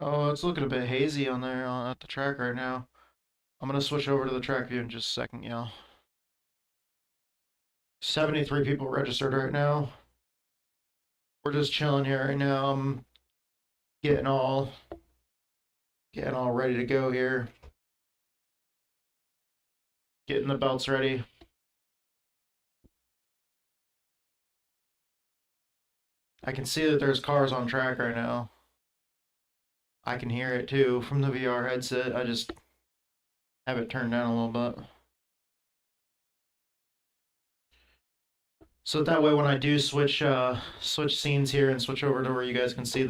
Oh, it's looking a bit hazy on there at the track right now. I'm gonna switch over to the track view in just a second, y'all. 73 people registered right now. We're just chilling here right now. I'm getting all ready to go here. Getting the belts ready. I can see that there's cars on track right now. I can hear it too from the VR headset. I just have it turned down a little bit. So that way when I do switch scenes here and switch over to where you guys can see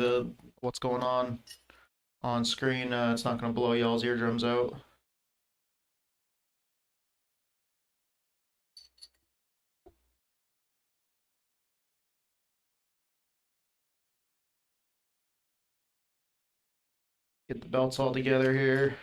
what's going on screen, it's not going to blow y'all's eardrums out. Get the belts all together here.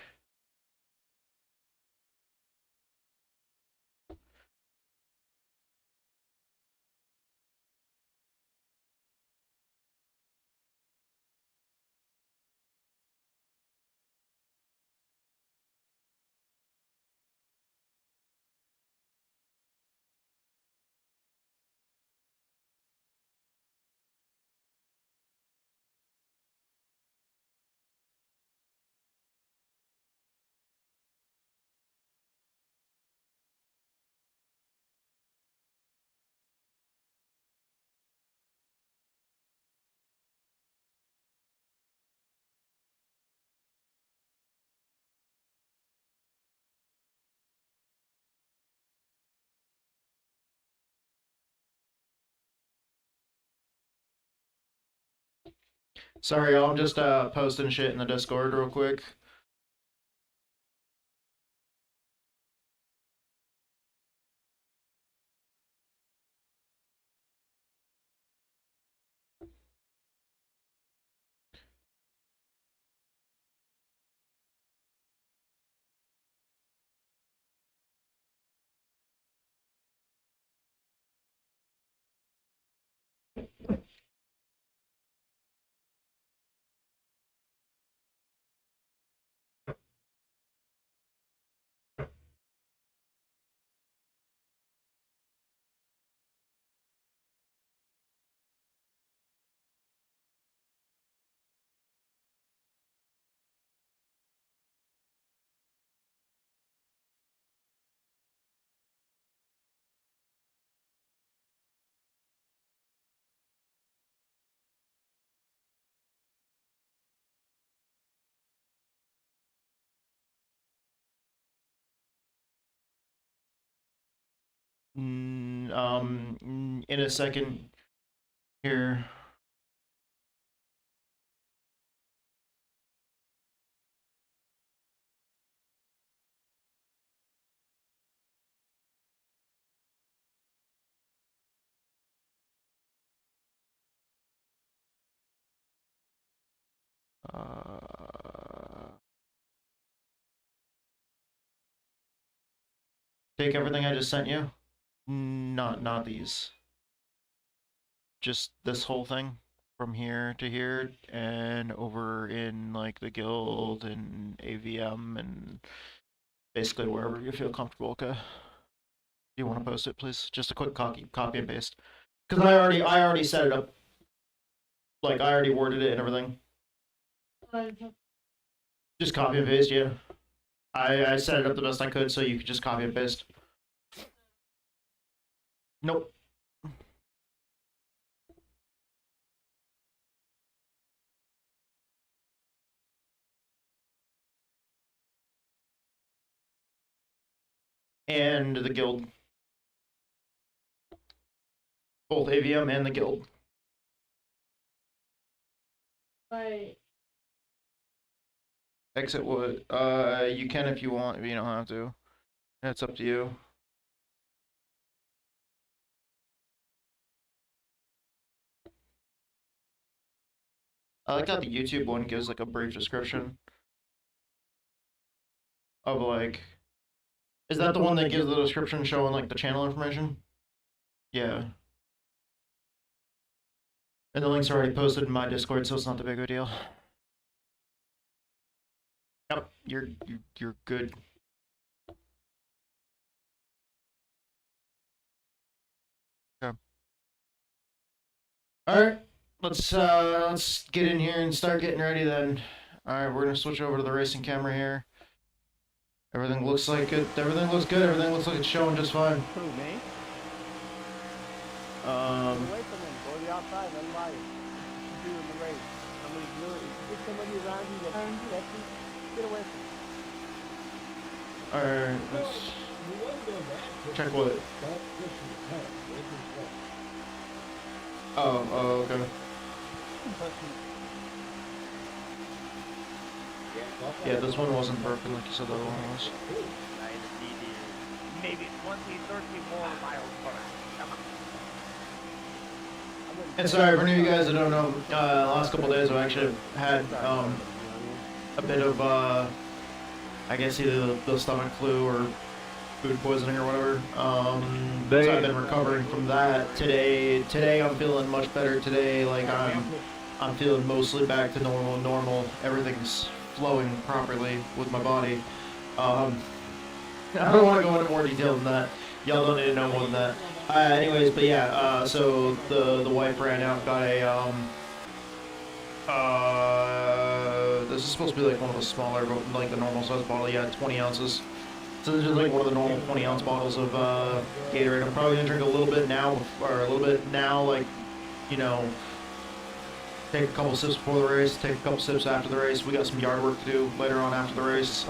Sorry, y'all, I'm just posting shit in the Discord real quick. In a second here. Take everything I just sent you. Not these. Just this whole thing from here to here and over in like the guild and AVM and basically wherever you feel comfortable. Okay. Do you want to post it, please? Just a quick copy and paste. Because I already set it up. Like I already worded it and everything. Just copy and paste, yeah. I set it up the best I could so you could just copy and paste. Nope. And the guild. Both AVM and the guild. Right. Exit what? You can if you want, if you don't have to. It's up to you. I like how the YouTube one gives like a brief description of like, is that the one that gives the description showing like the channel information? Yeah. And the link's already posted in my Discord, so it's not the big of a deal. Yep, you're good. Okay. All right, let's get in here and start getting ready then. All right, we're gonna switch over to the racing camera here. Everything looks like it. Everything looks good. Everything looks like it's showing just fine. Who, me? Away from him. Go to the outside. Let him buy it. You do in the race. I mean, if you get somebody around you that's get away from him. Alright, let's check what? Oh, okay. Yeah, this one wasn't perfect like you said the other one was. Maybe 20, 30 more miles per hour. And sorry for any of you guys that don't know, the last couple of days I've actually had a bit of, I guess either the stomach flu or food poisoning or whatever. So I've been recovering from that. Today I'm feeling much better. Today, like I'm feeling mostly back to normal. Everything's flowing properly with my body. I don't want to go into more detail than that. Y'all don't need to know more than that. Anyways, but yeah, so the wife ran out, got a, this is supposed to be like one of the smaller, but like the normal size bottle, yeah, 20 ounces. So this is like one of the normal 20 ounce bottles of Gatorade. I'm probably gonna drink a little bit now, or a little bit now, like, you know, take a couple sips before the race, take a couple sips after the race. We got some yard work to do later on after the race.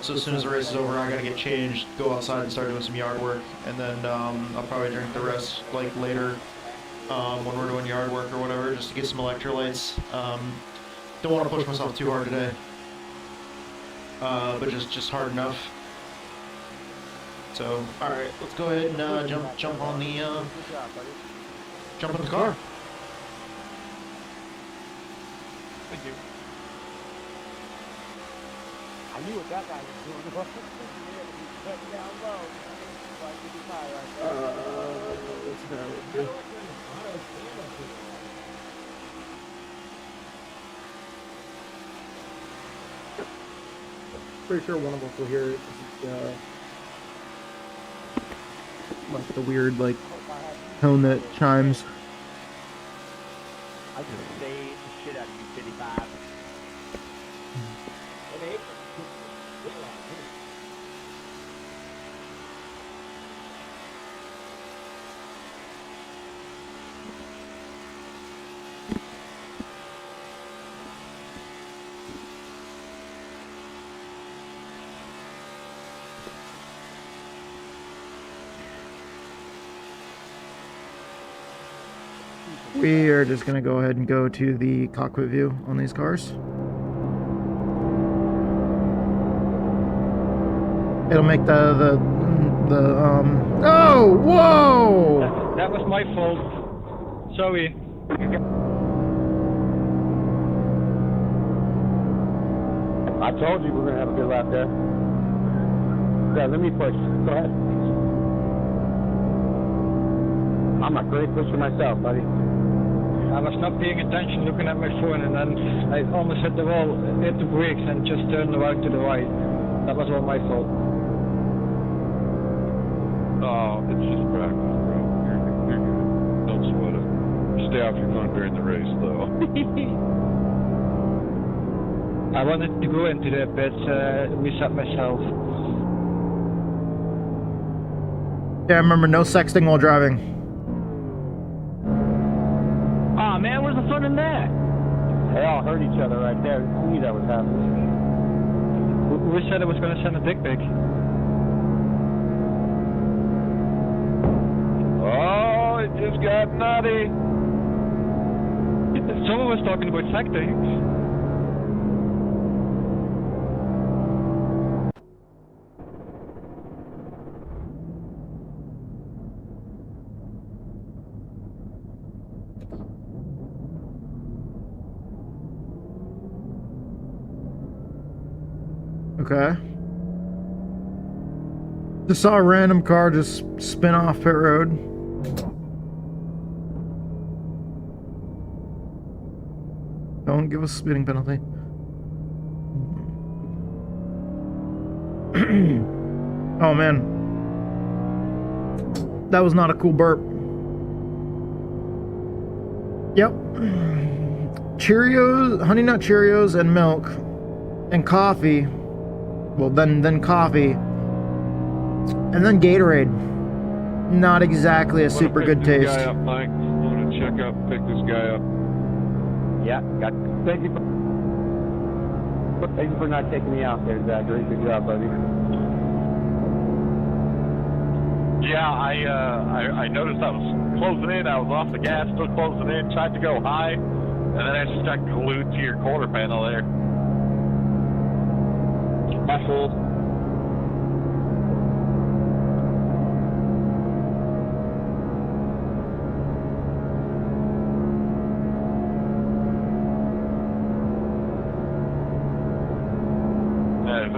So as soon as the race is over, I gotta get changed, go outside and start doing some yard work, and then I'll probably drink the rest like later when we're doing yard work or whatever, just to get some electrolytes. Don't want to push myself too hard today, but just hard enough. So, all right, let's go ahead and jump on the jump in the car. Thank you. I knew what that guy was doing. He had to be cut down low. So I could be high right there. Pretty sure one of us will hear it. Like the weird like tone that chimes. I just saved the shit out of you, 55. We are just gonna go ahead and go to the cockpit view on these cars. It'll make the oh, whoa! That was my fault. Sorry. I told you we're gonna have a good lap there. Yeah, let me push. Go ahead. I'm a great pusher myself, buddy. I was not paying attention, looking at my phone, and then I almost hit the wall, hit the brakes, and just turned around to the right. That was all my fault. Oh, it's just practice, bro. You're good. Don't sweat it. Stay off your phone during the race, though. I wanted to go into the pits, reset myself. Yeah, remember, no sexting while driving. Ah, man, where's the fun in that? They all hurt each other right there. Who knew that was happening? Who said I was going to send a dick pic? Oh, it just got naughty. Someone was talking about sexting. Okay. Just saw a random car just spin off pit road. Don't give us a speeding penalty. Oh man, that was not a cool burp. Yep. Cheerios, Honey Nut Cheerios and milk and coffee. Well, then coffee. And then Gatorade. Not exactly a super good taste. Guy up, Mike. I'm gonna check up, pick this guy up. Yeah, got. Thank you for not taking me out there, Zachary. Good job, buddy. Yeah, I noticed I was closing in. I was off the gas, still closing in. Tried to go high, and then I just got glued to your quarter panel there. Muffled.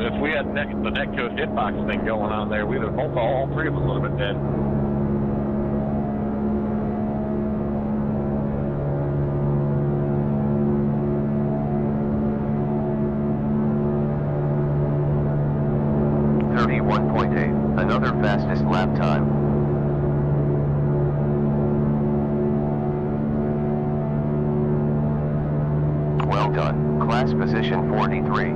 If we had the netcode hitbox thing going on there, we'd have all three of us would have been dead. Another fastest lap time. Well done. Class position 43.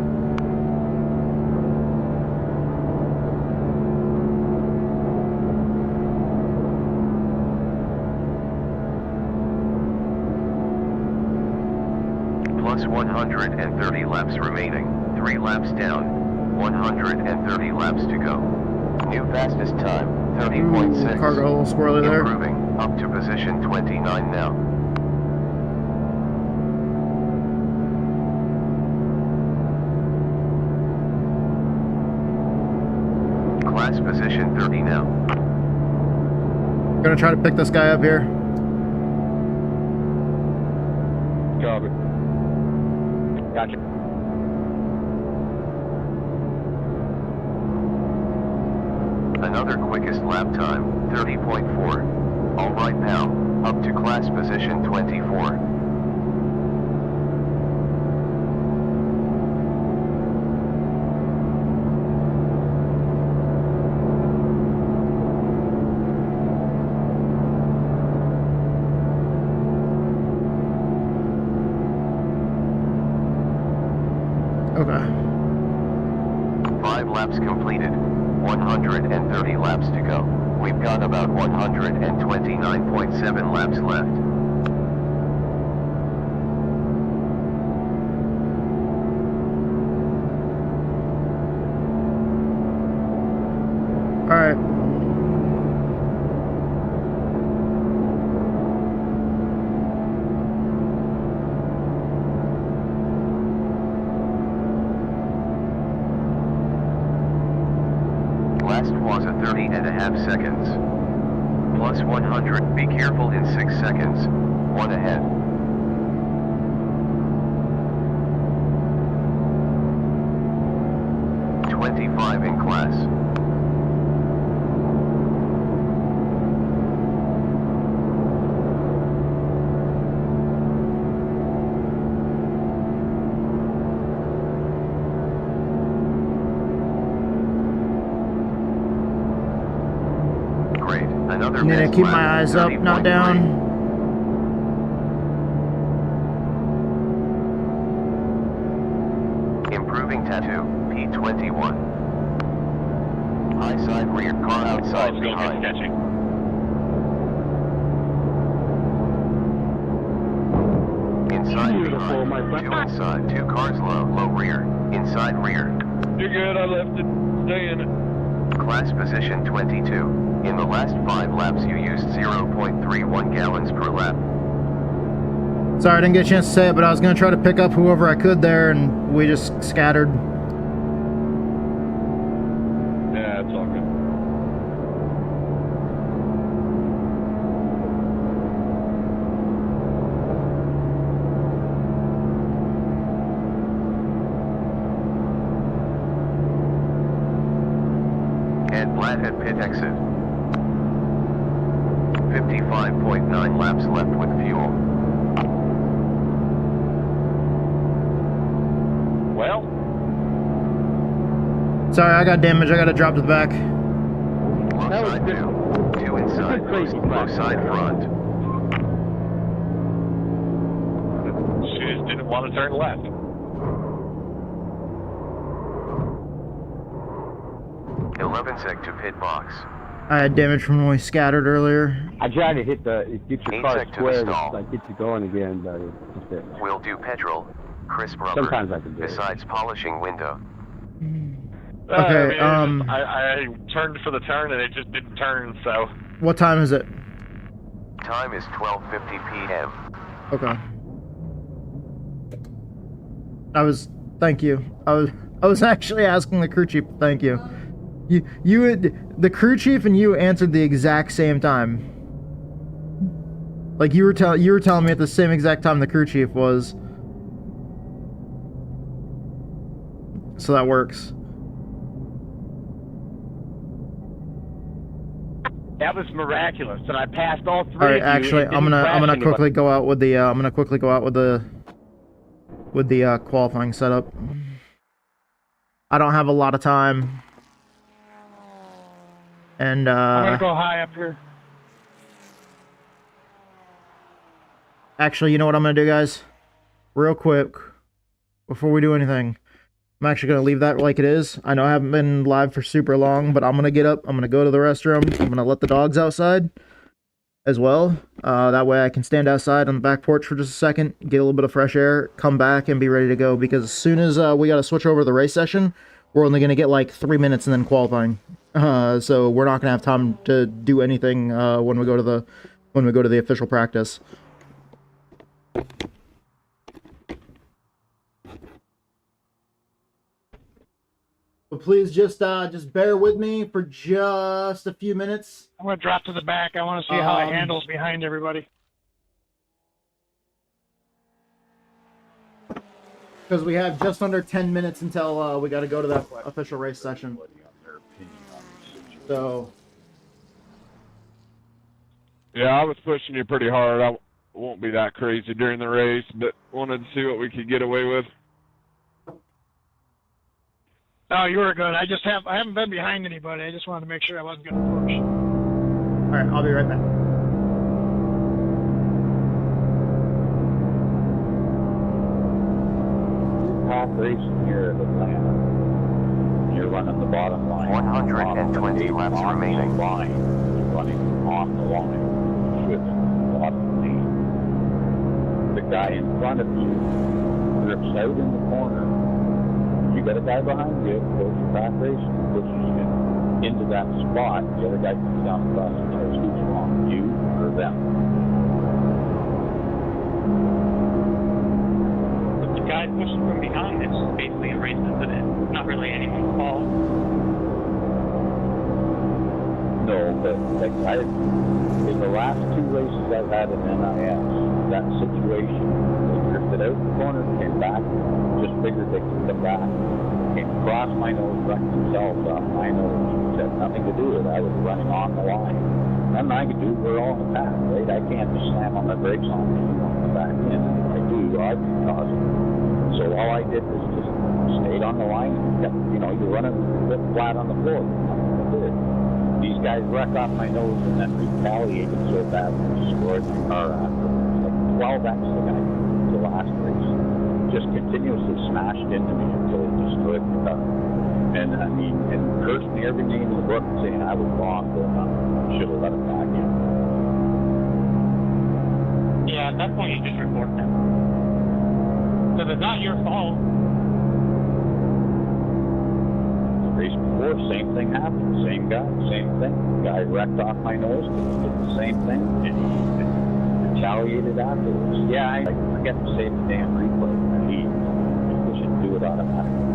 Plus 130 laps remaining. 3 laps down. 130 laps to go. New fastest time, 30.6. Cargo a little squirrely there. Improving, up to position 29 now. Class position 30 now. Gonna try to pick this guy up here. Copy. Gotcha. Another quickest lap time, 30.4. All right now, up to class position 24. Okay. 5 laps completed. 130 laps to go. We've got about 129.7 laps left. All right. Last was at 30.5 seconds. Plus 100. Be careful in 6 seconds. 1 ahead. .25 in class. Another I need to best keep lap, my eyes up, not 30.3. down. Improving tattoo, P21. High side rear, car outside It's going to behind. get sketchy. Inside Beautiful, my behind. friend. 2 inside, 2 cars low rear. Inside rear. You're good, I left it. Stay in it. Class position 22. In the last 5 laps you used 0.31 gallons per lap. Sorry, I didn't get a chance to say it, but I was gonna try to pick up whoever I could there, and we just scattered. Yeah, it's all good. Head flat at pit exit. 55.9 laps left with fuel. Well, Sorry, I got damage. I got to drop to the back. Low That was side good. 2. 2 inside, Crazy low crash. side front. She just didn't want to turn left. 11 sec to pit box. I had damage from when we scattered earlier. I try to hit get your Eight car sec to the square, stall. like get you going again, but it's just that We'll do petrol, crisp rubber, sometimes I can do it. besides polishing window. Okay, I turned for the turn and it just didn't turn, so. What time is it? Time is 12:50 p.m. Okay. Thank you. I was actually asking the crew chief. Thank you. The crew chief and you answered the exact same time. Like you were telling me at the same exact time the crew chief was. So that works. That was miraculous, and I passed all three. All right, of you actually, and I'm didn't gonna crash quickly go out with the qualifying setup. I don't have a lot of time. And I'm gonna go high up here. actually, you know what I'm gonna do, guys? Real quick, before we do anything, I'm actually gonna leave that like it is. I know I haven't been live for super long, but I'm gonna get up. I'm gonna go to the restroom. I'm gonna let the dogs outside as well. That way I can stand outside on the back porch for just a second, get a little bit of fresh air, come back, and be ready to go. Because as soon as we gotta switch over to the race session, we're only gonna get like 3 minutes and then qualifying. So we're not gonna have time to do anything when we go to the official practice. But please just bear with me for just a few minutes. I'm gonna drop to the back. I want to see how it handles behind everybody. Because we have just under 10 minutes until we got to go to that official race session. So, Yeah, I was pushing you pretty hard. I won't be that crazy during the race, but wanted to see what we could get away with. No, you were good. I haven't been behind anybody. I just wanted to make sure I wasn't gonna push. all right, I'll be right back. Path racing here at Atlanta. You're running the bottom line. 120 laps remaining. Line. You're running on the line. With the bottom lead. The guy in front of you drips out in the corner. You got a guy behind you, goes to path racing, pushes you into that spot. The other guy comes down across and knows who's wrong, you or them. The guy pushing from behind is basically a race incident. It's not really anyone's fault. No, but like in the last 2 races I've had in NIS, that situation, they drifted out the corner, came back, just figured they could come back, came across my nose, wrecked themselves off my nose. It had nothing to do with it. I was running on the line. Nothing I could do, we're all in the path, right? I can't just slam on the brakes on me and want to come back in. If I do, I can cause it. So all I did was just stayed on the line and kept, you're running flat on the floor. Nothing to do. These guys wrecked off my nose and then retaliated so bad and destroyed my car after. Like 12x the guy the last race. Just continuously smashed into me until it destroyed my car. And I mean, and cursed me every name in the book saying I was wrong going on. I should have let him back in. Yeah, at that point you just report them. Because it's not your fault. The race before, same thing happened. Same guy, same thing. Guy wrecked off my nose, did the same thing, and he retaliated afterwards. Yeah, I forget to save the damn replay. We should do it automatically.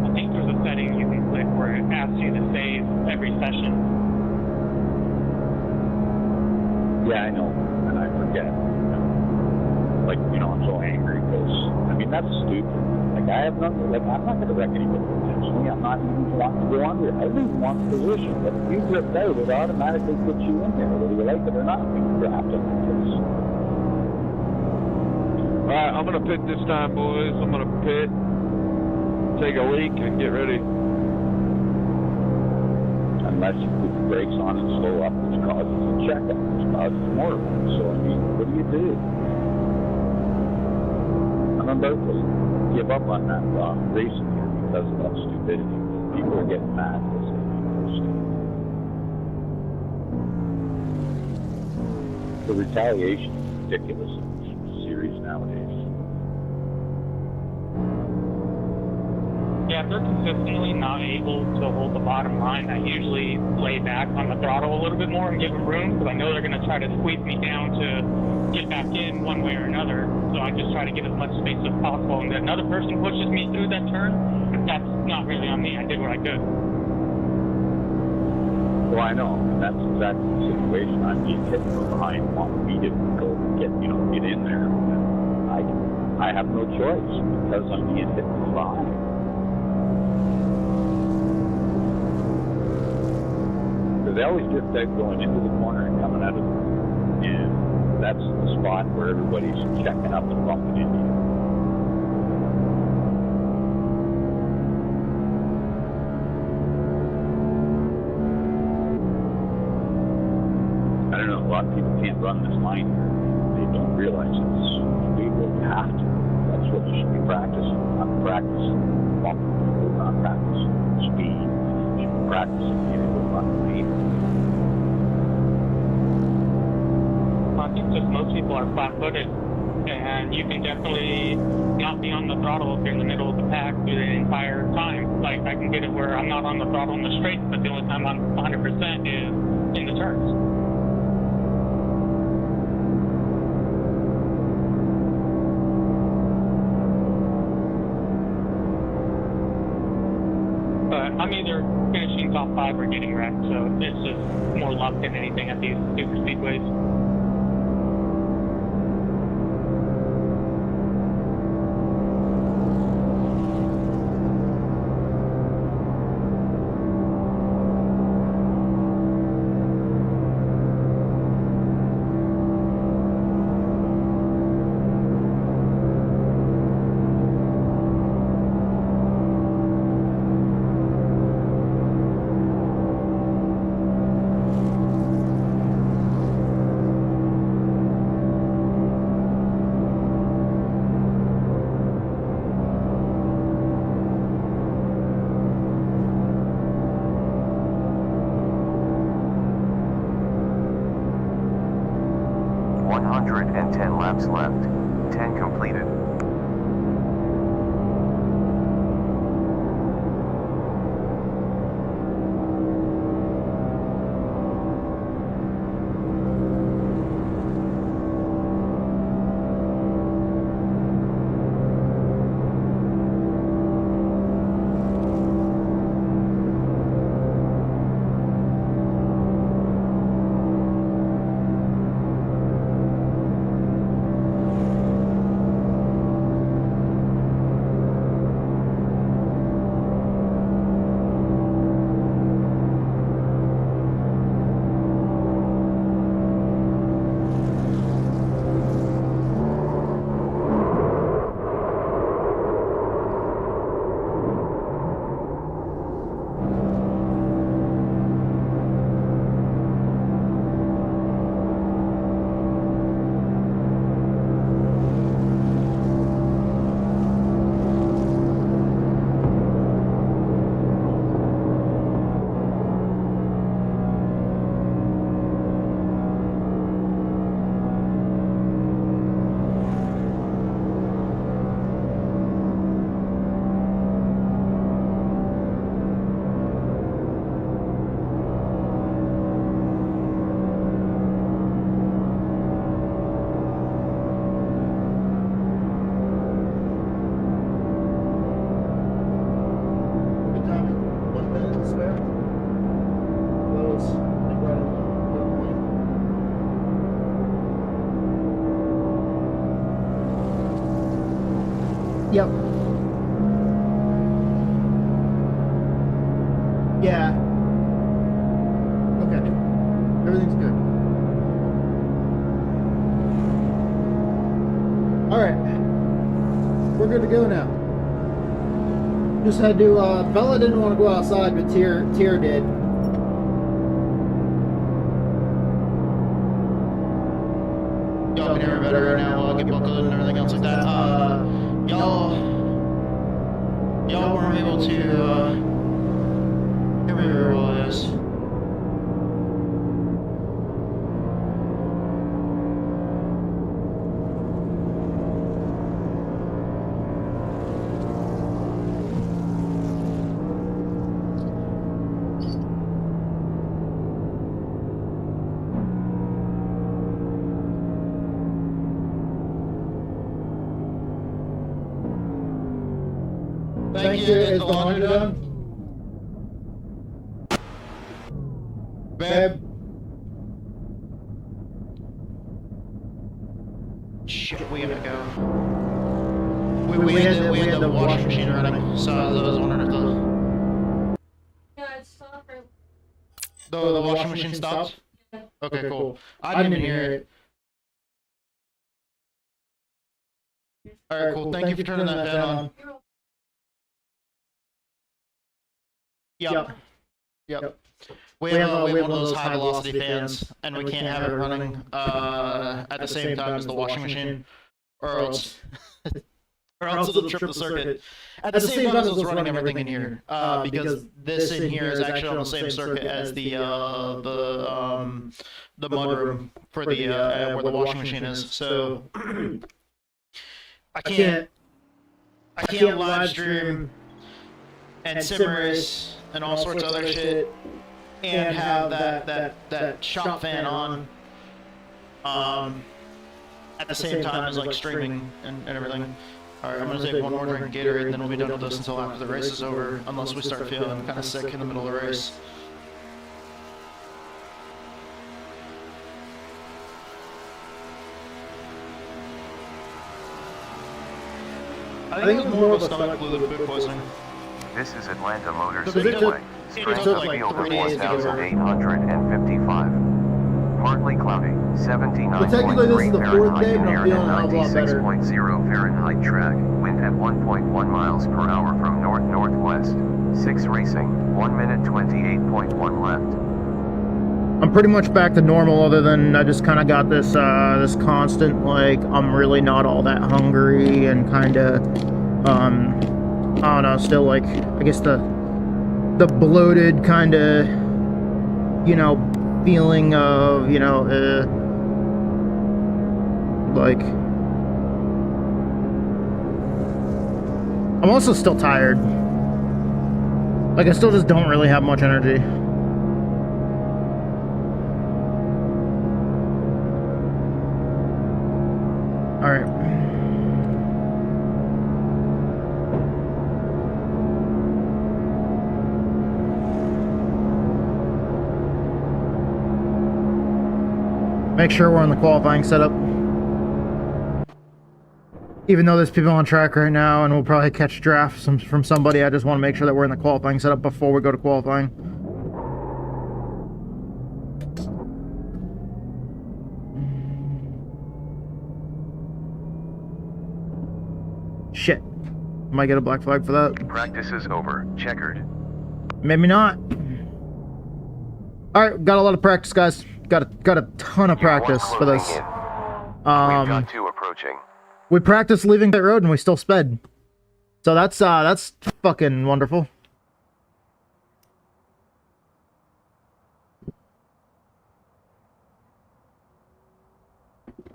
I think there's a setting you can click where it asks you to save every session. Yeah, I know, and I forget. I'm so angry because, that's stupid. I have nothing, I'm not going to wreck anybody intentionally. I'm not even wanting to go under. I don't even want the position, but if you drift out, it automatically puts you in there, whether you like it or not, when you draft it. Alright, I'm gonna pit this time, boys. I'm gonna pit. take a leak and get ready. Unless you put the brakes on and slow up, which causes a checkup, which causes more of them. So, I mean, what do? I'm about to give up on that racing here because of that stupidity. People are getting mad because they think they're stupid. The retaliation is ridiculous in this series nowadays. Yeah, if they're consistently not able to hold the bottom line, I usually lay back on the throttle a little bit more and give them room, because I know they're going to try to squeeze me down to get back in one way or another. So I just try to give as much space as possible. And if another person pushes me through that turn, that's not really on me. I did what I could. Well, I know, and that's exactly the situation. I'm being hit from behind, wanting me to go get in there. And I have no choice because I'm being hit from behind. They always drift out going into the corner and coming out of it. And that's the spot where everybody's checking up and bumping into you. I don't know, a lot of people can't run this line here. They don't realize it's speed where you have to. That's what you should be practicing. Not practicing bumping people, not practicing speed. You should be practicing being able to run the lane. I think just most people are flat-footed, and you can definitely not be on the throttle if you're in the middle of the pack through the entire time. Like, I can get it where I'm not on the throttle in the straight, but the only time I'm 100% is in the turns. But I'm either finishing top 5 or getting wrecked, so it's just more luck than anything at these super speedways. Laps left. 10 completed. Yep. Yeah. Okay. Everything's good. All right. We're good to go now. Just had to, Bella didn't want to go outside, but Tier did. Y'all can hear me better right now. I'll get buckled and everything else like that. Y'all weren't able to, hear me very well, yes. Thank you. Is the laundry done? Babe. Shit, we gotta go. We had the washing machine running, so I was wondering if Yeah, it's stopped. the washing machine stopped? Okay, cool. I didn't hear it. Alright, cool. Thank you for turning that fan on. Yep. We have one of those high velocity fans, and we can't have it running at the same time as the washing machine, or else it'll trip the circuit. At the same time as it's running everything in here, because this in here is actually on the same circuit as the mudroom for the where the washing machine is. So I can't live stream and sim race and all sorts of other shit and have that shop fan on at the same time as like streaming and everything. Alright, I'm gonna take one more drink of Gatorade and then we'll be done with this until after the race is over, unless we start feeling kind of sick in the middle of the race. I think it was more of a stomach fluid food poisoning. This is Atlanta Motor Because it took- Speedway. it Strength took of like field of 3 days to get over. 1,855. Partly cloudy, 79.3 But technically this is the fourth Fahrenheit day, but I'm near feeling and a hell of a lot better. 96.0 Fahrenheit track. Wind at 1.1 miles per hour from north-northwest. 6 racing, 1 minute 28.1 left. I'm pretty much back to normal, other than I just kind of got this this constant, like, I'm really not all that hungry, and kind of I don't know, still, like, I guess the bloated kind of, you know, feeling of, you know, like, I'm also still tired. Like, I still just don't really have much energy. Alright. Make sure we're on the qualifying setup. Even though there's people on track right now and we'll probably catch drafts from somebody, I just want to make sure that we're in the qualifying setup before we go to qualifying. Shit. Might get a black flag for that. Practice is over. Checkered. Maybe not. Alright, got a lot of practice, guys. Got a ton of practice for this. We've got 2 approaching. We practiced leaving pit road and we still sped. So that's fucking wonderful.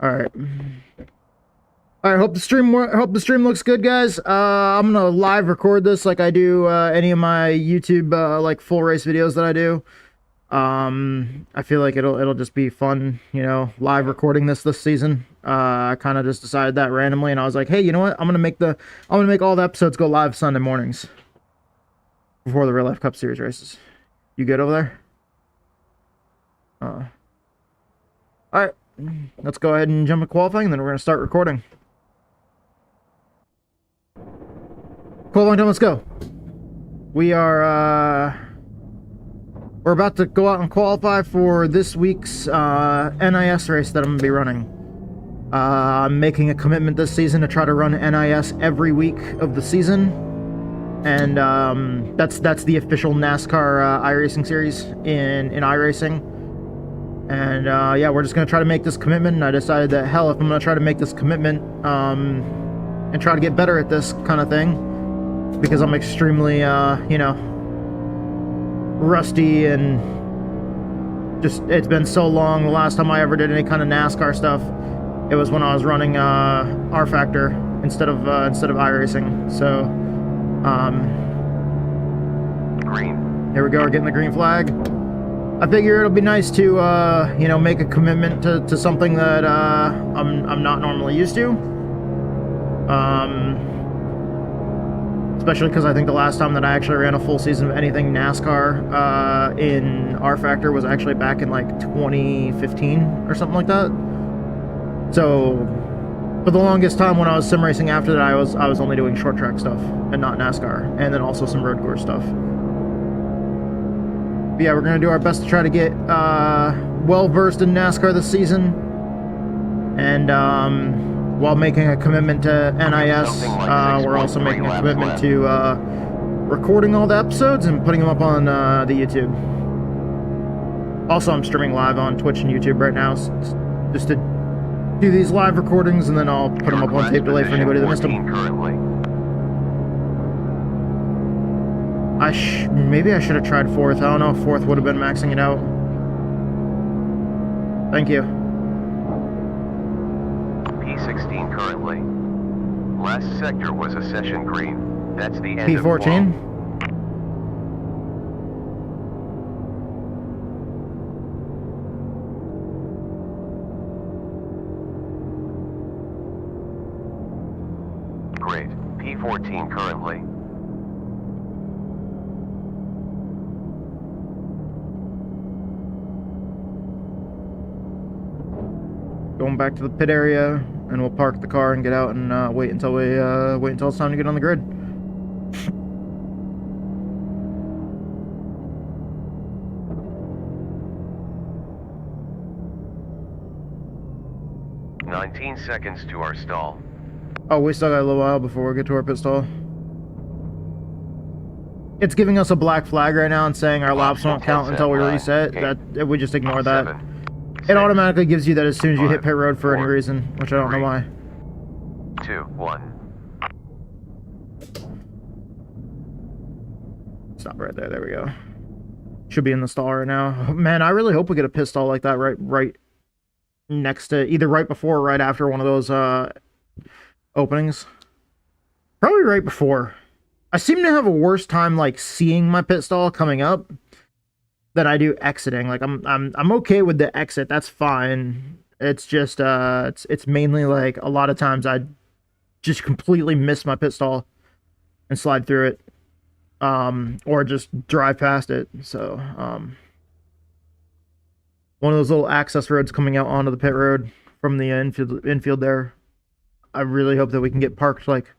Alright. Alright, hope the stream looks good, guys. I'm gonna live record this like I do any of my YouTube like full race videos that I do. I feel like it'll just be fun, you know, live recording this season. I kind of just decided that randomly, and I was like, hey, you know what? I'm gonna make all the episodes go live Sunday mornings before the Real Life Cup Series races. You good over there? All right, let's go ahead and jump to qualifying, and then we're gonna start recording. Qualifying time, let's go. We're about to go out and qualify for this week's NIS race that I'm going to be running. I'm making a commitment this season to try to run NIS every week of the season and that's the official NASCAR iRacing series in iRacing. And yeah, we're just gonna try to make this commitment. And I decided that hell, if I'm gonna try to make this commitment and try to get better at this kind of thing, because I'm extremely you know, rusty, and just it's been so long. The last time I ever did any kind of NASCAR stuff, it was when I was running R Factor instead of iRacing. So Green. here we go, we're getting the green flag. I figure it'll be nice to you know, make a commitment to something that I'm not normally used to. Especially because I think the last time that I actually ran a full season of anything NASCAR in R Factor was actually back in like 2015 or something like that. So for the longest time when I was sim racing after that, I was only doing short track stuff and not NASCAR, and then also some road course stuff. But yeah, we're gonna do our best to try to get well versed in NASCAR this season, and while making a commitment to NIS, we're also making a commitment to recording all the episodes and putting them up on the YouTube. Also, I'm streaming live on Twitch and YouTube right now, just to do these live recordings, and then I'll put them up on tape delay for anybody that missed them. Currently. Maybe I should have tried 4th. I don't know if 4th would have been maxing it out. Thank you. P16 currently. Last sector was a session green. That's the end of P14. wall. Great. P14 currently. Going back to the pit area, and we'll park the car and get out and wait until it's time to get on the grid. "19 seconds to our stall." Oh, we still got a little while before we get to our pit stall. It's giving us a black flag right now and saying our laps won't count until we reset. That we just ignore that. 7, It automatically gives you that as soon as you hit 5, pit road for any 4, reason, which I don't know 3, why. 2, 1. Stop right there. There we go. Should be in the stall right now. Man, I really hope we get a pit stall like that right next to, either right before or right after one of those openings. Probably right before. I seem to have a worse time like seeing my pit stall coming up than I do exiting. Like I'm okay with the exit. That's fine. It's just it's mainly like a lot of times I just completely miss my pit stall and slide through it, or just drive past it. So one of those little access roads coming out onto the pit road from the infield there. I really hope that we can get parked like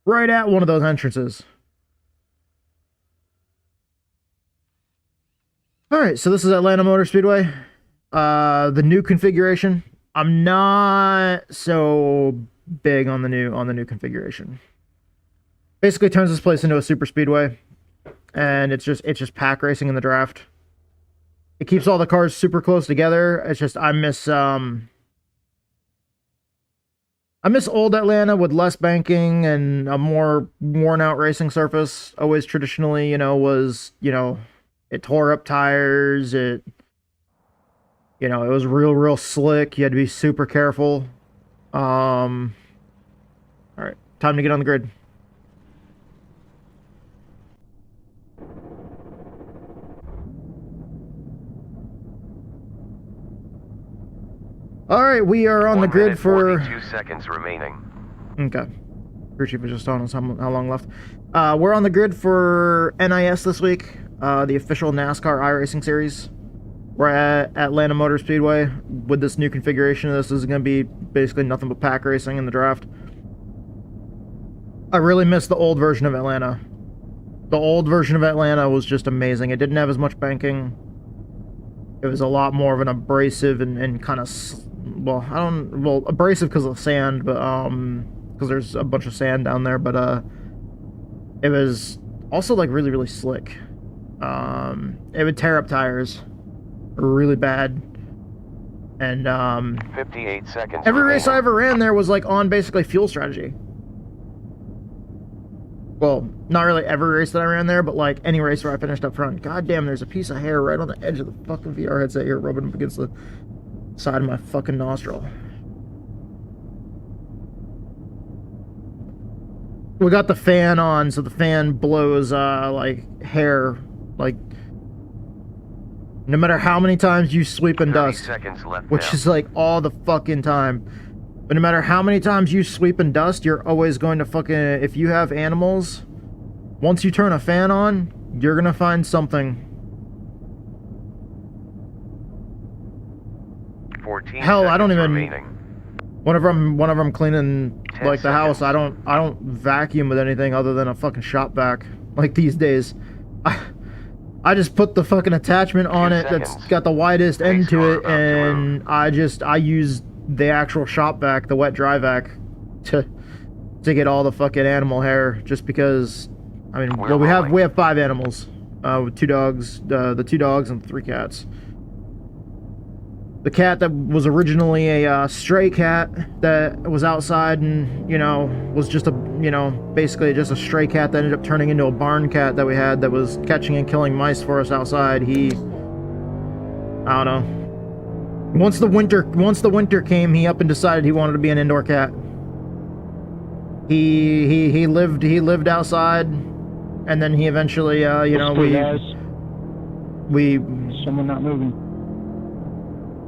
right at one of those entrances. Alright, so this is Atlanta Motor Speedway. The new configuration. I'm not so big on the new configuration. Basically turns this place into a super speedway, and it's just pack racing in the draft. It keeps all the cars super close together. It's just I miss old Atlanta with less banking and a more worn out racing surface. Always traditionally, was, it tore up tires. It was real slick. You had to be super careful. All right, time to get on the grid. All right, we are on the grid for 42 seconds remaining. Okay. Crew chief was just telling us how long left. We're on the grid for NIS this week, the official NASCAR iRacing series. We're at Atlanta Motor Speedway. With this new configuration, this is going to be basically nothing but pack racing in the draft. I really miss the old version of Atlanta. The old version of Atlanta was just amazing. It didn't have as much banking. It was a lot more of an abrasive and kind of, abrasive because of sand, but because there's a bunch of sand down there, but It was also like really, really slick. It would tear up tires really bad. And 58 seconds. every race I remaining. ever ran there was like on basically fuel strategy. Well, not really every race that I ran there, but like any race where I finished up front. God damn, there's a piece of hair right on the edge of the fucking VR headset here, rubbing up against the side of my fucking nostril. We got the fan on, so the fan blows like hair, like no matter how many times you sweep and 30 dust, seconds left which now. is like all the fucking time. But no matter how many times you sweep and dust, you're always going to fucking, if you have animals, once you turn a fan on, you're gonna find something. 14 Hell, I don't seconds even. remaining. Whenever I'm cleaning 10 like the house, seconds. I don't vacuum with anything other than a fucking shop vac. Like these days, I just put the fucking attachment on 2 it that's seconds. got the widest end to car it, about to and I use the actual shop vac, the wet dry vac, to get all the fucking animal hair. Just because, I mean, We're well, rolling. we have 5 animals, with 2 dogs, the 2 dogs and 3 cats. The cat that was originally a stray cat that was outside and, you know, was just a, you know, basically just a stray cat that ended up turning into a barn cat that we had that was catching and killing mice for us outside. He, I don't know. Once the winter came, he up and decided he wanted to be an indoor cat. He lived outside, and then he eventually, you know, we Someone not moving.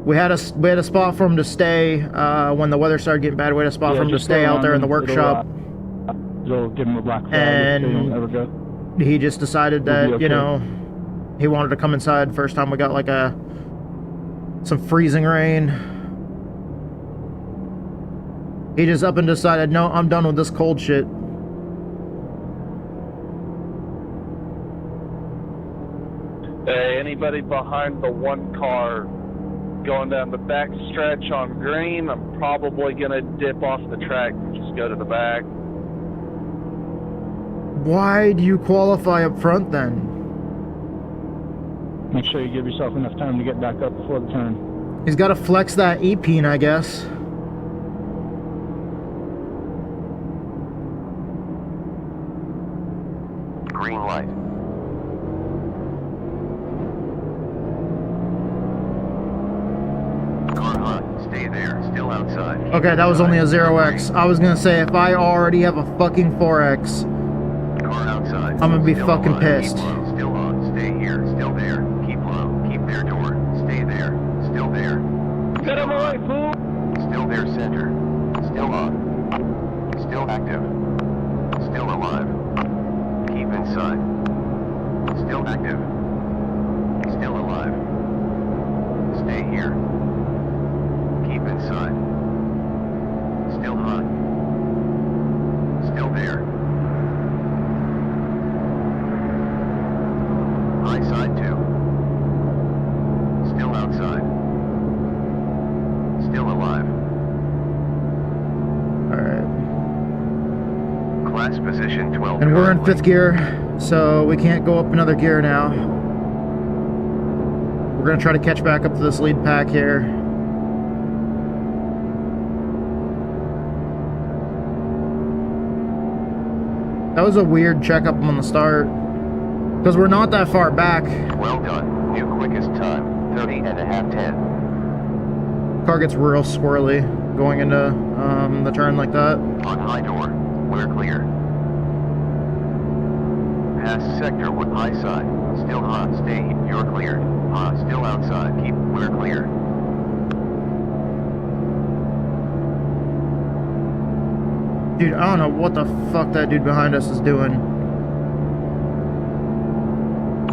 We had a spot for him to stay when the weather started getting bad. We had a spot for him to stay out there in the workshop. It'll give him a black flag And if they don't ever go. he just decided We'll that, be okay. you know, he wanted to come inside. First time we got like some freezing rain. He just up and decided, no, I'm done with this cold shit. Hey, anybody behind the one car going down the back stretch on green, I'm probably gonna dip off the track and just go to the back. Why do you qualify up front then? Make sure you give yourself enough time to get back up before the turn. He's got to flex that E-peen, I guess. Green light. Car hot. Stay there. Still outside. Keep Okay, that was only a inside. 0x. I was gonna say, if I already have a fucking 4x, Car outside. I'm gonna be Still fucking alive. pissed. Keep low. Still on. Stay here. Still there. Keep low. Keep their door. Stay there. Still there. Get him away, fool! Still there. Center. Still on. Still active. Still alive. Keep inside. Still active. Still alive. Stay here. Keep inside. Still hot. Still there. High side 2. Still outside. Still alive. alright. Class position 12. And we're in currently. 5th gear, so we can't go up another gear now. We're gonna try to catch back up to this lead pack here. That was a weird checkup on the start, because we're not that far back. Well done. New quickest time. 30 and a half 10. Car gets real squirrely going into the turn like that. On high door. We're clear. Past sector with high side. Still hot. Stay. You're cleared. Hot. Still outside. Keep. We're clear. Dude, I don't know what the fuck that dude behind us is doing.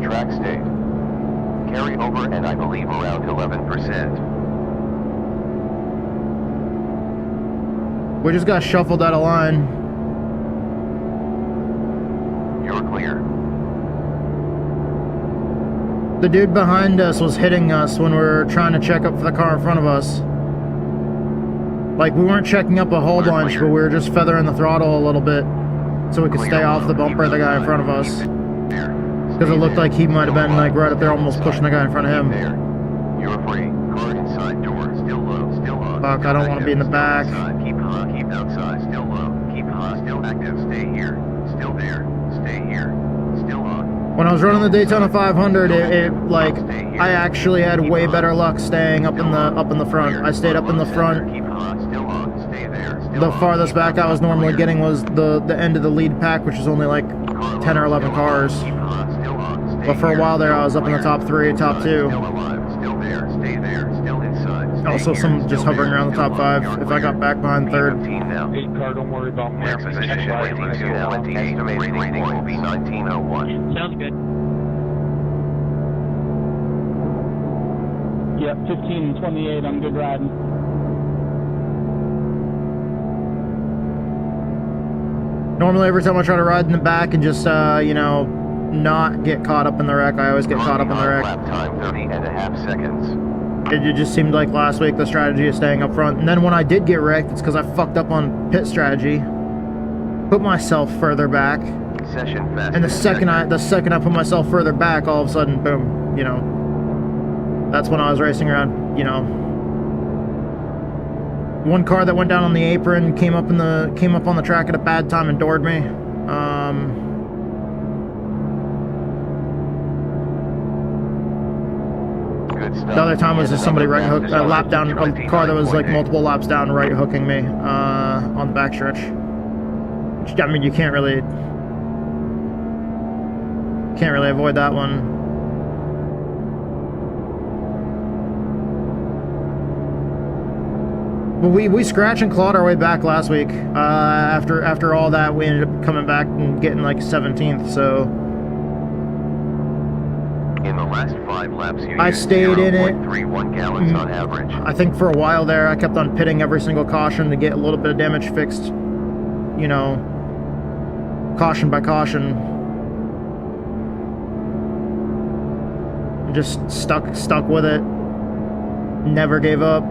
Track state. Carry over and I believe around 11%. We just got shuffled out of line. You're clear. The dude behind us was hitting us when we were trying to check up for the car in front of us. Like, we weren't checking up a whole We're bunch, clear. but we were just feathering the throttle a little bit. so we could stay off the bumper of the guy in front of us. Because it looked like he might have been like right up there, almost pushing the guy in front of him. You're free. Car inside door. Still low. Still on. Fuck, I don't want to be in the back. Keep high. Keep outside. Still low. Keep high. Still active. Stay here. Still there. Stay here. Still on. When I was running the Daytona 500, like I actually had way better luck staying up in the front. I stayed up in the front. Keep high. Still on. Stay there. The farthest back I was normally getting was the end of the lead pack, which was only like 10 or 11 cars. But for a while there, I was up in the top 3, top 2. Also, some just hovering around the top 5. If I got back behind 3rd. 8 car, don't worry about me. Rating will be 1901. Sounds good. Yep, 15 and 28, I'm good riding. Normally, every time I try to ride in the back and just, you know, not get caught up in the wreck, I always get caught up in the wreck. Lap time 30.5 seconds. It just seemed like last week the strategy is staying up front. And then when I did get wrecked, it's because I fucked up on pit strategy. Put myself further back. Session fast. And the second I put myself further back, all of a sudden, boom, you know. That's when I was racing around, you know. One car that went down on the apron came up on the track at a bad time and doored me. The other time was just somebody right hook, lap down, a car that was like multiple laps down, right hooking me on the backstretch. Which, I mean, you can't really avoid that one. But we scratched and clawed our way back last week. After all that, we ended up coming back and getting like 17th. So in the last 5 laps, I stayed in it. 0.31 gallons on average. I think for a while there, I kept on pitting every single caution to get a little bit of damage fixed. You know, caution by caution. Just stuck with it. Never gave up.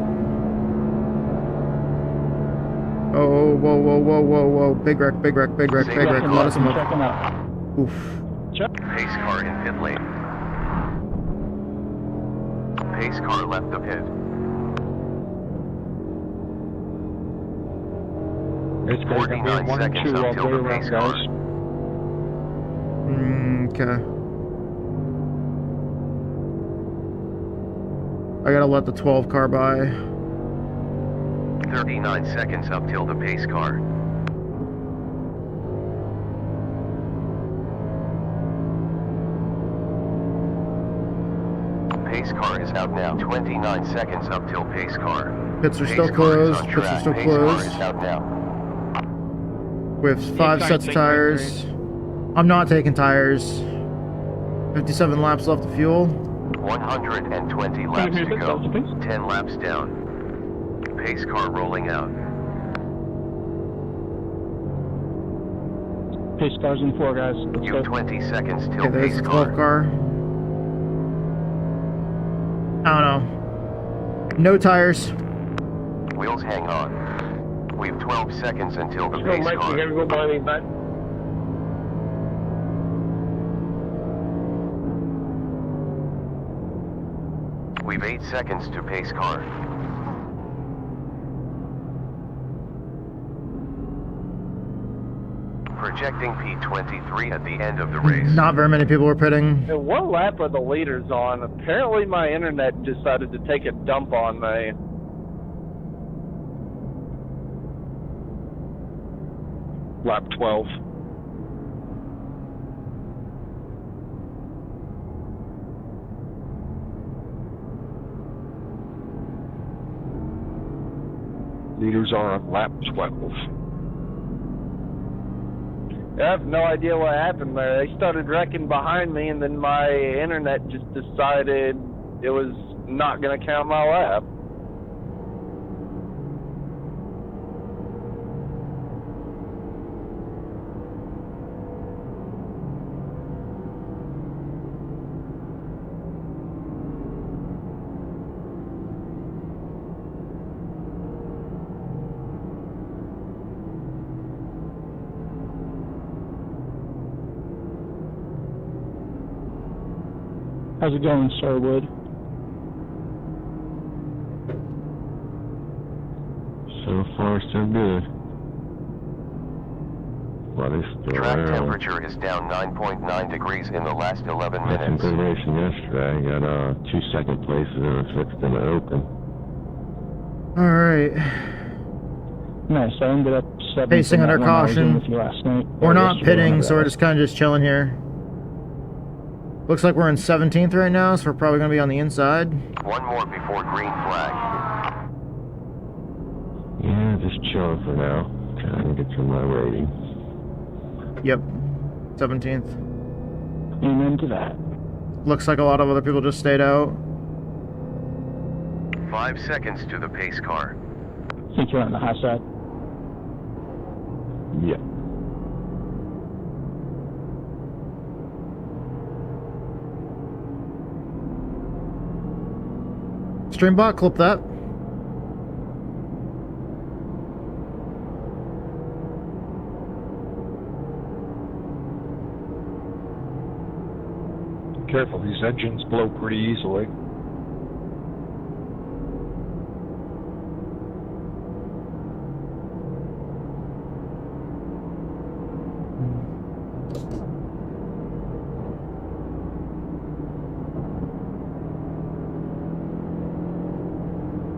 Oh, whoa. Big wreck. Let us move. Oof. Pace car in pit lane. Pace car left the pit. It's 49 seconds until the pace car. Okay. I gotta let the 12 car by. 39 seconds up till the pace car. Pace car is out now. 29 seconds up till pace car. Pits are still closed. Pace car is out now. We have 5 sets of tires. I'm not taking tires. 57 laps left of fuel. 120 laps to go. 10 laps down. Pace car rolling out. Pace car's in 4, guys. You have 20 seconds till Okay, there's pace the 12 car. I don't know. No tires. Wheels hang on. We have 12 seconds until the pace Mike, car. you gotta go by me, bud. We've 8 seconds to pace car. Projecting P23 at the end of the race. Not very many people were pitting. And what lap are the leaders on? Apparently my internet decided to take a dump on me. Lap 12. Leaders are on lap 12. I have no idea what happened there. They started wrecking behind me, and then my internet just decided it was not going to count my lap. How's it going, Starwood? So far, so good. What is still Track there? temperature is down 9.9 degrees in the last 11 Had some minutes. good racing yesterday. I got 2 second places and a 6th in the open. Alright. Nice, I ended up 7th. Pacing under caution. With you last night. We're not yesterday, pitting, so we're whatever. just kind of just chilling here. Looks like we're in 17th right now, so we're probably going to be on the inside. One more before green flag. Yeah, just chilling for now. Trying to get to my rating. Yep. 17th. Amen to that. Looks like a lot of other people just stayed out. 5 seconds to the pace car. Think you're on the high side. Yeah. Streambot, clip that. Careful, these engines blow pretty easily.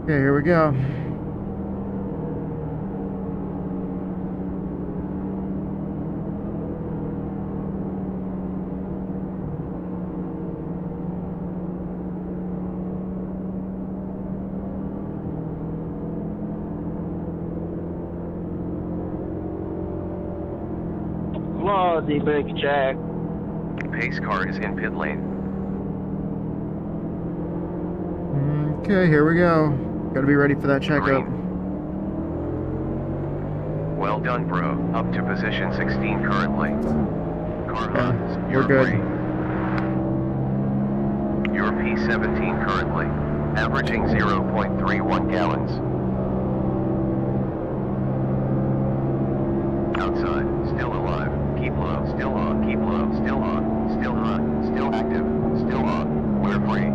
Okay, here we go. Bloody big check. Pace car is in pit lane. Okay, here we go. Gotta be ready for that checkup. Green. Well done, bro. Up to position 16 currently. Car Yeah, Hans, we're you're good. free. You're P17 currently. Averaging 0.31 gallons. Outside, still alive. Keep low, still on, keep low, still on, still hot, still active, still on. We're free.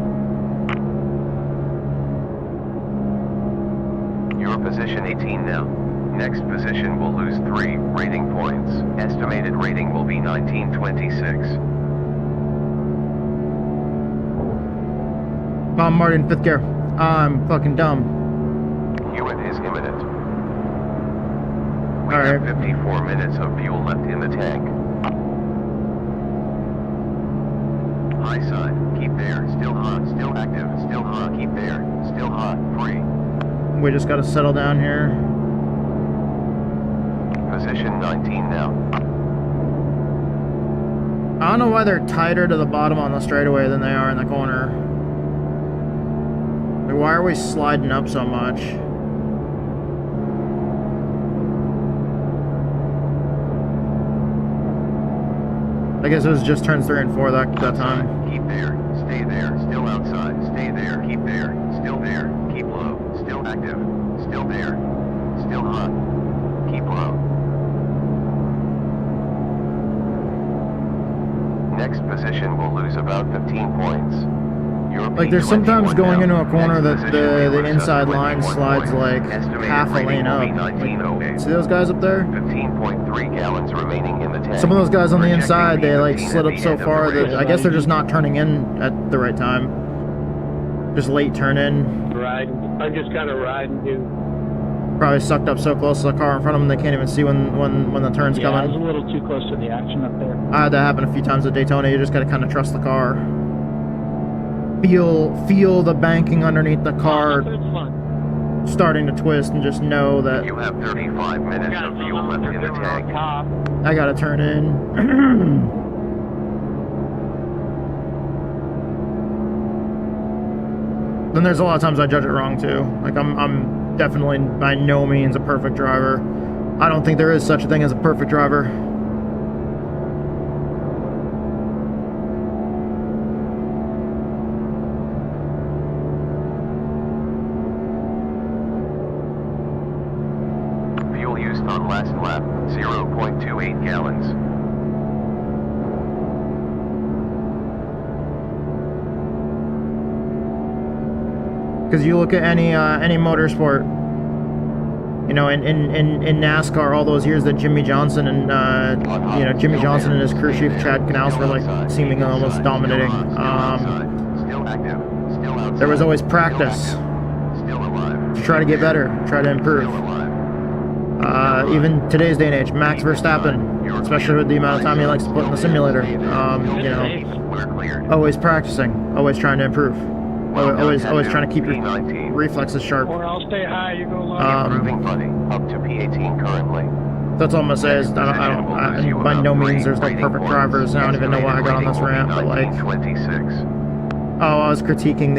You're position 18 now. Next position will lose 3 rating points. Estimated rating will be 1926. I'm Marty in 5th gear. I'm fucking dumb. Hewitt is imminent. We Alright. have 54 minutes of fuel left in the tank. High side, keep there, still hot, still active, still hot, keep there, still hot, free. We just gotta settle down here. Position 19 now. I don't know why they're tighter to the bottom on the straightaway than they are in the corner. Like, why are we sliding up so much? I guess it was just turns 3 and 4 that time. Keep there, stay there, still outside, stay there, keep there, still there, keep low, still active, still there, still hot, keep low. Next position will lose about 15 points. You're Like, there's P21 sometimes going now. into a corner Next that position the will lose inside up line 21 slides points. like Estimated half a rating lane will up. be 1908. See those guys up there? 15.3 gallons remaining in the tank. Some of those guys on the Projecting inside, they like P15 slid at up the so end of the far that race. I guess they're just not turning in at the right time. Just late turn in. Riding. I'm just kind of riding, dude. Probably sucked up so close to the car in front of them they can't even see when the turn's Yeah, I was a coming. little too close to the action up there. I had that happen a few times at Daytona. You just gotta kind of trust the car. Feel the banking underneath the car It's fun. starting to twist, and just know that You have 35 minutes of fuel left in the tank. I gotta turn in. Then there's a lot of times I judge it wrong too. Like I'm definitely by no means a perfect driver. I don't think there is such a thing as a perfect driver. Fuel used on last lap, 0.28 gallons. Because you look at any motorsport, you know, in NASCAR, all those years that Jimmy Johnson and you know, Jimmy Johnson and his crew chief Chad Knaus were like seemingly almost dominating. There was always practice to try to get better, try to improve. Even today's day and age, Max Verstappen, especially with the amount of time he likes to put in the simulator, you know, always practicing, always trying to improve, always trying to keep your reflexes sharp. Or I'll stay high, you go low. Improving buddy, up to P18 currently. That's all I'm gonna say is by no means there's no perfect drivers. I don't even know why I got on this ramp, but like, oh, I was critiquing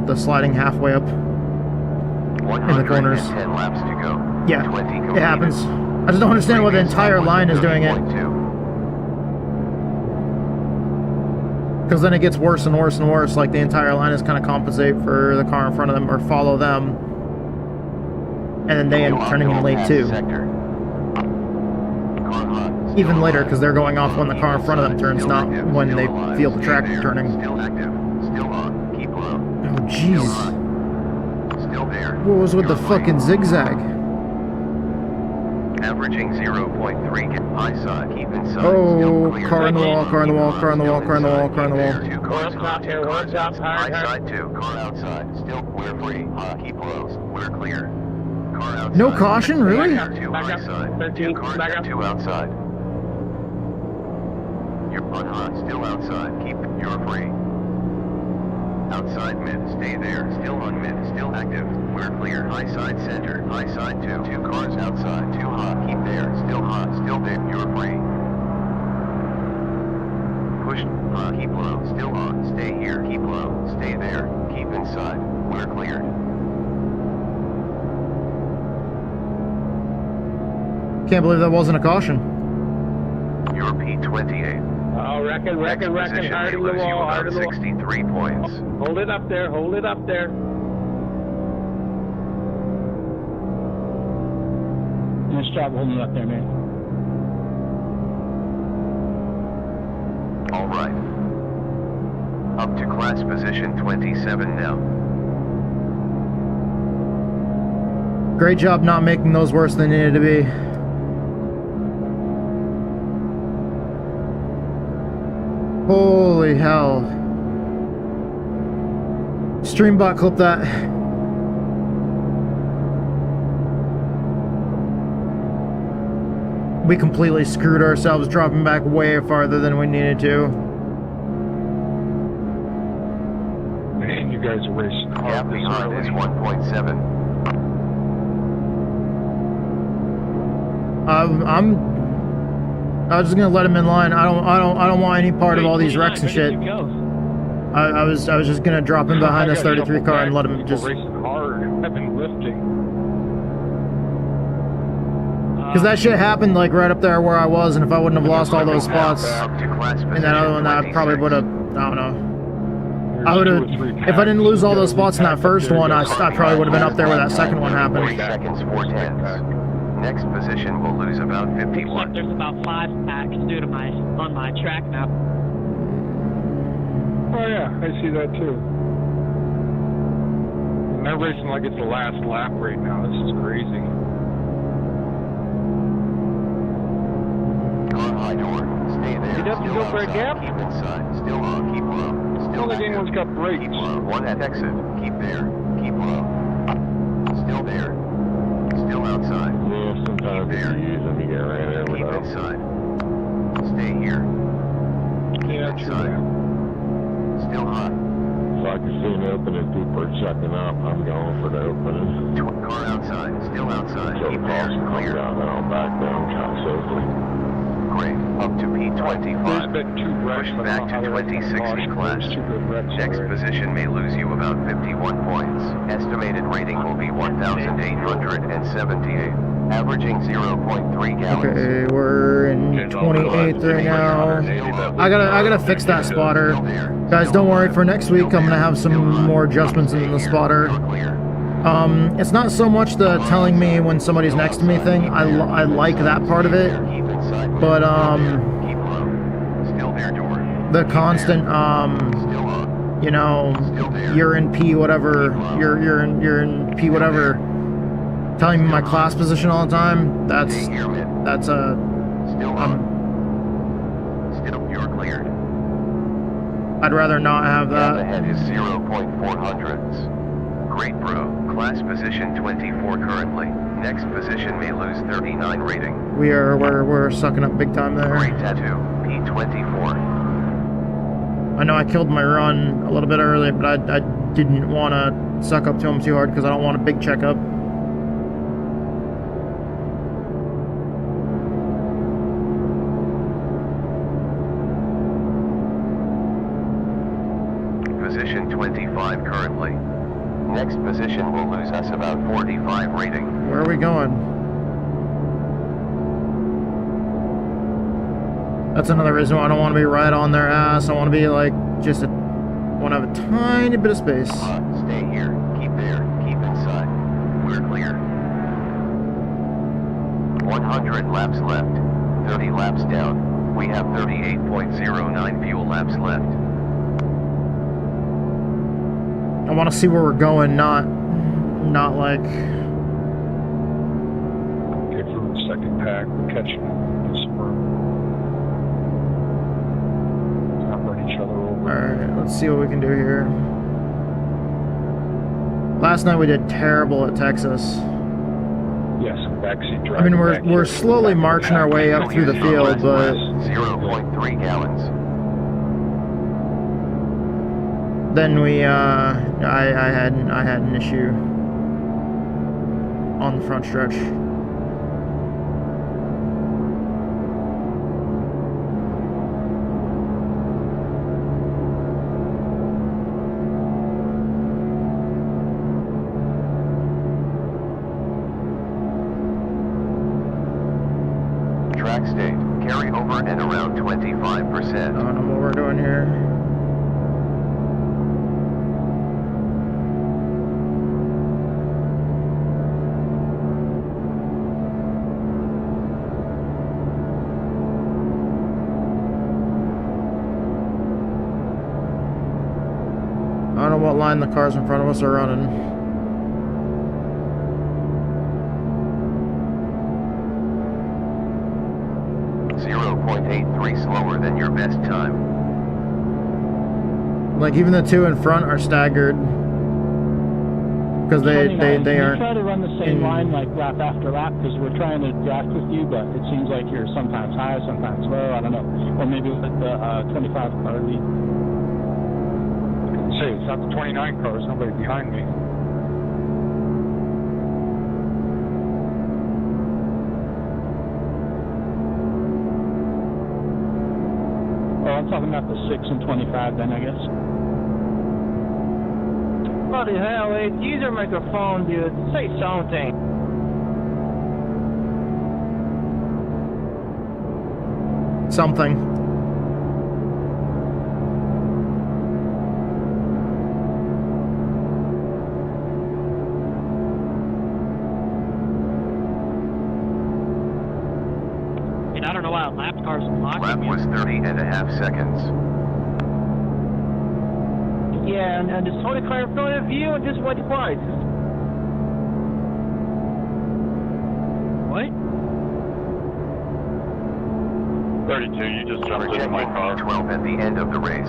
the sliding halfway up in the corners. 10 laps to go. Yeah, it happens. I just don't understand why the entire line is doing it. Because then it gets worse and worse and worse. Like the entire line is kind of compensate for the car in front of them or follow them, and then they end up turning in late too. Even later, because they're going off when the car in front of them turns, not when they feel the track turning. Oh jeez. What was with the fucking zigzag? Averaging 0.3 high side, keep inside. Oh, car in the wall, car in the wall, car in the wall, car in the wall, car in the wall. Two cars high side 2, car outside. Still, we're free. Keep low. We're clear. Car outside. No caution, really? 2 high side. 2 cars and 2 outside. You're on hot. Still outside. Keep. You're free. Outside mid, stay there. Still on mid, still active. We're clear. High side center. High side 2. 2 cars outside. 2 hot. Keep there. Still hot. Still there. You're free. Push. Keep low. Still on. Stay here. Keep low. Stay there. Keep inside. We're cleared. Can't believe that wasn't a caution. You're P28. Oh, reckon, hard in the wall, hard in the wall. 63 points. Hold it up there, hold it up there. Nice job holding it up there, man. All right. Up to class position 27 now. Great job not making those worse than they needed to be. Holy hell. Streambot clip that. We completely screwed ourselves dropping back way farther than we needed to. Man, you guys are racing hard. Gap behind is 1.7. I was just gonna let him in line. I don't want any part of all these wrecks and shit. I was just gonna drop him behind this 33 car and let him just. Racing hard. I've been lifting. Because that shit happened like right up there where I was, and if I wouldn't have lost all those spots, and that other one, I probably would have. I don't know. I would have. If I didn't lose all those spots in that first one, I probably would have been up there where that second one happened. 40 seconds, 4 tenths. Next position will lose about 51. Looks like there's about 5 packs due to on my track map. Oh yeah, I see that too. And they're racing like it's the last lap right now. This is crazy. Car high door. Stay there. You have to go for a gap? Keep inside. Still on. Keep low. Still the game one's got brakes. Keep low. One at exit. Keep there. Keep low. Still there. Still outside. Yeah, sometimes if you use them, you get ran over. Keep inside. Stay here. Keep inside. Still hot. So I can see an opening, people are checking up. I'm going for the opening. Car outside. Still outside. So Keep cars there. come Clear. down, then I'll back down kind of safely. Great. Up to P25. There's been 2 wrecks. Push back to 26 class. Next position may lose you about 51 points. Estimated rating will be 1,878. Averaging 0.3 gallons. Okay, we're in 28th right now. I gotta fix that spotter. Guys, don't worry, for next week I'm gonna have some more adjustments in the spotter. It's not so much the telling me when somebody's next to me thing. I like that part of it. But the constant you know, you're in P whatever, you're in P whatever, telling me my class position all the time, that's a, Still, you're cleared. I'd rather not have Gap that. ahead is 0.400s. Great, bro. Class position 24 currently. Next position may lose 39 rating. We're sucking up big time there. Great tattoo. P24. I know I killed my run a little bit early, but I didn't want to suck up to him too hard because I don't want a big checkup. Position 25 currently. Next position will lose us about 45 rating. Where are we going? That's another reason why I don't want to be right on their ass. I want to be like just want to have a tiny bit of space. Stay here. Keep there. Keep inside. We're clear. 100 laps left. 30 laps down. We have 38.09 fuel laps left. I want to see where we're going, not like. Okay, for the second pack, we're catching up with this room. Not run each other over. Alright, let's see what we can do here. Last night we did terrible at Texas. Yes, backseat driver. I mean, we're slowly marching our way up through the field, but 0.3 gallons. then we I had an issue on the front stretch. Track state, carry over and around 25%. I don't know what we're doing here. I don't know what line the cars in front of us are running. Slower than your best time. Like even the two in front are staggered because they aren't. We try to run the same line like lap after lap because we're trying to draft with you, but it seems like you're sometimes high, sometimes low. I don't know, or maybe with the 25 car lead. Say it's not the 29 car. There's nobody behind me. I'm talking about the 6 and 25 then, I guess. Bloody hell, use your microphone, dude. Say something. Something. I don't know why lap cars Lap was 30.5 seconds. Yeah, and just hold it clear in front of you and just wait twice. What? 32, you just jumped into my car. 12 at the end of the race.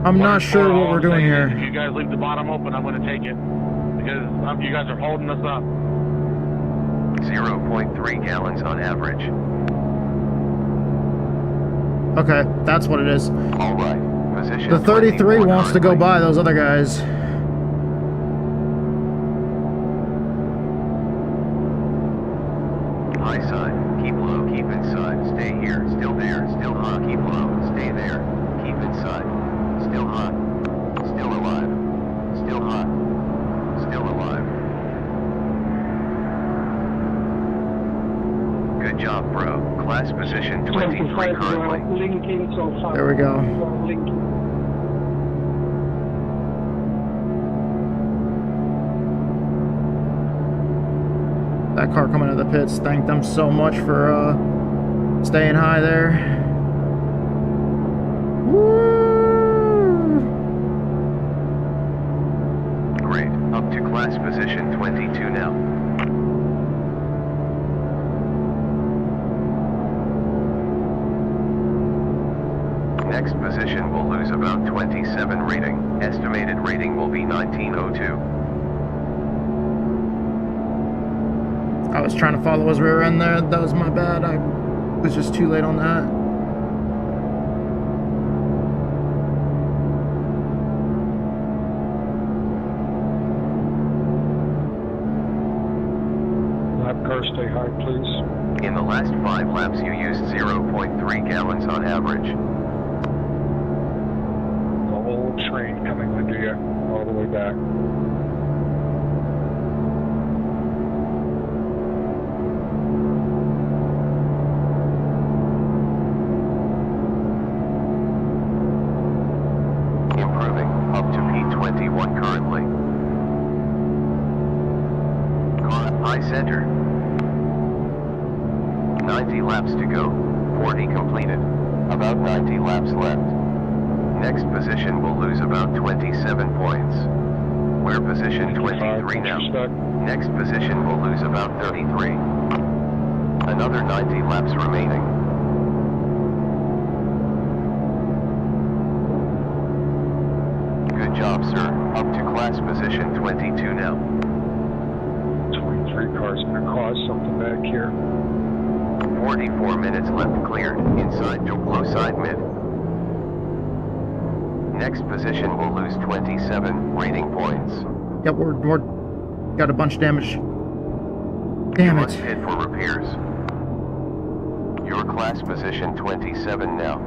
I'm not sure what we're doing here. If you guys leave the bottom open, I'm going to take it. Because you guys are holding us up. 0.3 gallons on average. Okay, that's what it is. All right, position. The 33 wants to go by those other guys. High side, keep low, keep inside, stay here, still there, still hot, keep low, stay there, keep inside, still hot, still alive, still hot. Still alive. Good job, bro. Class position 23 currently. There we go. That car coming out of the pits, thank them so much for Staying high there. Woo! Great. Up to class position 22 now. Next position will lose about 27 rating. Estimated rating will be 1902. I was trying to follow his rear end there. That was my bad. I was just too late on that. Lap car, stay high, please. In the last 5 laps you used 0.3 gallons on average. The whole train coming into you all the way back. Improving, up to P21 currently. Car high center. 90 laps to go, 40 completed. About 90 laps left. Next position will lose about 27 points. We're position 23 now. Next position will lose about 33. Another 90 laps remaining. Good job, sir. Up to class position 22 now. 23 cars gonna cause something back here. 44 minutes left cleared. Inside to low side mid. Next position will lose 27 rating points. Yep, we're got a bunch of damage. Damn You it. must hit for repairs. Your class position 27 now.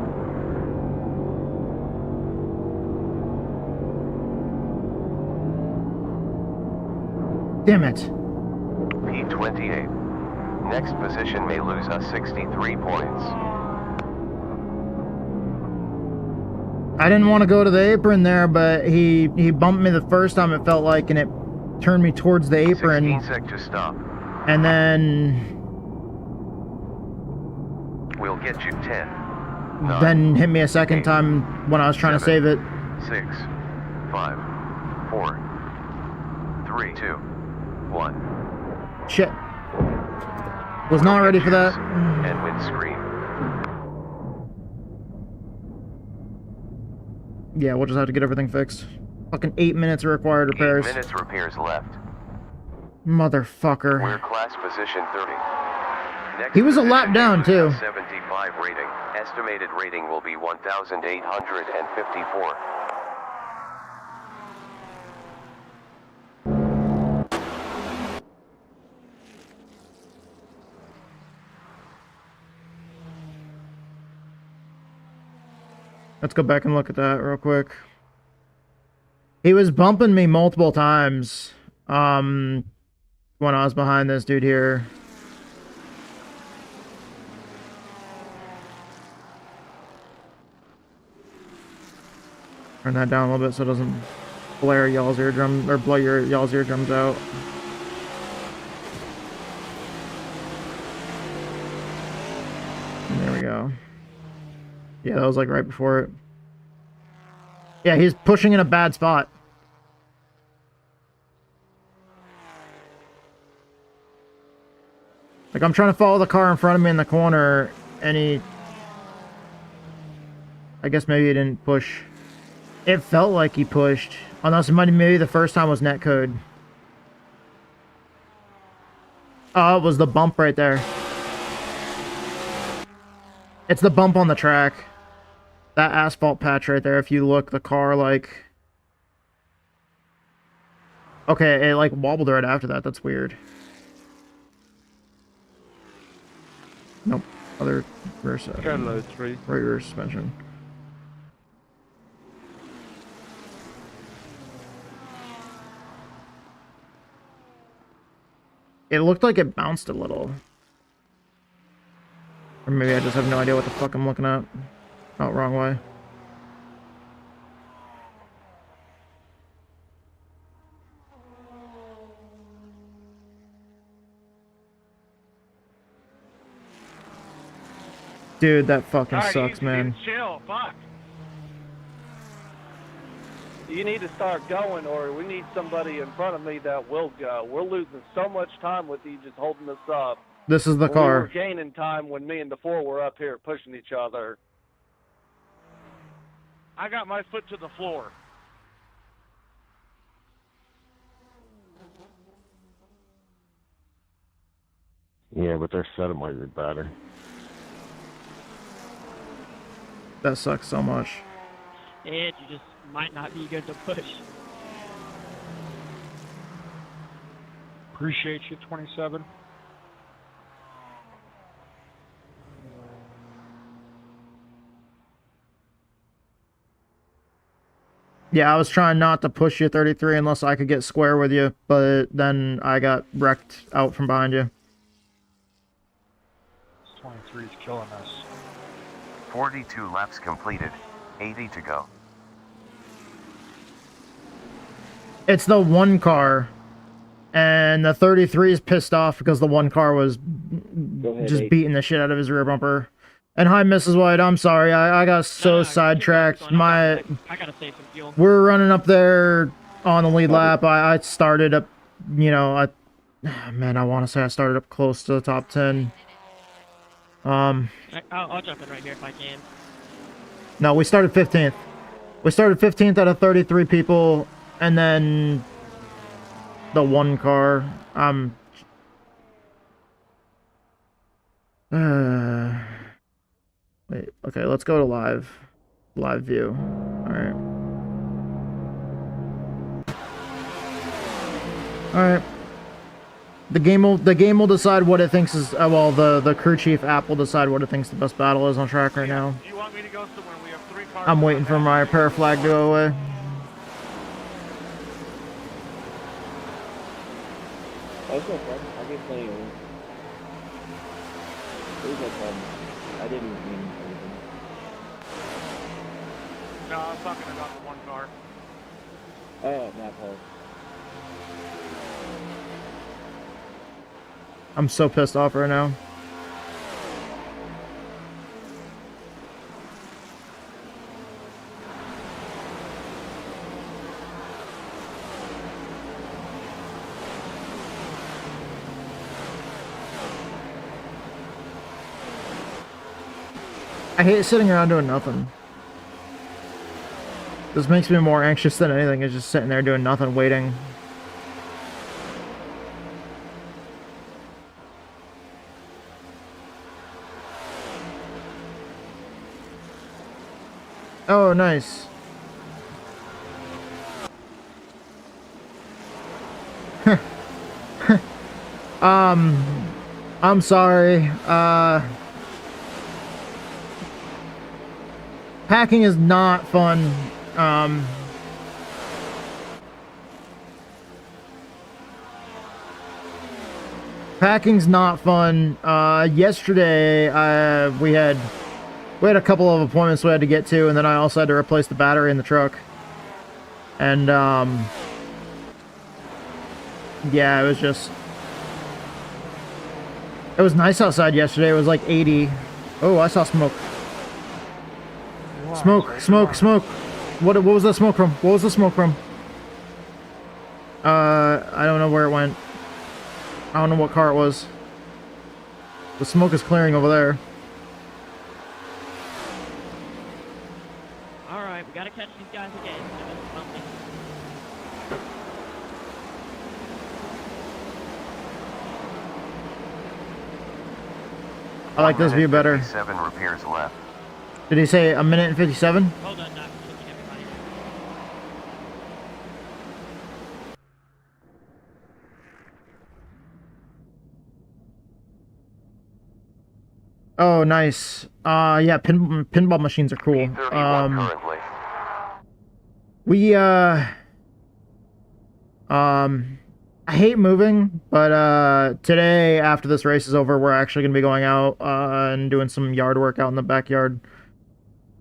Damn it. P28. Next position may lose us 63 points. I didn't want to go to the apron there, but he bumped me the first time it felt like, and it turned me towards the apron. 16 sec to stop. And then We'll get you 10. then hit me a second time when I was trying to save it. 6, 5, 4, 3, 2, 1. Shit. Was not ready for that. And windscreen. Yeah, we'll just have to get everything fixed. Fucking 8 minutes of required repairs. 8 minutes repairs left. Motherfucker. We're class position 30. Next He was a position lap down, may too. lose 75 rating. Estimated rating will be 1,854. Let's go back and look at that real quick. He was bumping me multiple times when I was behind this dude here. Turn that down a little bit so it doesn't blare y'all's eardrum or blow y'all's eardrums out. And there we go. Yeah, that was like right before it. Yeah, he's pushing in a bad spot. Like, I'm trying to follow the car in front of me in the corner, and he... I guess maybe he didn't push. It felt like he pushed. Unless maybe the first time was netcode. Oh, it was the bump right there. It's the bump on the track. That asphalt patch right there, if you look, the car, like... Okay, it, like, wobbled right after that. That's weird. Nope. Other rear side. Hello, tree. Right rear suspension. It looked like it bounced a little. Or maybe I just have no idea what the fuck I'm looking at. Oh, wrong way. Dude, that fucking Alright, sucks, easy, man. dude, chill, fuck. You need to start going, or we need somebody in front of me that will go. We're losing so much time with you just holding us up. This is the We car. were gaining time when me and DeFore were up here pushing each other. I got my foot to the floor. Yeah, but their setup might be better. That sucks so much. And you just might not be good to push. Appreciate you, 27. Yeah, I was trying not to push you 33 unless I could get square with you, but then I got wrecked out from behind you. 23 is killing us. 42 laps completed. 80 to go. It's the one car, and the 33 is pissed off because the one car was just beating the shit out of his rear bumper. And hi, Mrs. White, I'm sorry, I got so sidetracked. I gotta save some fuel. We're running up there on the lead lap. I started up, you know, man, I want to say I started up close to the top 10. I'll jump in right here if I can. No, we started 15th. We started 15th out of 33 people, and then the one car. Wait, okay, let's go to live view. Alright. Alright. The game will decide what it thinks is well, the crew chief app will decide what it thinks the best battle is on track right now. You want me to go somewhere? We have 3 cars. I'm waiting for my repair flag to go away. Oh, it's no problem. I'll get plenty of room. There's no problem. I didn't mean anything. No, I was talking about the one car. Oh, my fault. I'm so pissed off right now. I hate sitting around doing nothing. This makes me more anxious than anything, is just sitting there doing nothing, waiting. Oh, nice. I'm sorry. Hacking is not fun. Hacking's not fun. Yesterday, we had a couple of appointments we had to get to, and then I also had to replace the battery in the truck. And, yeah, it was just... It was nice outside yesterday. It was like 80. Oh, I saw smoke. Smoke, smoke, smoke. What was that smoke from? What was the smoke from? I don't know where it went. I don't know what car it was. The smoke is clearing over there. Alright, we gotta catch these guys again. I like this view better. 7 repairs left. Did he say a minute and 57? Hold on, not looking everybody. Oh, nice. Yeah, pinball machines are cool. I hate moving, but today, after this race is over, we're actually gonna be going out and doing some yard work out in the backyard.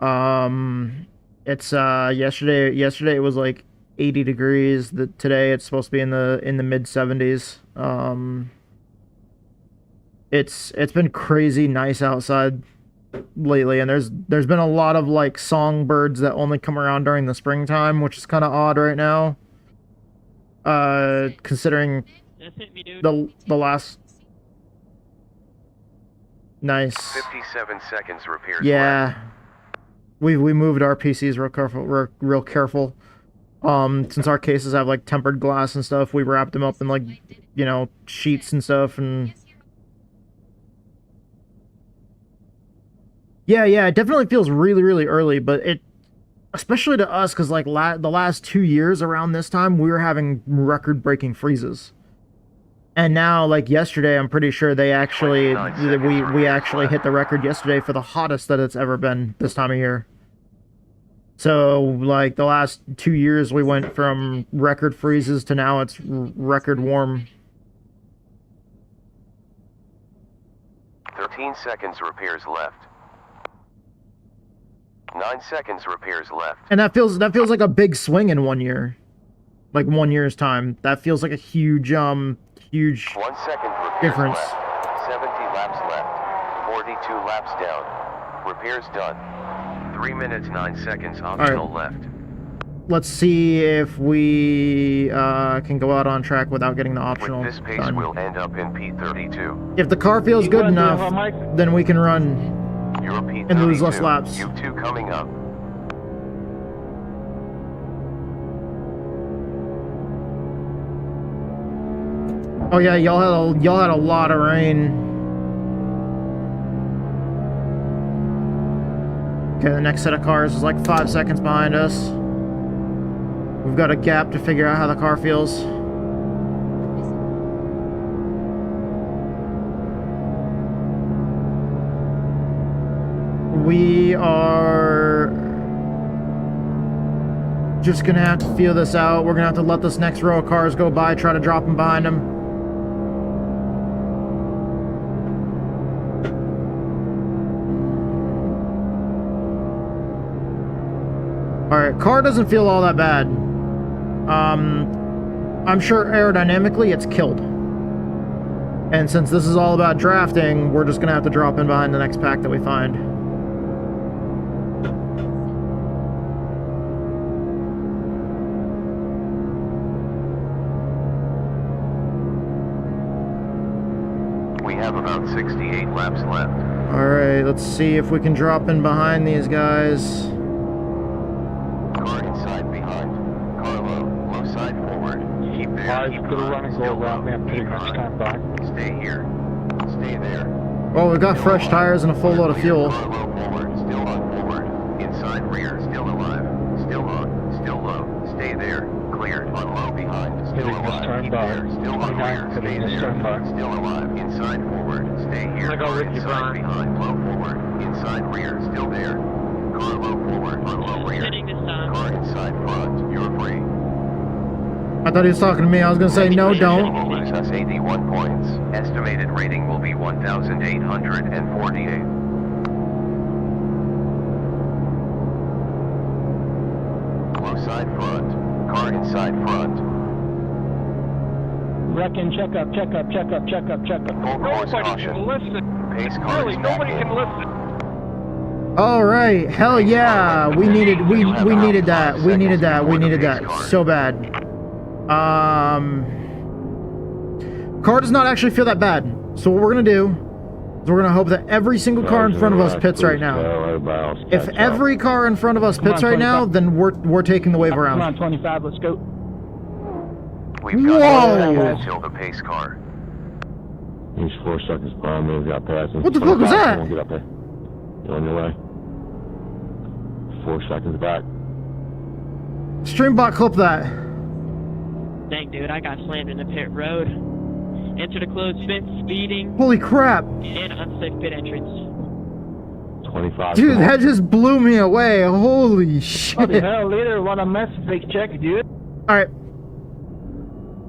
It's yesterday it was like 80 degrees. Today it's supposed to be in the mid 70s. It's been crazy nice outside. lately, and there's been a lot of like songbirds that only come around during the springtime, which is kind of odd right now. Considering the last. Nice. 57 seconds repairs. Yeah. We moved our PCs real careful. Since our cases have like tempered glass and stuff, we wrapped them up in like, you know, sheets and stuff, and yeah, it definitely feels really early, but it, especially to us, because like the last 2 years around this time, we were having record-breaking freezes. And now, like yesterday, I'm pretty sure they actually, we actually hit the record yesterday for the hottest that it's ever been this time of year. So, like, the last 2 years, we went from record freezes to now it's record warm. 13 seconds repairs left. 9 seconds repairs left. And that feels like a big swing in 1 year. Like 1 year's time. That feels like a huge 1 second repairs difference. Left. 70 laps left. 42 laps down. Repairs done. 3 minutes 9 seconds optional left. Let's see if we can go out on track without getting the optional With this pace, done. we'll end up in P32. If the car feels good enough, then we can run and lose less laps. U2 coming up. Oh yeah, y'all had a lot of rain. Okay, the next set of cars is like 5 seconds behind us. We've got a gap to figure out how the car feels. We are just gonna have to feel this out. We're gonna have to let this next row of cars go by, try to drop them behind them. Alright, car doesn't feel all that bad. I'm sure aerodynamically it's killed. And since this is all about drafting, we're just gonna have to drop in behind the next pack that we find. We have about 68 laps left. Alright, let's see if we can drop in behind these guys. Car inside behind. Car low side forward. Keep there. Keep on. Still low. We have pretty much time back. Stay here. Stay there. Oh, we've got fresh tires and a full load of fuel. Car low forward. Still on forward. Inside rear. Still alive. Still on. Still low. Stay there. Cleared. On low behind. Still alive. Keep there. Still on rear. Stay there. Still alive. Inside forward. Stay here. Car inside behind. Low forward. Inside rear. Still there. Car low forward. On low rear. Car inside front. You're free. I thought he was talking to me. I was gonna say, no, don't. Lose us 81 points. Estimated rating will be 1,848. Low side front. Car inside front. Reckon, check up. Full course caution. Pace car is back in. All right, hell yeah, we needed that so bad. Car does not actually feel that bad. So what we're gonna do is we're gonna hope that every single car in front of us pits right now. If every car in front of us pits right now, then we're taking the wave around. Come on, 25, let's go. We've got until the pace car. He's 4 seconds behind me. We've got passing. What the fuck was that? Get up there. You're on your way. 4 seconds back. Streambot, clip that. Dang, dude, I got slammed in the pit road. Entered a closed pit, speeding. Holy crap. And unsafe pit entrance. 25. Dude, that just blew me away. Holy shit. What the hell, leader? Want a mess? Big check, dude. Alright.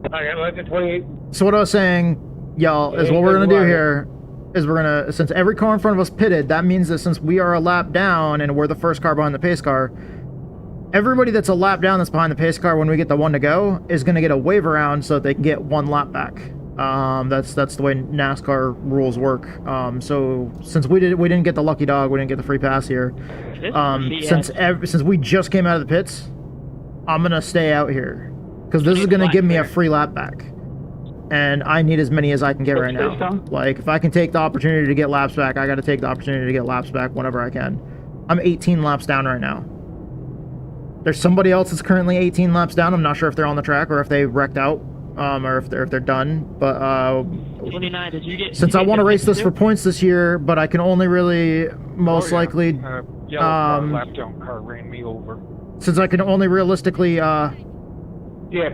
Okay, let's get 28. So what I was saying, y'all, is what we're gonna do here is we're gonna, since every car in front of us pitted, that means that since we are a lap down and we're the first car behind the pace car, everybody that's a lap down that's behind the pace car when we get the one to go is gonna get a wave around so that they can get one lap back. That's the way NASCAR rules work. So since we didn't get the lucky dog, we didn't get the free pass here. Since we just came out of the pits, I'm gonna stay out here because this is gonna give me a free lap back, and I need as many as I can get right now. Like if I can take the opportunity to get laps back, I got to take the opportunity to get laps back whenever I can. I'm 18 laps down right now. There's somebody else that's currently 18 laps down. I'm not sure if they're on the track or if they wrecked out, or if they're done. But 29. Did you get? since I want to race this for points this year, but I can only really most likely lap down car ran me over. since I can only realistically Yeah,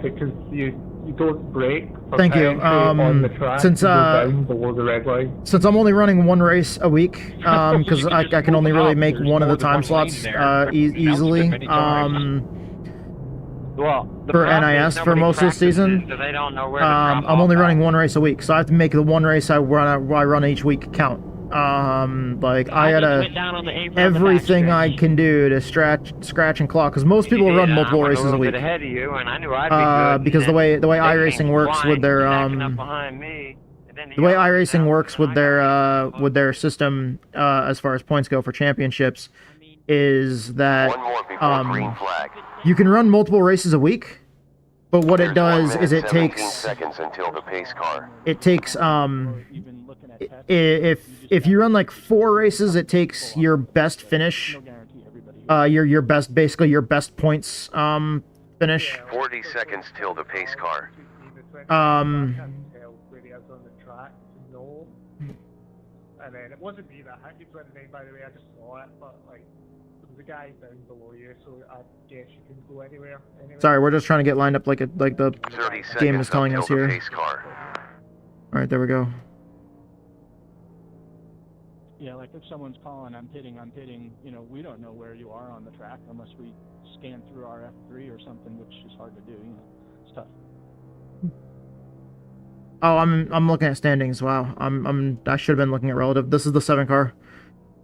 because you don't brake. Thank you. On the track, Since you go down below the red line. since I'm only running one race a week, because I can only really make one of the time slots easily. Well, For NIS for most of the season, they don't know where I'm only running one race a week, so I have to make the one race I run each week count. Like I gotta everything I can do to scratch and claw, because most people run multiple races a week. Ahead of you, and I knew I'd be good, Because the way iRacing works with their the way iRacing works with their system as far as points go for championships is that you can run multiple races a week, but what it does is it takes seconds until the pace car. it takes if you run like 4 races, it takes your best finish, your best, basically your best points finish. 40 seconds till the pace car. And then it wasn't me that hit you 29, by the way, I just saw it, but like there was a guy down below you, so I guess you can go anywhere. Sorry, we're just trying to get lined up like the game is telling us here. Car. All right, there we go. Yeah, like if someone's calling, I'm pitting, you know, we don't know where you are on the track unless we scan through our F3 or something, which is hard to do, you know, it's tough. Oh, I'm looking at standings. Wow, I should have been looking at relative. This is the 7 car.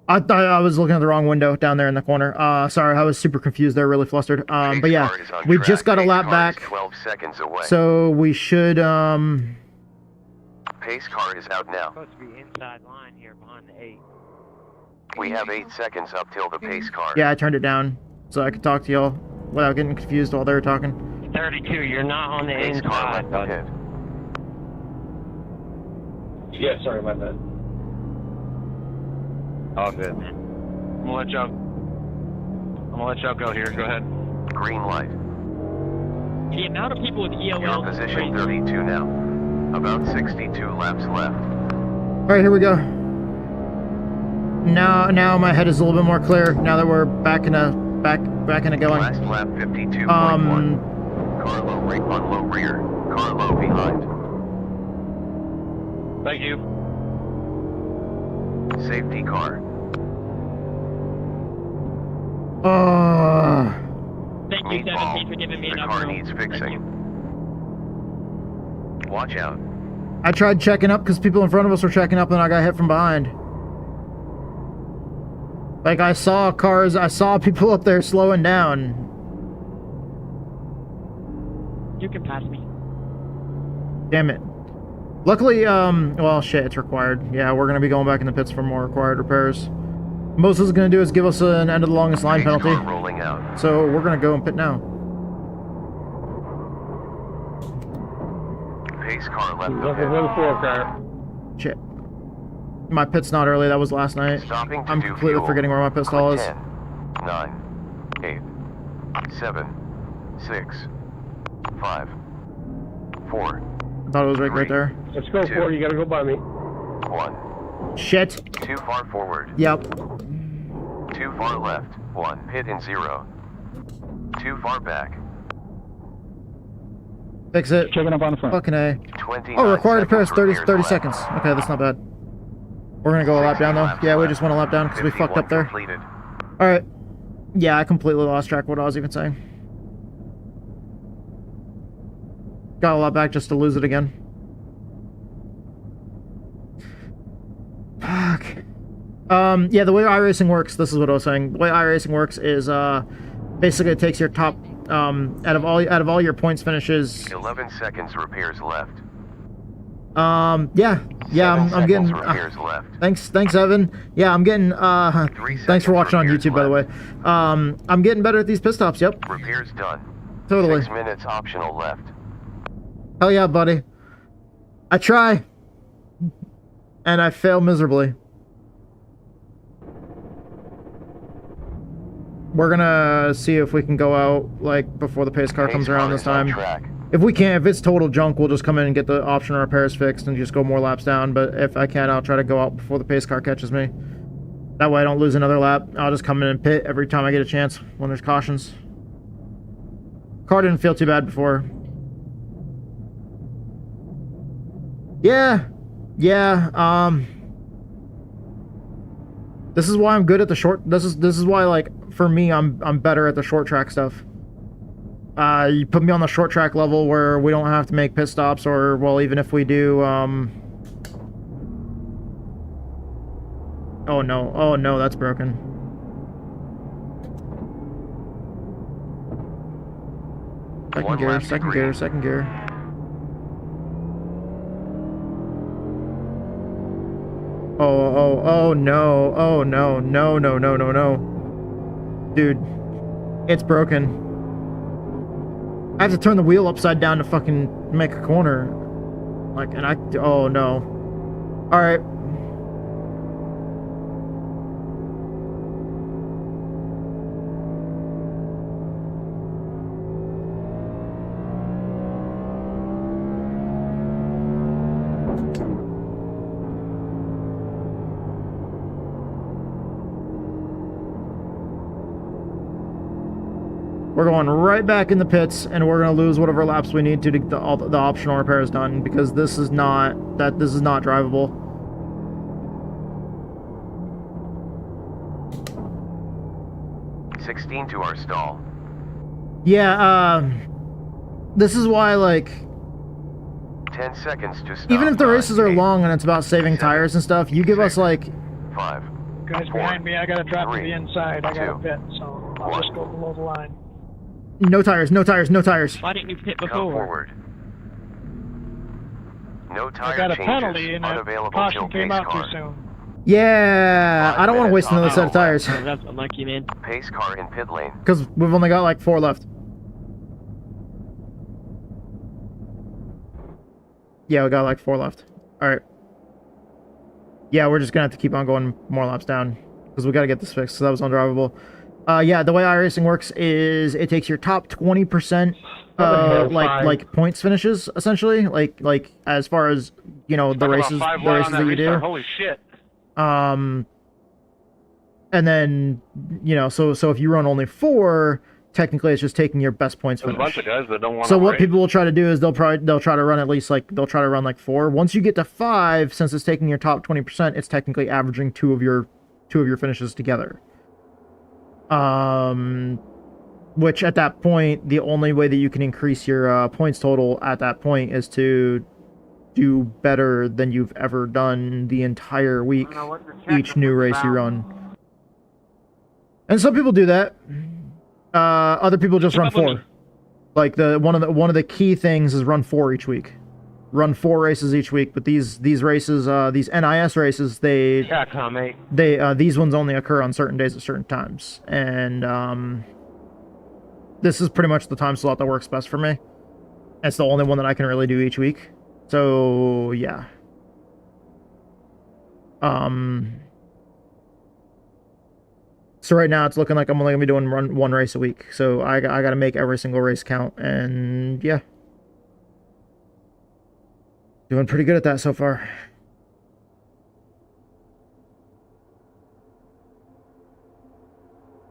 I was looking at the wrong window down there in the corner. Sorry, I was super confused there, really flustered. But yeah, we just got a lap back, 12 seconds away. so we should Pace car is out now. Supposed to be inside line here behind the 8. We have 8 seconds up till the pace car. Yeah, I turned it down so I could talk to y'all without getting confused while they were talking. 32, you're not on the Pace car inside, left bud. ahead. Yeah, sorry about that. All good. I'm gonna let y'all go here. Go ahead. Green light. The amount of people with EOL. You're in position 32 now. About 62 laps left. All right, here we go. Now my head is a little bit more clear. Now that we're back in a going. Last lap 52.1. Car low on low rear. Car low behind. Thank you. Safety car. Thank you, 17, for giving me an The car needs fixing. Watch out. I tried checking up because people in front of us were checking up, and I got hit from behind. Like I saw people up there slowing down. You can pass me. Damn it. Luckily, well, shit, it's required. Yeah, we're gonna be going back in the pits for more required repairs. Most is gonna do is give us an end of the longest line penalty. Rolling out. So we're gonna go and pit now. Pace car left ahead. Shit. My pit's not early, that was last night. Stopping to I'm do completely fuel. forgetting where my pit stall is. 10, 9, 8, 7, 6, 5, 4. I thought it was right there. Let's go for it. You gotta go by me. 1. Shit. Too far forward. Yep. Too far left. 1. Pit in 0. Too far back. Fix it. Checking up on the front. Fucking A. 29 Oh, required repairs seconds 30 seconds. Okay, that's not bad. We're gonna go a lap down though. Yeah, we just went a lap down because we fucked up there. Completed. Alright. Yeah, I completely lost track of what I was even saying. Got a lot back just to lose it again. Fuck. Yeah, the way iRacing works, this is what I was saying. The way iRacing works is basically it takes your top out of all your points finishes. 11 seconds repairs left. Yeah, I'm getting. Thanks, Evan. Yeah, I'm getting. Thanks for watching on YouTube, by the way. I'm getting better at these pit stops. Yep. Repairs done. Totally. 6 minutes optional left. Hell yeah, buddy. I try, and I fail miserably. We're gonna see if we can go out like before the pace car comes around this time. If we can't, if it's total junk, we'll just come in and get the optional repairs fixed and just go more laps down. But if I can, I'll try to go out before the pace car catches me. That way I don't lose another lap. I'll just come in and pit every time I get a chance when there's cautions. Car didn't feel too bad before. Yeah. This is why I'm good at the short. This is why, like, for me, I'm better at the short track stuff. You put me on the short track level where we don't have to make pit stops, or, well, even if we do, oh no, that's broken. Second gear. Oh no. Dude, it's broken. I have to turn the wheel upside down to fucking make a corner. Like, and oh no. Alright. We're going right back in the pits, and we're going to lose whatever laps we need to get all the optional repairs done, because this is not drivable. $16 to our stall. Yeah, this is why, like, 10 seconds to stop. even if the races are long and it's about saving tires and stuff, you give us, like... 5. Guys behind me, I gotta drop to the inside. I gotta pit, so I'll just go below the line. No tires. Why didn't you pit before? Come forward. No tire I got a changes. penalty and a caution came out too soon. Yeah, I don't want to waste another set of tires. That's unlucky, man. Pace car in pit lane. Because we've only got like 4 left. Yeah, we got like 4 left. Alright. Yeah, we're just gonna have to keep on going more laps down. Because we gotta get this fixed, so that was undrivable. Yeah, the way iRacing works is it takes your top 20% like points finishes, essentially. Like as far as, you know, the races that you do. Holy shit. And then, you know, so if you run only 4, technically it's just taking your best points finish. There's a bunch of guys that don't want to So what people will try to do is they'll try to run at least they'll try to run like 4. Once you get to 5, since it's taking your top 20%, it's technically averaging 2 of your finishes together. Which at that point, the only way that you can increase your points total at that point is to do better than you've ever done the entire week, each new race you run. And some people do that. Other people just run 4. Like one of the key things is run 4 each week. Run 4 races each week, but these races, these NIS races, these ones only occur on certain days at certain times, and this is pretty much the time slot that works best for me. It's the only one that I can really do each week, so yeah. So right now it's looking like I'm only gonna be doing 1 race a week, so I gotta make every single race count, and yeah. Doing pretty good at that so far.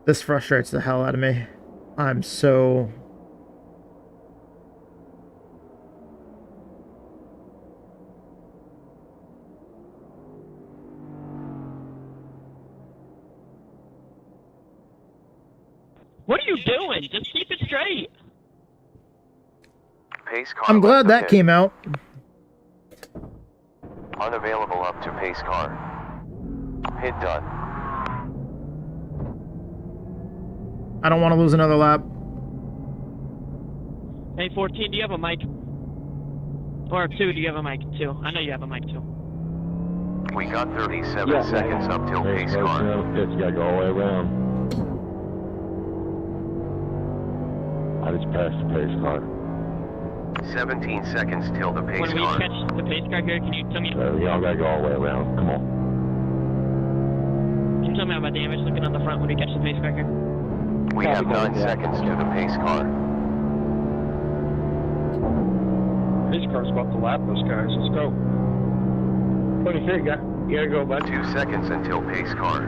This frustrates the hell out of me. I'm so... What are you doing? Just keep it straight. Pace car I'm glad that came out. Unavailable up to pace car. Hit done. I don't want to lose another lap. Hey, 14, do you have a mic? Or 2, do you have a mic too? I know you have a mic too. We got 37 seconds up till pace car. It's gotta go all the way around. I just passed the pace car. 17 seconds till the pace When we car. catch the pace car here, can you tell me? Y'all gotta go all the way around. Come on. Can you tell me how about damage looking on the front when we catch the pace car here? We have 9 seconds to the pace car. Pace car's about to lap those guys. Let's go. 23, you gotta go, bud. 2 seconds until pace car.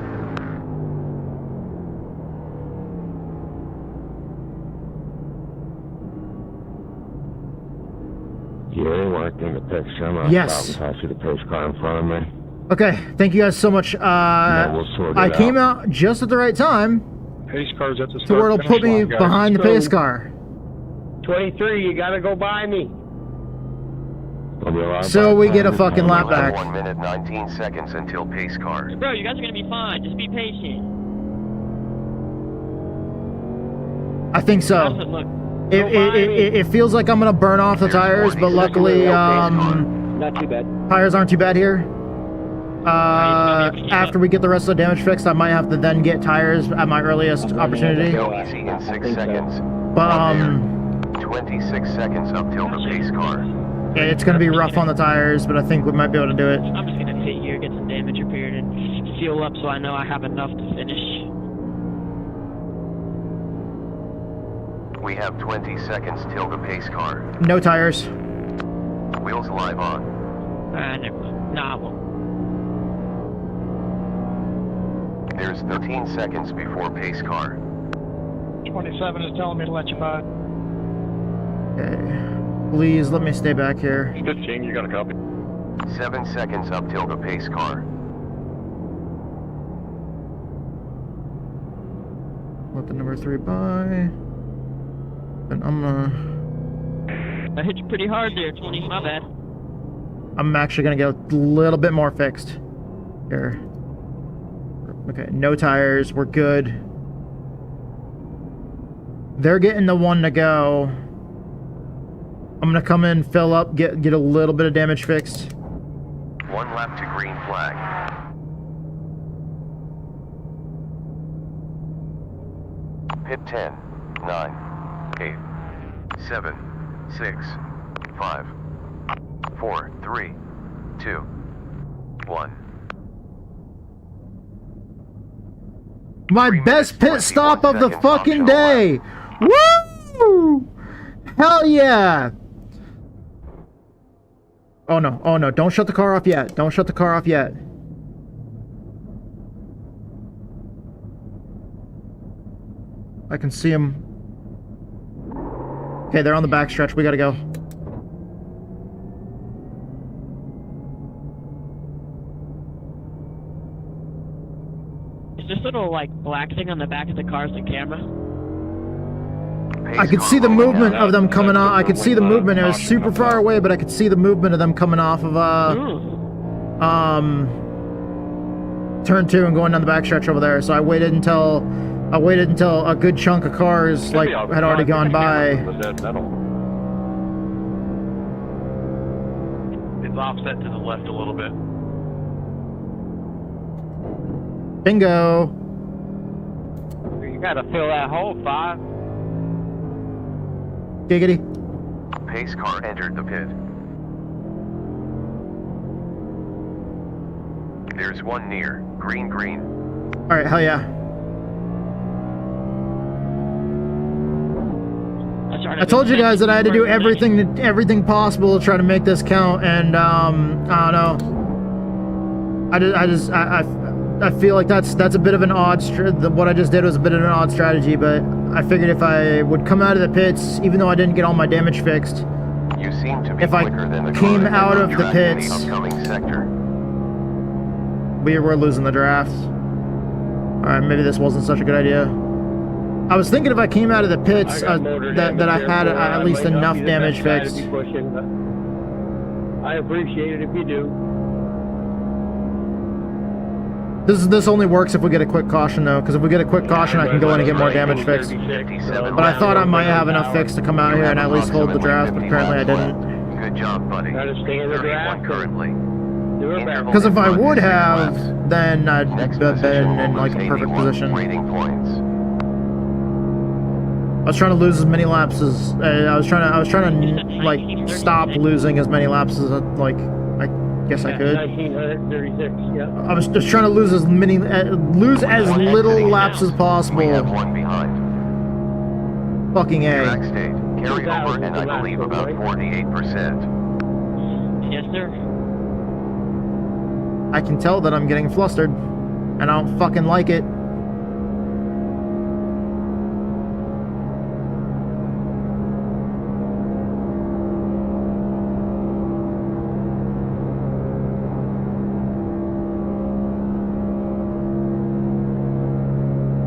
Yeah, they weren't in the picture. I'm Yes. I see the pace car in front of me. Okay, thank you guys so much. We'll sort it I out. came out just at the right time Pace car's at the to start. where it'll put me behind the pace car. 23, you gotta go by me. So we get a fucking lap We have back. 1 minute 19 seconds until pace car. Bro, you guys are gonna be fine. Just be patient. I think so. How's it look? It feels like I'm gonna burn off the tires, but luckily Not too bad. tires aren't too bad here. After we get the rest of the damage fixed, I might have to then get tires at my earliest opportunity. Go easy in 6 seconds. But 26 seconds up till the pace car. it's gonna be rough on the tires, but I think we might be able to do it. I'm just gonna sit here, get some damage repaired, and fuel up so I know I have enough to finish. We have 20 seconds till the pace car. No tires. Wheels live on. Never mind. Nah, I won't. There's 13 seconds before pace car. 27 is telling me to let you by. Okay. Please let me stay back here. 15, you got a copy. 7 seconds up till the pace car. Let the number 3 by. And I'm gonna. I hit you pretty hard there, 20. My bad. I'm actually gonna get a little bit more fixed here. Okay, no tires. We're good. They're getting the 1 to go. I'm gonna come in, fill up, get a little bit of damage fixed. 1 lap to green flag. Pit 10, 9, 8, 7, 6, 5, 4, 3, 2, 1. My best pit stop of the fucking day! Woo! Hell yeah! Oh no, don't shut the car off yet. Don't shut the car off yet. I can see them. Okay, they're on the backstretch. We gotta go. Is this little, like, black thing on the back of the car the camera? I could see the movement of them coming off. I could see the movement. It was super far away, but I could see the movement of them coming off of turn 2 and going down the backstretch over there. So I waited until a good chunk of cars like had already gone by. It's offset to the left a little bit. Bingo. You gotta fill that hole, 5. Giggity. Pace car entered the pit. There's 1 near. Green, green. Alright, hell yeah. I told you guys that I had to do everything possible to try to make this count, and I don't know. I feel like that's a bit of an odd. What I just did was a bit of an odd strategy, but I figured if I would come out of the pits, even though I didn't get all my damage fixed, You seem to be if I quicker than the came car out and of you're the at any pits, upcoming sector. we were losing the draft. All right, maybe this wasn't such a good idea. I was thinking if I came out of the pits that I had at least enough damage fixed. I appreciate it if you do. This only works if we get a quick caution though, because if we get a quick caution, I can go in and get more damage fixed. But I thought I might have enough fixed to come out here and at least hold the draft, but apparently I didn't. Good job, buddy. Gotta stay in the P31 draft. currently. Interval Because if I in front would is 6 have, laps. then I'd Next been position will in like lose a perfect 81 position. rating points. I was trying to lose as many laps as I was trying to like stop losing as many laps as I guess I could. 1936, yeah. I was just trying to lose as little laps as possible. We have one behind. Fucking Track A. state. Carry over and I believe about 48%. Yes, sir. I can tell that I'm getting flustered, and I don't fucking like it.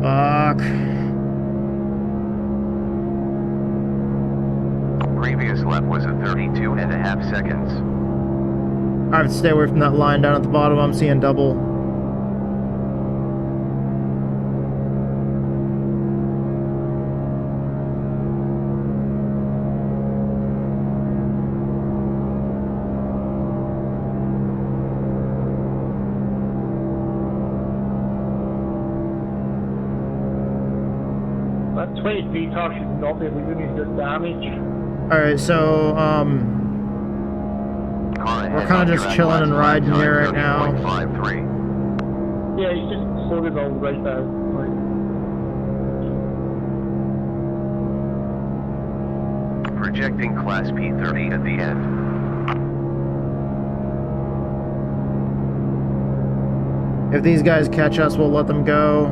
Fuck. Previous lap was at 32.5 seconds. I have to stay away from that line down at the bottom. I'm seeing double. That 20 feet car should not be able to do any good damage. Alright, so, we're kind of just chilling and riding here right now. Yeah, he's just slowed it all right now. Projecting Class P30 at the end. If these guys catch us, we'll let them go.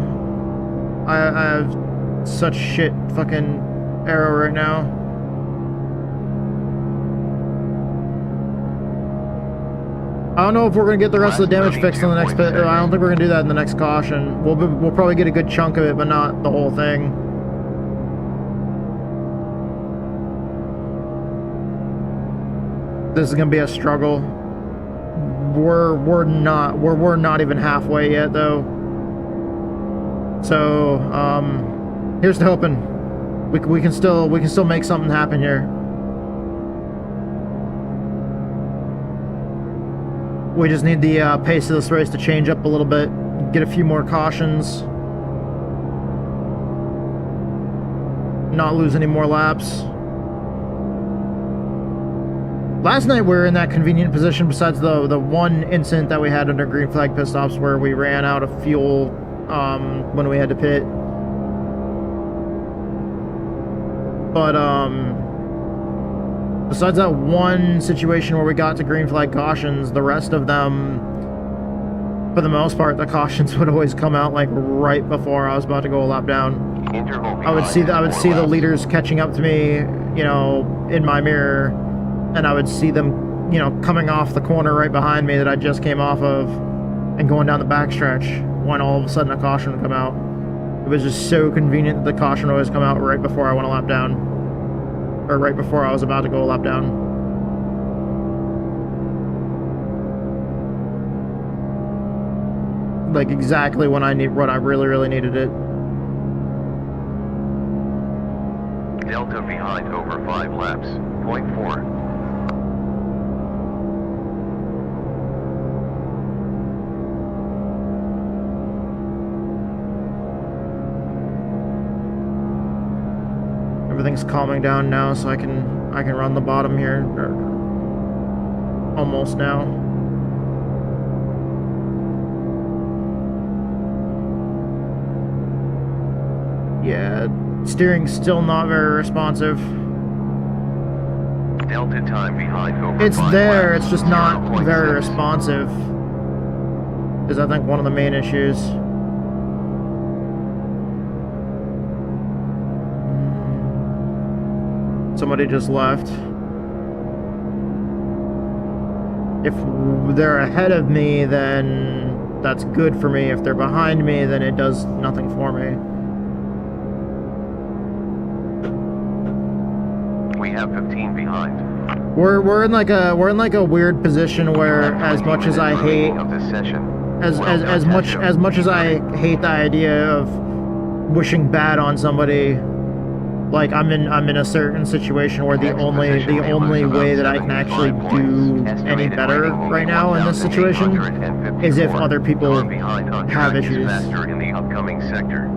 I have such shit fucking arrow right now. I don't know if we're gonna get the rest of the damage fixed in the next bit. I don't think we're gonna do that in the next caution. We'll probably get a good chunk of it, but not the whole thing. This is gonna be a struggle. We're not even halfway yet though. So here's to hoping we can still make something happen here. We just need the pace of this race to change up a little bit, get a few more cautions, not lose any more laps. Last night we were in that convenient position, besides the one incident that we had under green flag pit stops where we ran out of fuel when we had to pit. But besides that one situation where we got to green flag cautions, the rest of them, for the most part, the cautions would always come out like right before I was about to go a lap down. I would see the leaders catching up to me, you know, in my mirror, and I would see them, you know, coming off the corner right behind me that I just came off of and going down the backstretch when all of a sudden a caution would come out. It was just so convenient that the caution would always come out right before I went a lap down. Or right before I was about to go a lap down. Like exactly when I really needed it. Delta behind over 5 laps. 0.4. Everything's calming down now, so I can run the bottom here, or almost now. Yeah, steering's still not very responsive. Delta time behind over It's 5 there, laps. it's just not 0.6. very responsive. Is I think one of the main issues. Somebody just left. If they're ahead of me, then that's good for me. If they're behind me, then it does nothing for me. We have 15 behind. We're in like a weird position where as much as I hate as much as I hate the idea of wishing bad on somebody, Like I'm in a certain situation where the only way that I can actually do any better right now in this situation is if other people have issues. In the upcoming sector.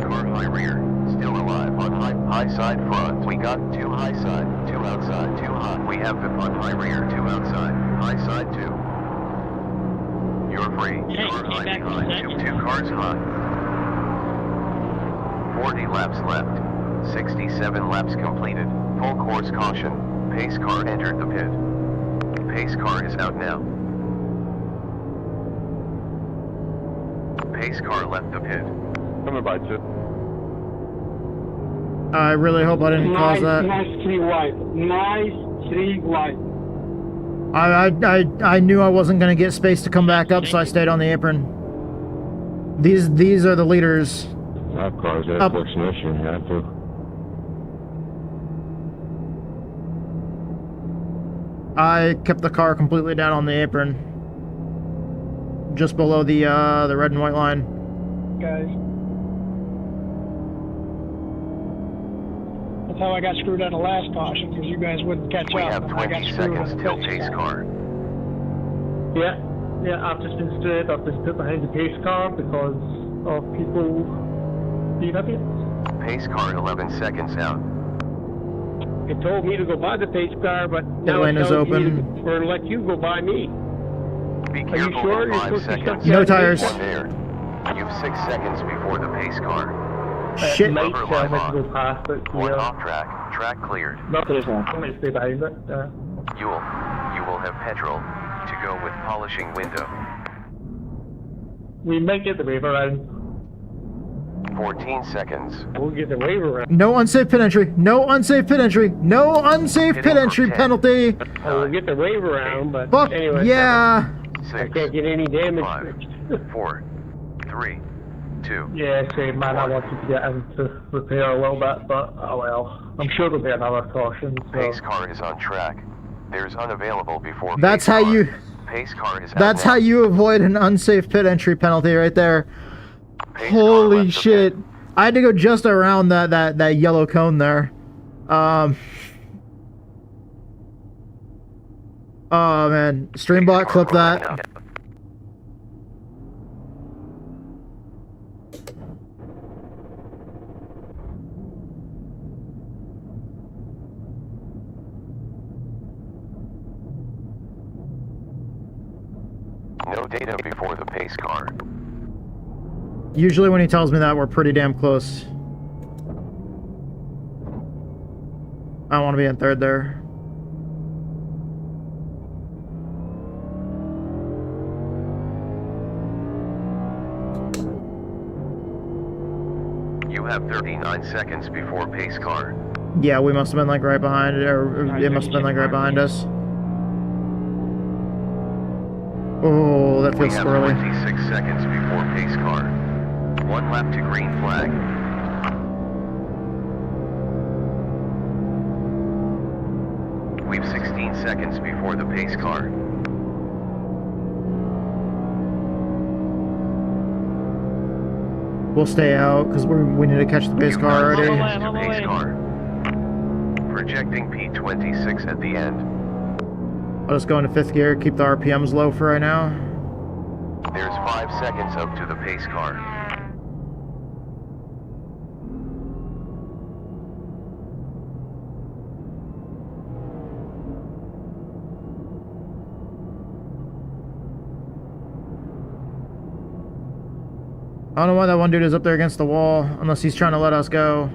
Car high rear, still alive on high side front. We got 2 high side, 2 outside, 2 high. We have the on high rear, 2 outside, high side 2. You're free. Hey, Car high back behind, 2 cars high. 40 laps left. 67 laps completed. Full course caution. Pace car entered the pit. Pace car is out now. Pace car left the pit. Coming by, Chip. I really hope I didn't cause that. Nice 3 wide. Nice 3 wide. I knew I wasn't gonna get space to come back up, so I stayed on the apron. These are the leaders. That car's there for submission, you have to. I kept the car completely down on the apron, just below the red and white line. Guys. That's how I got screwed on the last caution, because you guys wouldn't catch We up. have 20 seconds till pace car. Yeah, I've just been straight. I've been put behind the pace car because of people being up here. Pace car 11 seconds out. It told me to go by the pace car, but now lane it's is telling me open. to let you go by me. Be Are you careful sure in you're 5 supposed to be seconds. stuck No down tires. One there. You have 6 seconds before the pace car. Shit. Might Rubber tell line me to on. go past it. One Yeah. off track. Track cleared. Nothing is wrong. I might stay behind it. You will have petrol to go with polishing window. We might get the wave around. 14 seconds. We'll get the wave around. No unsafe pit entry. No unsafe pit entry. No unsafe pit entry penalty. We'll get the wave around, but Fuck anyway. yeah. 6, I can't get any damage. 5, 4, 3, 2. Yeah, same man. I wanted to get him to repair a little bit, but oh well. I'm sure there'll be another caution. So. Pace car is on track. There's unavailable before. That's pace how car. you. Pace car is out That's now. how you avoid an unsafe pit entry penalty right there. Pace car Holy left the shit! I had to go just around that yellow cone there. Oh man, Streambot, clip that. No data before the pace car. Usually when he tells me that, we're pretty damn close. I want to be in third there. You have 39 seconds before pace car. Yeah, we must have been like right behind it, or it must have been like right behind us. Oh, that We feels have squirrely. 26 seconds before pace car. 1 lap to green flag. We've 16 seconds before the pace car. We'll stay out because we need to catch the pace car already. To pace car. Projecting P26 at the end. I'll just go into 5th gear, keep the RPMs low for right now. There's 5 seconds up to the pace car. I don't know why that one dude is up there against the wall, unless he's trying to let us go.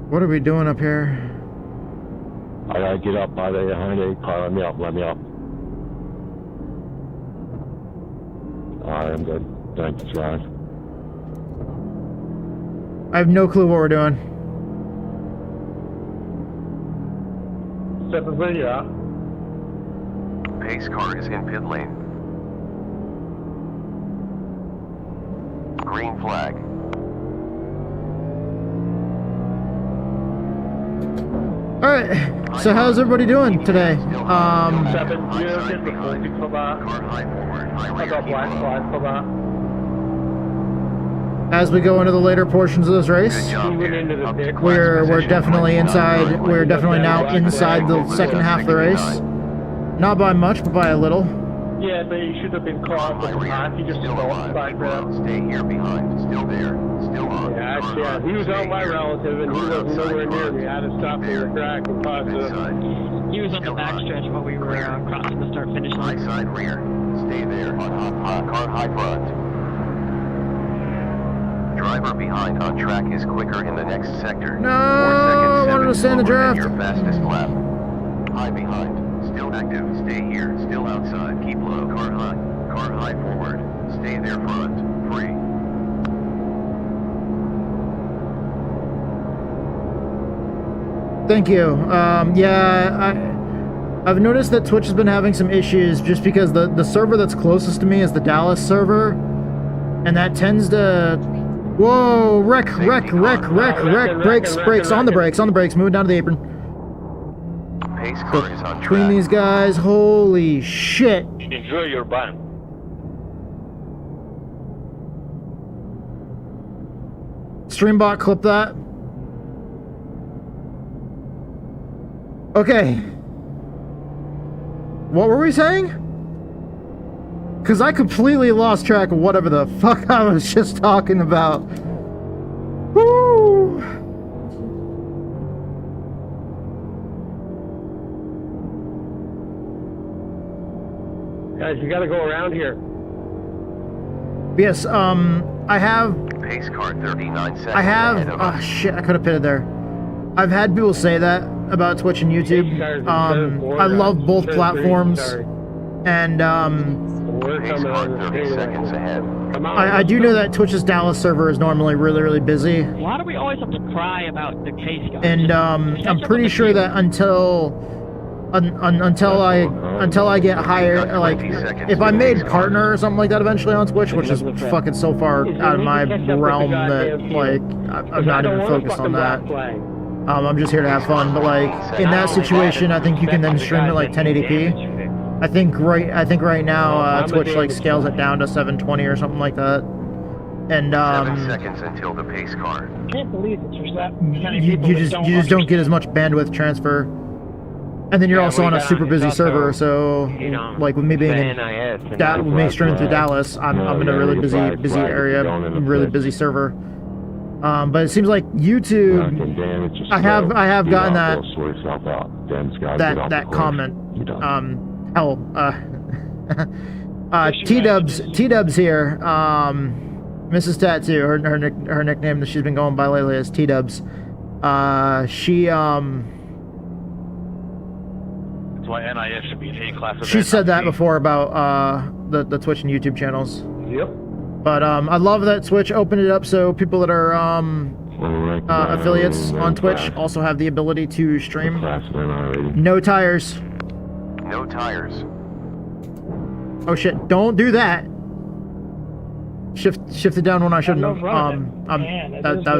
What are we doing up here? I gotta get up by the behind the car. Let me up. Let me up. Alright, I'm good. Thanks, John. I have no clue what we're doing. Step where you are. Pace car is in pit lane. Green flag. Alright, so how's everybody doing today? 7-0, get the 40 for that. I got black flag for that. As we go into the later portions of this race, we're definitely inside. We're definitely now inside the second half of the race. Not by much, but by a little. Yeah, but he should have been caught up with the pack. He just stopped back there. Stay here behind. Still there. Still on. Yeah, he was on my relative and he was nowhere near me. I had to stop in the track and cause He was on the backstretch while we were crossing the start-finish line. Side rear. Stay there. Car high front. Driver behind on track is quicker in the next sector. No, I wanted to stay in the draft. Your fastest lap. High behind. Still active. Stay here. Still outside. Keep low. Car high. Car high forward. Stay there front. Free. Thank you. Yeah, I've noticed that Twitch has been having some issues just because the server that's closest to me is the Dallas server, and that tends to... Whoa, wreck, brakes, on the brakes, moving down to the apron. Pace car is on Between these guys, holy shit. Enjoy your button. Streambot, clip that. Okay. What were we saying? Because I completely lost track of whatever the fuck I was just talking about. Woo! Guys, you gotta go around here. Yes, I have... Pace car 39 seconds. I have... Oh, shit, I could have pitted there. I've had people say that about Twitch and YouTube. I love both platforms. And, Pace car 30 seconds ahead. I do know that Twitch's Dallas server is normally really, really busy. Why do we always have to cry about the case guys? And, I'm pretty sure that until I get hired, like, if I made partner or something like that eventually on Twitch, which is fucking so far out of my realm that, like, I'm not even focused on that. I'm just here to have fun, but, like, in that situation, I think you can then stream it like 1080p. I think right now Twitch like scales it down to 720 or something like that. And 7 seconds until the pace car. I can't believe it. There's that many you people just don't get as much bandwidth transfer. And then you're also on a super busy server, so like with me being in with me streaming through Dallas, I'm in a really busy area, really busy server. But it seems like YouTube, I have gotten that comment. Hell, T-Dubs here. Mrs. Tattoo, her nickname that she's been going by lately is T-Dubs. She That's why NIS should be an A-class. She said that before about the Twitch and YouTube channels. Yep. But I love that Twitch opened it up so people that are affiliates on Twitch also have the ability to stream. No tires. No tires. Oh shit! Don't do that. Shifted down when I shouldn't have.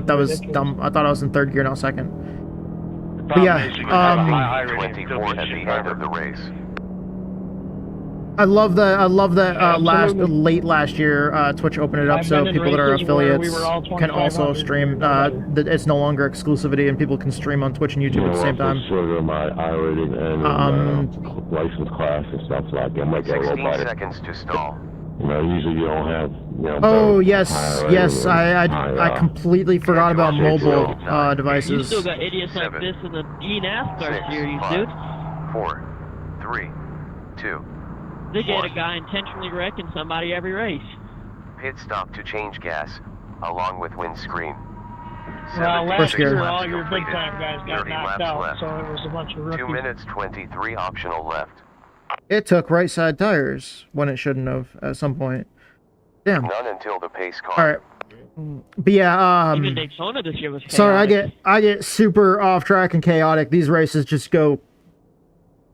That was dumb. I thought I was in third gear, not second. But yeah, 24 at the end of the race. I love that late last year Twitch opened it up so people that are affiliates can also stream. It's no longer exclusivity and people can stream on Twitch and YouTube at the same time. My iRacing and license class and stuff like that. 16 seconds to stall. You know, usually you don't have. Oh yes, I completely forgot about mobile devices. You still got idiots like this in the NASCAR series, dude. 4, 3, 2. They get a guy intentionally wrecking somebody every race. Pit stop to change gas, along with windscreen. Well, last year all laps your big completed. time guys got 30 knocked laps out, left. so it was a bunch of rookies. 2 minutes 23 optional left. It took right side tires when it shouldn't have at some point. Damn. None until the pace car. All right. But yeah, Even Daytona this year was chaotic. sorry, I get super off track and chaotic. These races just go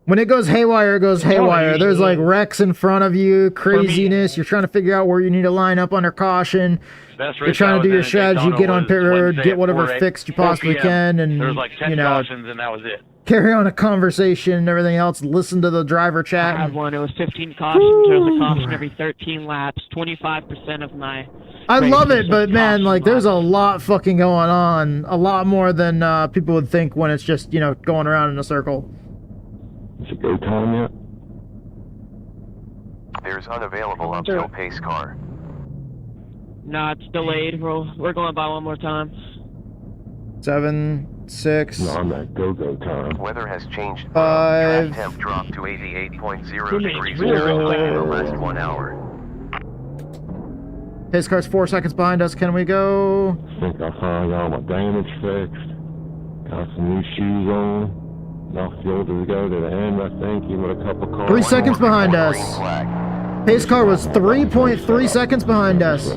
When it goes haywire, it goes haywire. There's like wrecks in front of you, craziness. You're trying to figure out where you need to line up under caution. You're trying to do your strategy, get on pit road, get whatever fixed you possibly can, and There was like 10 cautions, and that was it. carry on a conversation and everything else. Listen to the driver chat. I had one. It was 15 cautions. There was a caution every 13 laps. 25% of my. I love it, but man, like, there's a lot fucking going on. A lot more than people would think when it's just, you know, going around in a circle. Is it go time yet? There's unavailable uphill pace car. No, it's delayed. We're going by one more time. 7, 6. No, I'm at go-go time. Weather has changed. 5. Track temp dropped to 88.0 degrees in the last 1 hour. His car's 4 seconds behind us. Can we go? I think I finally got all my damage fixed. Got some new shoes on. Enough fuel to go to the end, I think, even with a couple cars. 3 seconds behind us. Pace car was 3.3 seconds behind us.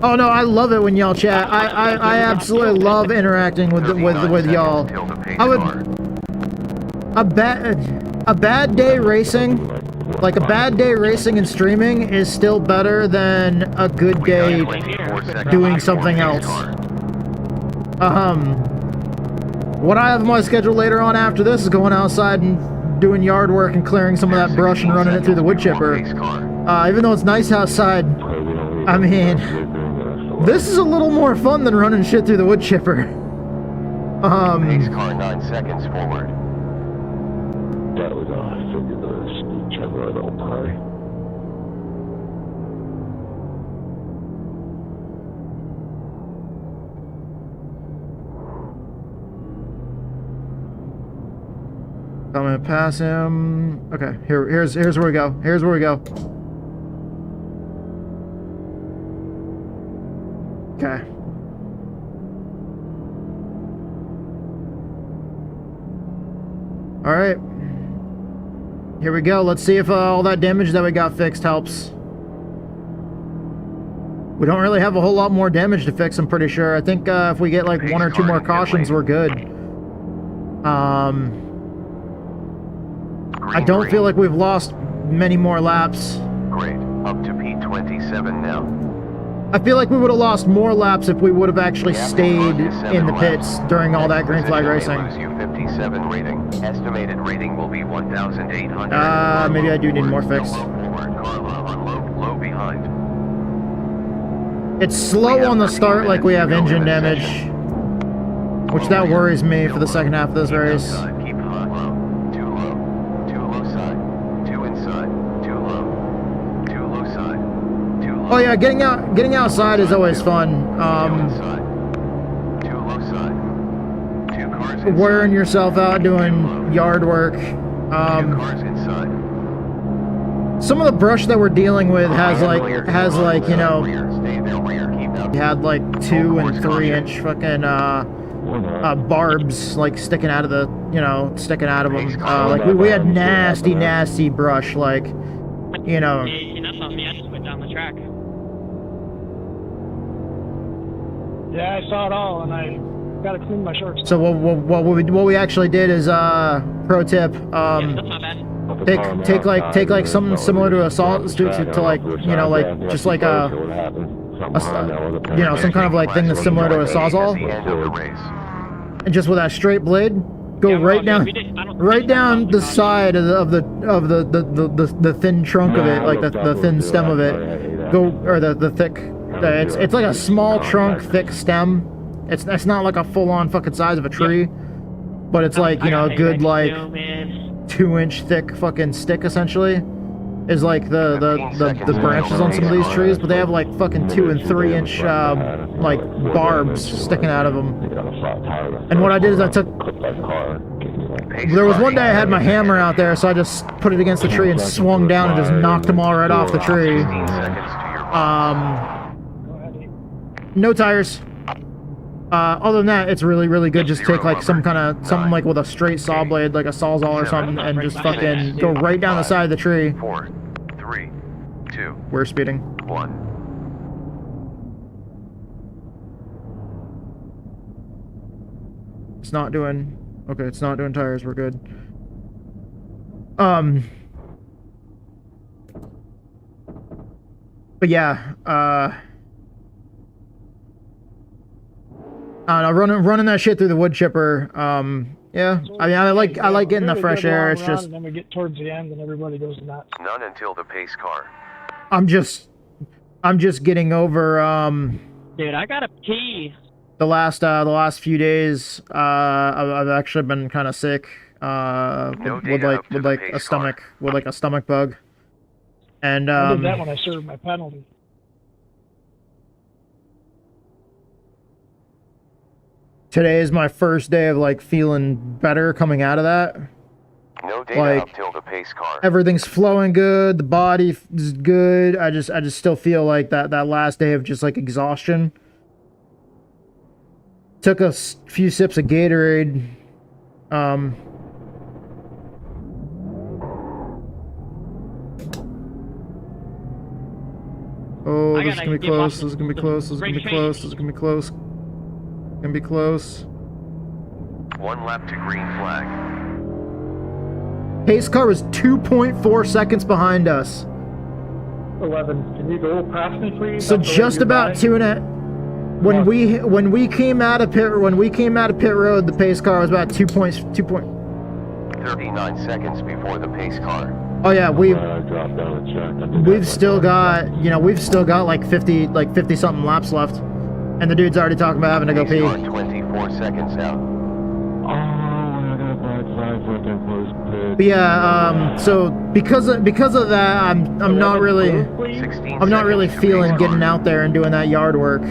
Oh no, I love it when y'all chat. I absolutely love interacting with y'all. I would a bad day racing, like a bad day racing and streaming is still better than a good day doing something else. What I have on my schedule later on after this is going outside and doing yard work and clearing some of that brush and running it through the wood chipper. Even though it's nice outside, I mean, this is a little more fun than running shit through the wood chipper. Pace car 9 seconds forward. That was I figured the speed chipper I don't play. I'm gonna pass him. Okay, here's where we go. Here's where we go. Okay. All right. Here we go. Let's see if all that damage that we got fixed helps. We don't really have a whole lot more damage to fix, I'm pretty sure. I think if we get like 1 or 2 more cautions, we're good. I don't feel like we've lost many more laps. Great. Up to P27 now. I feel like we would have lost more laps if we would have actually stayed in the pits during all that green flag racing. U57 rating. Estimated rating will be 1,800. Maybe I do need more fix. Low behind. It's slow on the start, like we have engine damage, which that worries me for the second half of this race. Keep hot. Too low. Too low side. Too inside. Too low. Too low side. Too low. Oh yeah, getting outside is always fun. Too low side. 2 cars Wearing yourself out doing yard work. 2 cars inside. Some of the brush that we're dealing with has like you know, you had like 2 and 3 inch fucking barbs like sticking out of the, you know, sticking out of them. Like we had nasty brush, like, you know. Hey, enough on me. I just went down the track. Yeah, I saw it all, and I gotta clean my shorts. So what we actually did is pro tip. Take like something similar to a to like, you know, like just like a you know, some kind of like thing that's similar to a sawzall, and just with that straight blade, go right down the side of the thin trunk of it, like the thin stem of it, or the thick. It's like a small trunk, thick stem. It's not like a full-on fucking size of a tree, but it's like, you know, a good like 2-inch thick fucking stick essentially is like the branches on some of these trees, but they have like fucking 2 and 3 inch like barbs sticking out of them. And what I did is I took, there was one day I had my hammer out there, so I just put it against the tree and swung down and just knocked them all right off the tree. No tires. Other than that, it's really good. Just take like something like with a straight saw blade, like a sawzall or something, and just fucking go right down the side of the tree. 4, 3, 2. We're speeding. 1. It's not doing Okay, it's not doing tires. We're good. But yeah, I don't know, running that shit through the wood chipper. Yeah, I mean, I like getting the fresh air. It's just and then we get towards the end and everybody goes nuts. None until the pace car. I'm just getting over Dude, I got a pee. the last few days. I've actually been kind of sick. With like a stomach bug. And I did that when I served my penalty. Today is my first day of like feeling better coming out of that. No data Like, up till the pace car. everything's flowing good, the body is good. I just still feel like that last day of just like exhaustion. Took a few sips of Gatorade. Oh, this is gonna be close. This is gonna be close. This is gonna be close. This is gonna be close. Gonna be close. One lap to green flag. Pace car was 2.4 seconds behind us. 11. Can you go past me, please? So just about 2.5. When we came out of pit road, the pace car was about 39 seconds before the pace car. Oh yeah, we've We've still got like 50 something laps left, and the dude's already talking about having to go Pace pee. car 24 seconds out. But yeah, so because of that, I'm not really feeling getting out there and doing that yard work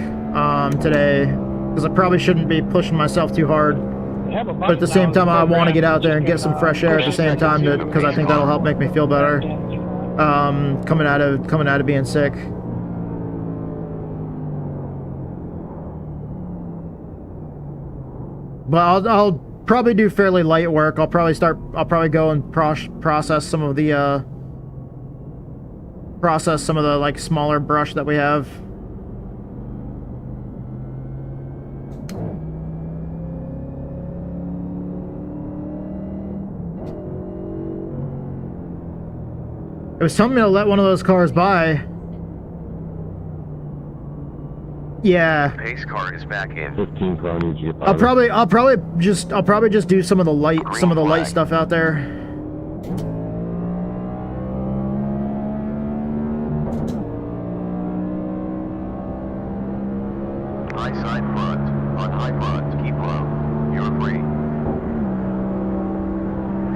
today, because I probably shouldn't be pushing myself too hard. But at the same time, I want to get out there and get some fresh air at the same time, because I think that'll help make me feel better. Coming out of being sick. But I'll probably do fairly light work. I'll probably go and process some of the like smaller brush that we have. It was telling me to let one of those cars by. Yeah. Pace car is back in. 15 car needs you. I'll probably just do some of the light stuff out there. High side front. On high front. Keep low. You're free.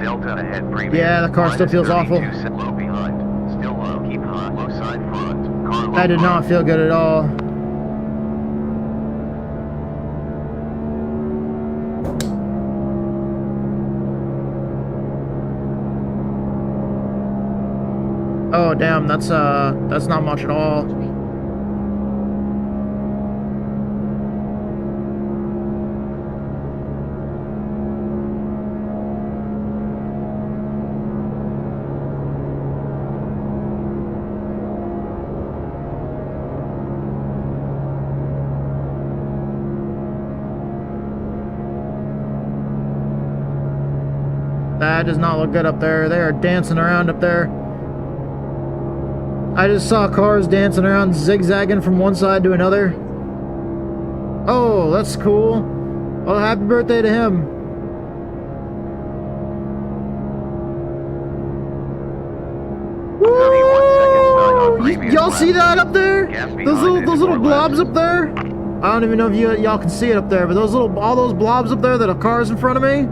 Delta ahead premium. Yeah, the car still feels awful. Low behind. Still low. Keep high. Low side front. Car low. That did not feel good at all. Oh damn, that's not much at all. That does not look good up there. They are dancing around up there. I just saw cars dancing around, zigzagging from one side to another. Oh, that's cool. Well, happy birthday to him. Woo! Y'all see that up there? Those little blobs up there? I don't even know if y'all can see it up there, but all those blobs up there that are cars in front of me.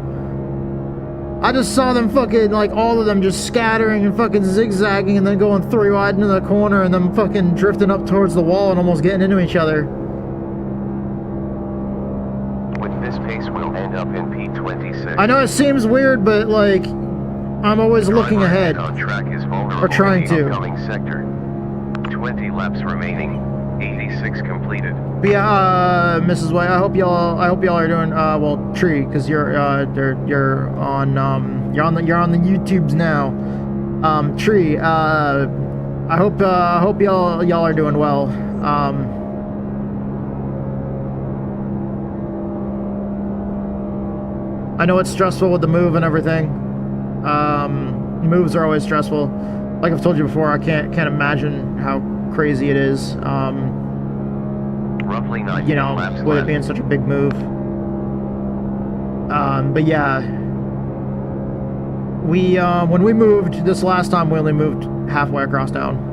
I just saw them fucking, like, all of them just scattering and fucking zigzagging and then going 3 wide into the corner and then fucking drifting up towards the wall and almost getting into each other. With this pace, we'll end up in P26. I know it seems weird, but, like, I'm always looking ahead. On track is vulnerable or trying in the to. upcoming sector. 20 laps remaining. 86 completed. But yeah, Mrs. White, I hope y'all are doing well, Tree, because you're on the YouTubes now. Tree, I hope y'all are doing well. I know it's stressful with the move and everything. Moves are always stressful. Like I've told you before, I can't imagine how crazy it is. Roughly 9 You know, laps with it left. being such a big move. But yeah, we when we moved this last time, we only moved halfway across town.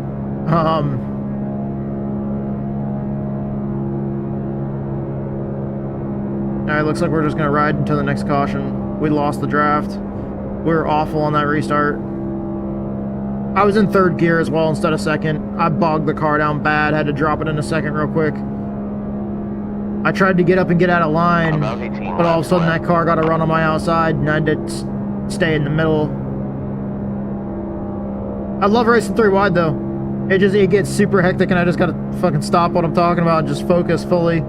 Alright, looks like we're just gonna ride until the next caution. We lost the draft. We were awful on that restart. I was in third gear as well instead of second. I bogged the car down bad, had to drop it in a second real quick. I tried to get up and get out of line, but all of a sudden that car got a run on my outside and I had to stay in the middle. I love racing 3 wide though. It gets super hectic and I just gotta fucking stop what I'm talking about and just focus fully.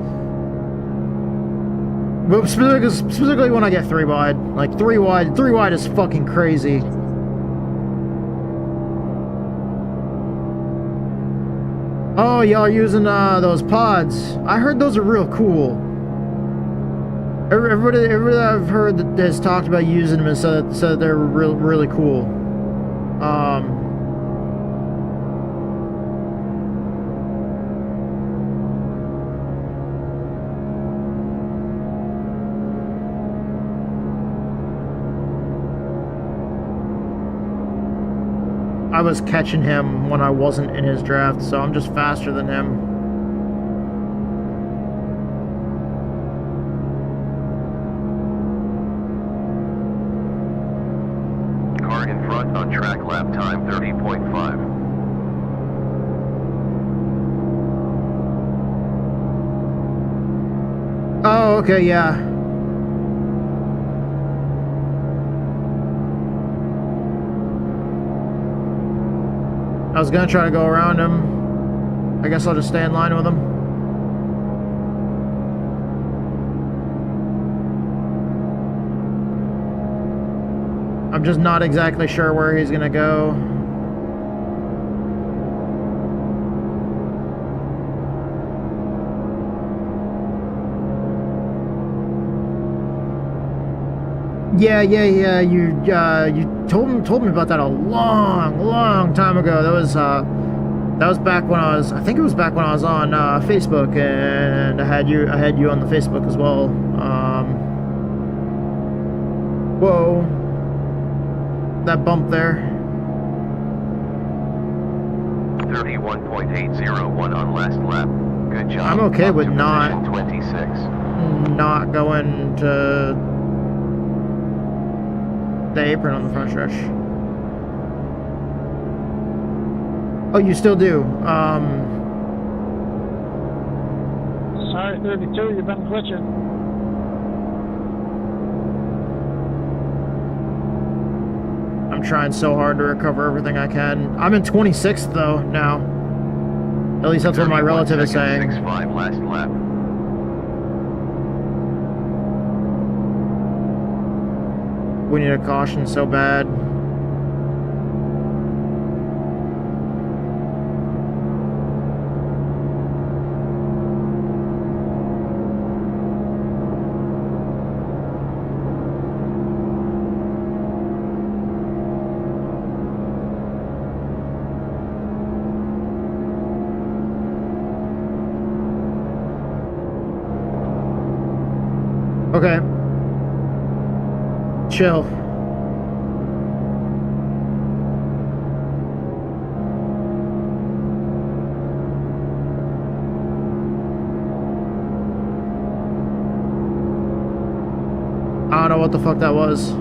But specifically when I get 3 wide. Like 3 wide is fucking crazy. Oh, y'all are using those pods. I heard those are real cool. Everybody that I've heard that has talked about using them and said that they're really cool. I was catching him when I wasn't in his draft, so I'm just faster than him. Car in front on track, lap time 30.5. Oh, okay, yeah. I was gonna try to go around him. I guess I'll just stay in line with him. I'm just not exactly sure where he's gonna go. Yeah. You told me about that a long time ago. That was back when I was. I think it was back when I was on Facebook, and I had you on the Facebook as well. Whoa, that bump there. 31.801 on last lap. Good job. I'm okay with not 26. Not going to the apron on the front stretch. Oh, you still do. Sorry, 32, you've been glitching. I'm trying so hard to recover everything I can. I'm in 26th though now. At least that's what my relative is saying. 6.5 last lap. We need a caution so bad. Okay. Chill. I don't know what the fuck that was.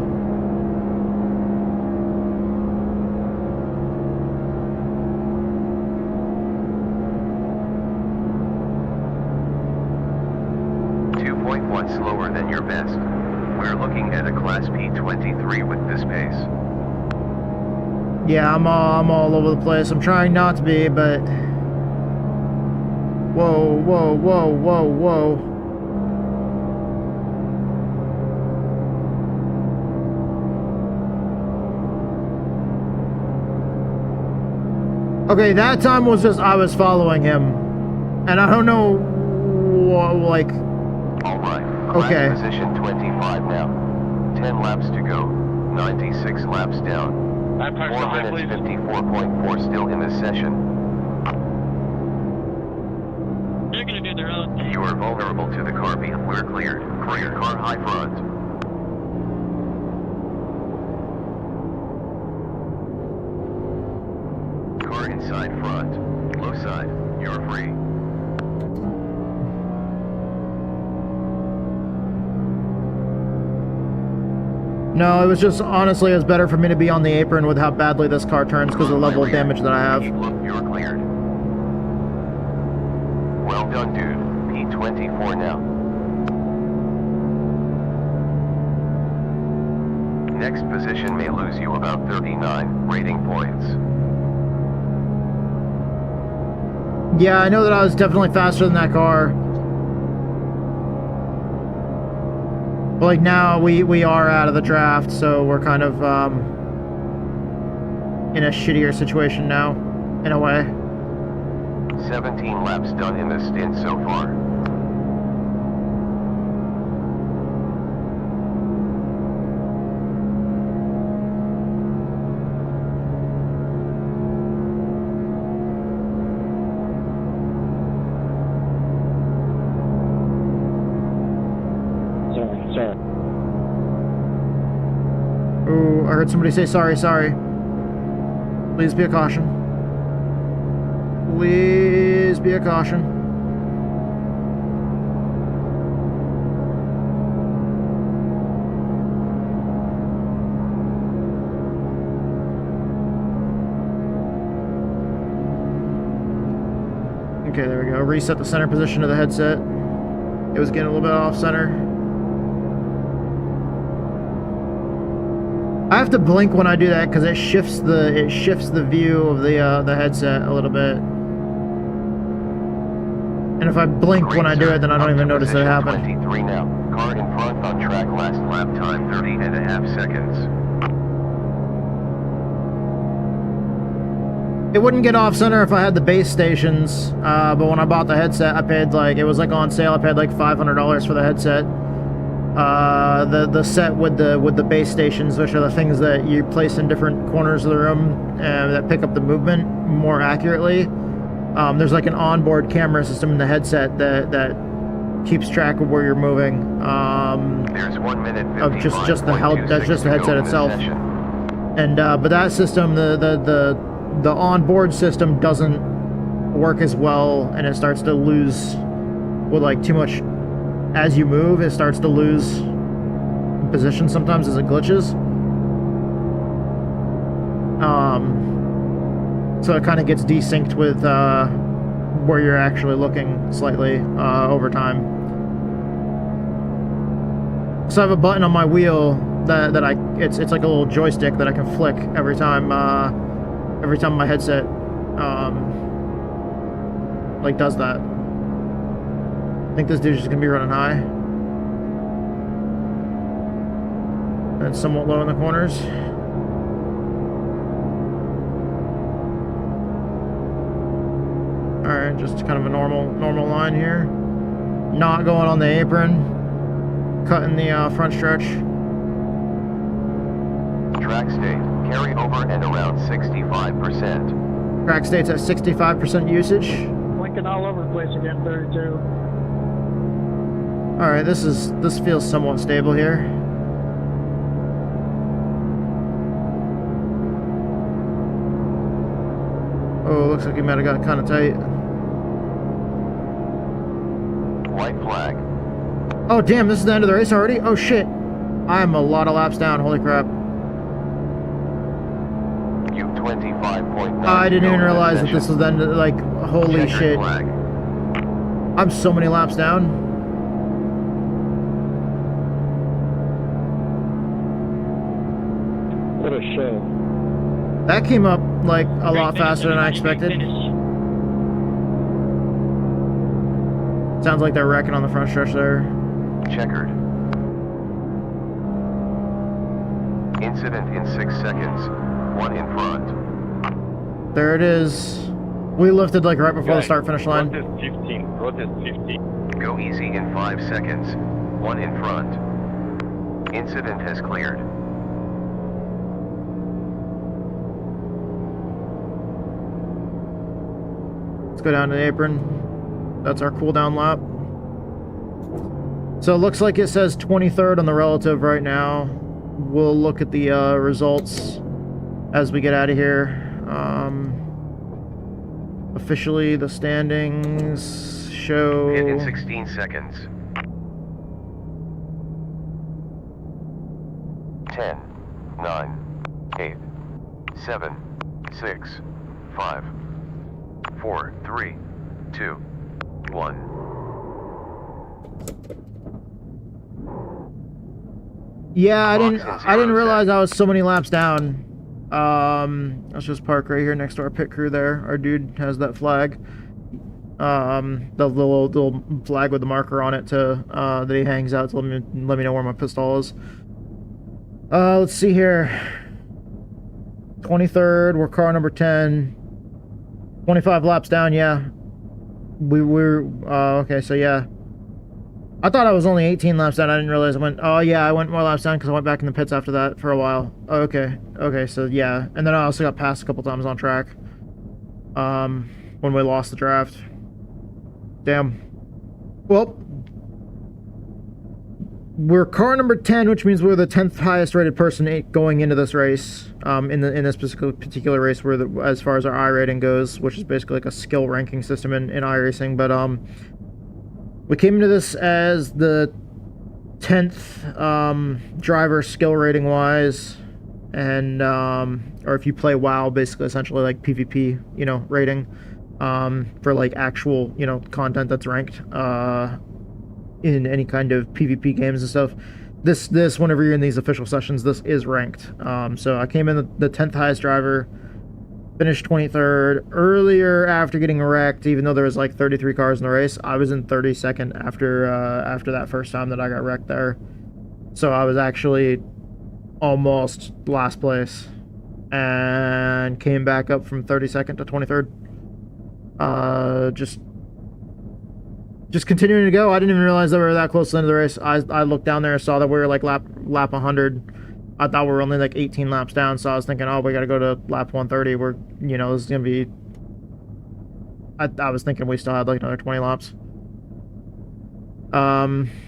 Slower than your best. We're looking at a Class P23 with this pace. Yeah, I'm all over the place. I'm trying not to be, but whoa. Okay, that time was just I was following him, and I don't know, like. All right. Okay. Position 25 now. 10 laps to go. 96 laps down. 4 minutes 54.4 still in this session. They're gonna do their own. You are vulnerable to the car behind. We're cleared. Clear car high front. Car inside front. Low side. You're free. No, it was just, honestly, it was better for me to be on the apron with how badly this car turns because of the level of damage that I have. You're cleared. Well done, dude. P24 now. Next position may lose you about 39 rating points. Yeah, I know that I was definitely faster than that car. But like now we are out of the draft, so we're kind of in a shittier situation now, in a way. 17 laps done in this stint so far. Ooh, I heard somebody say sorry, sorry. Please be a caution. Please be a caution. Okay, there we go. Reset the center position of the headset. It was getting a little bit off center. I have to blink when I do that because it shifts the view of the headset a little bit. And if I blink when I do it, then I don't even notice it happen. 23 now. Car in front on track, last lap time 30.5 seconds. It wouldn't get off center if I had the base stations, but when I bought the headset, I paid like, it was like on sale, I paid like $500 for the headset. The set with the base stations, which are the things that you place in different corners of the room that pick up the movement more accurately. There's like an onboard camera system in the headset that keeps track of where you're moving. There's 1 minute of just the headset itself. And but that system, the onboard system doesn't work as well, and it starts to lose with like too much. As you move, it starts to lose position sometimes as it glitches. So it kind of gets desynced with where you're actually looking slightly over time. So I have a button on my wheel that it's like a little joystick that I can flick every time my headset like does that. I think this dude's just gonna be running high. And somewhat low in the corners. Alright, just kind of a normal line here. Not going on the apron. Cutting the front stretch. Track state, carry over and around 65%. Track state's at 65% usage. Blinking all over the place again, 32. Alright, this feels somewhat stable here. Oh, looks like he might have got kind of tight. White flag. Oh damn, this is the end of the race already? Oh shit. I'm a lot of laps down, holy crap. You 25.9. I didn't even realize that this was the end of, like, holy shit. Flag. I'm so many laps down. What a show. That came up like a lot faster than I expected. Sounds like they're wrecking on the front stretch there. Checkered. Incident in 6 seconds. 1 in front. There it is. We lifted like right before the start finish line. Protest 15. Protest 15. Go easy in 5 seconds. 1 in front. Incident has cleared. Let's go down to the apron. That's our cooldown lap. So it looks like it says 23rd on the relative right now. We'll look at the results as we get out of here. Officially, the standings show... Hit in 16 seconds. 10, 9, 8, 7, 6, 5, 4, 3, 2, 1. Yeah, I didn't realize I was so many laps down. Let's just park right here next to our pit crew there. Our dude has that flag. The little flag with the marker on it to that he hangs out to let me know where my pistol is. Let's see here. 23rd, we're car number 10. 25 laps down, yeah. We're okay, so yeah. I thought I was only 18 laps down. I didn't realize I went... Oh, yeah, I went more laps down because I went back in the pits after that for a while. Oh, okay. Okay, so yeah. And then I also got passed a couple times on track. When we lost the draft. Damn. Well, we're car number 10, which means we're the 10th highest rated person going into this race. In this particular race, as far as our I rating goes, which is basically like a skill ranking system in iRacing. But we came into this as the 10th driver skill rating wise, and or if you play WoW, basically essentially like PvP, rating, for like actual, content that's ranked in any kind of PvP games and stuff. This whenever you're in these official sessions, this is ranked. So I came in the 10th highest driver. Finished 23rd. Earlier, after getting wrecked, even though there was like 33 cars in the race, I was in 32nd after that first time that I got wrecked there. So I was actually almost last place, and came back up from 32nd to 23rd. Just continuing to go. I didn't even realize that we were that close to the end of the race. I looked down there and saw that we were like lap 100. I thought we were only like 18 laps down, so I was thinking, oh, we got to go to lap 130. We're, this is going to be... I was thinking we still had like another 20 laps.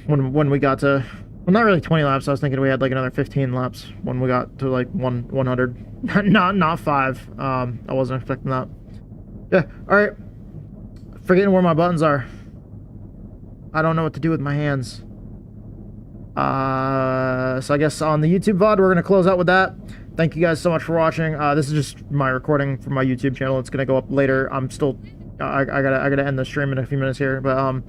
When we got to... Well, not really 20 laps. I was thinking we had like another 15 laps when we got to like 100. not 5. I wasn't expecting that. Yeah, alright. Forgetting where my buttons are. I don't know what to do with my hands. So I guess on the YouTube VOD, we're going to close out with that. Thank you guys so much for watching. This is just my recording from my YouTube channel. It's going to go up later. I'm still, I gotta end the stream in a few minutes here. But,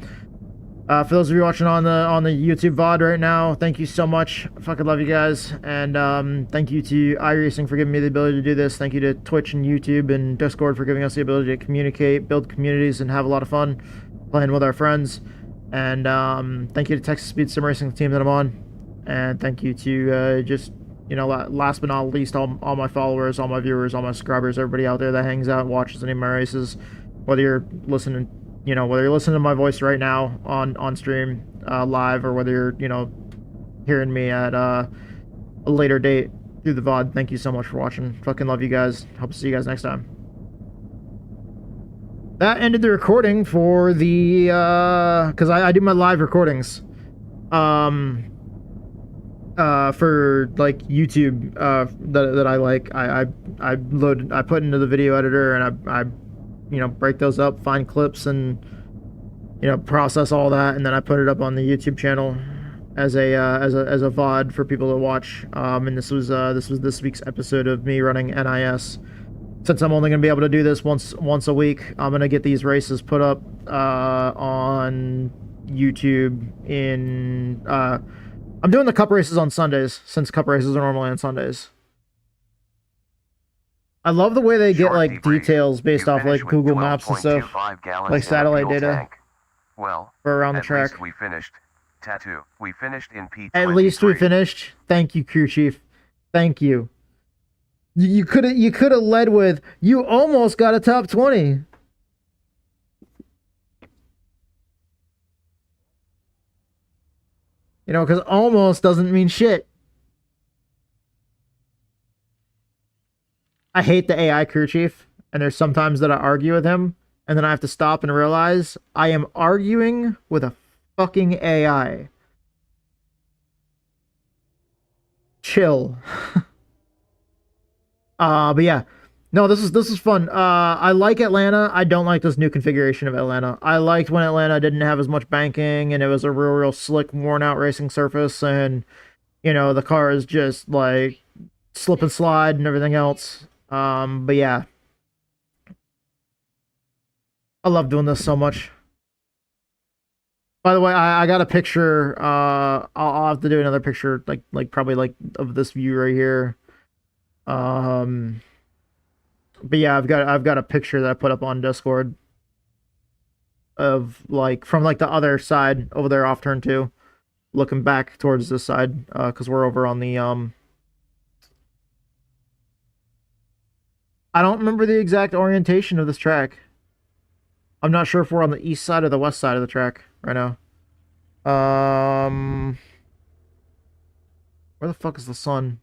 for those of you watching on the YouTube VOD right now, thank you so much. I fucking love you guys. And, thank you to iRacing for giving me the ability to do this. Thank you to Twitch and YouTube and Discord for giving us the ability to communicate, build communities, and have a lot of fun playing with our friends. And thank you to Texas Speed Sim Racing, the team that I'm on. And thank you to just, last but not least, all my followers, all my viewers, all my subscribers, everybody out there that hangs out and watches any of my races. Whether you're listening, whether you're listening to my voice right now on stream live, or whether you're, hearing me at a later date through the VOD, thank you so much for watching. Fucking love you guys. Hope to see you guys next time. That ended the recording for the, because I do my live recordings, for, like, YouTube, that I like. I put into the video editor, and I break those up, find clips, and, process all that, and then I put it up on the YouTube channel as a VOD for people to watch. And this was this week's episode of me running NIS. Since I'm only going to be able to do this once a week, I'm going to get these races put up on YouTube in... I'm doing the cup races on Sundays, since cup races are normally on Sundays. I love the way they get, like, details based off, like, Google Maps and stuff. Like satellite data. Well, for around the track. We finished. Tattoo. We finished in P23. At least we finished. Thank you, crew chief. Thank you. You could have led with, you almost got a top 20. You know, because almost doesn't mean shit. I hate the AI crew chief, and there's sometimes that I argue with him, and then I have to stop and realize I am arguing with a fucking AI. Chill. But yeah. No, this is fun. I like Atlanta. I don't like this new configuration of Atlanta. I liked when Atlanta didn't have as much banking and it was a real slick, worn out racing surface, and you know, the car is just like slip and slide and everything else. But yeah. I love doing this so much. By the way, I got a picture. I'll have to do another picture, like probably like of this view right here. But yeah, I've got a picture that I put up on Discord of like from like the other side over there off turn 2, looking back towards this side, because we're over on the I don't remember the exact orientation of this track. I'm not sure if we're on the east side or the west side of the track right now. Where the fuck is the sun?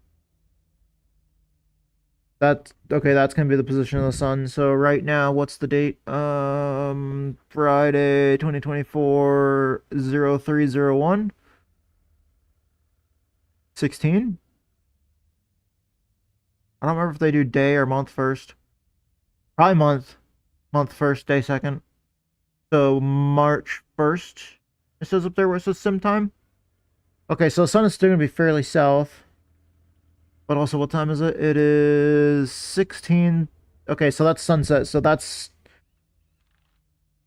That's okay, that's gonna be the position of the sun. So right now, what's the date? Friday 2024 0301 16. I don't remember if they do day or month first. Probably month first, day second. So March 1st, it says up there where it says sim time. Okay, so the sun is still gonna be fairly south. But also, what time is it? It is 16. Okay, so that's sunset. So that's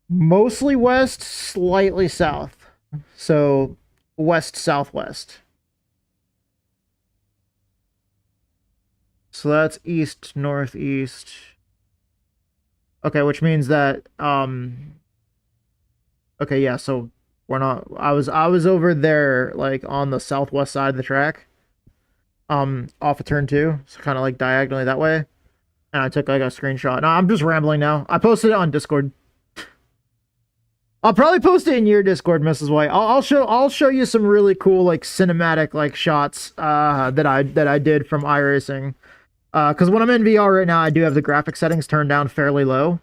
mostly west, slightly south. So west-southwest. So that's east, northeast. Okay, which means that, okay, yeah, so we're not, I was over there, like, on the southwest side of the track. Off of turn 2, so kind of like diagonally that way, and I took like a screenshot. No, I'm just rambling now. I posted it on Discord. I'll probably post it in your Discord, Mrs. White. I'll show you some really cool like cinematic like shots that I did from iRacing. Because when I'm in VR right now, I do have the graphic settings turned down fairly low.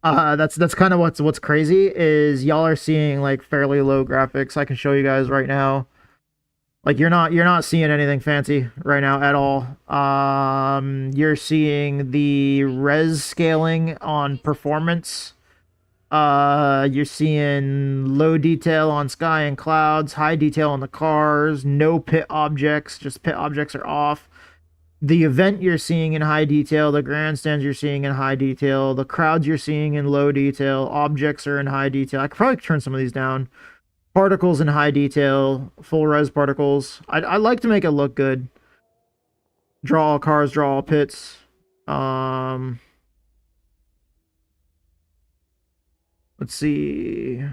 That's kind of what's crazy is y'all are seeing like fairly low graphics. I can show you guys right now. Like you're not seeing anything fancy right now at all. You're seeing the res scaling on performance. You're seeing low detail on sky and clouds, high detail on the cars, no pit objects, just pit objects are off. The event you're seeing in high detail, the grandstands you're seeing in high detail, the crowds you're seeing in low detail, objects are in high detail. I could probably turn some of these down. Particles in high detail, full res particles. I like to make it look good. Draw all cars, draw all pits. Let's see. These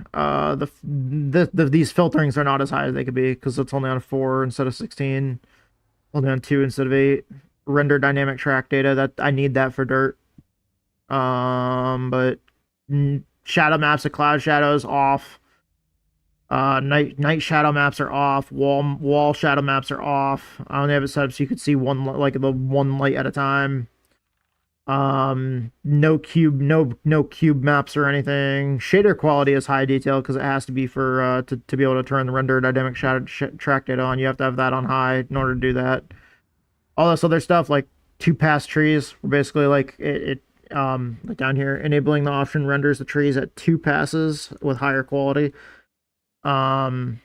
filterings are not as high as they could be because it's only on 4 instead of 16. Only on 2 instead of 8. Render dynamic track data. That I need that for dirt. But shadow maps of cloud shadows off. Night shadow maps are off. Wall shadow maps are off. I only have it set up so you could see one light at a time. No cube maps or anything. Shader quality is high detail because it has to be for to be able to turn the render dynamic shadow track data on. You have to have that on high in order to do that. All this other stuff like 2-pass trees, we're basically like like down here, enabling the option renders the trees at 2 passes with higher quality. But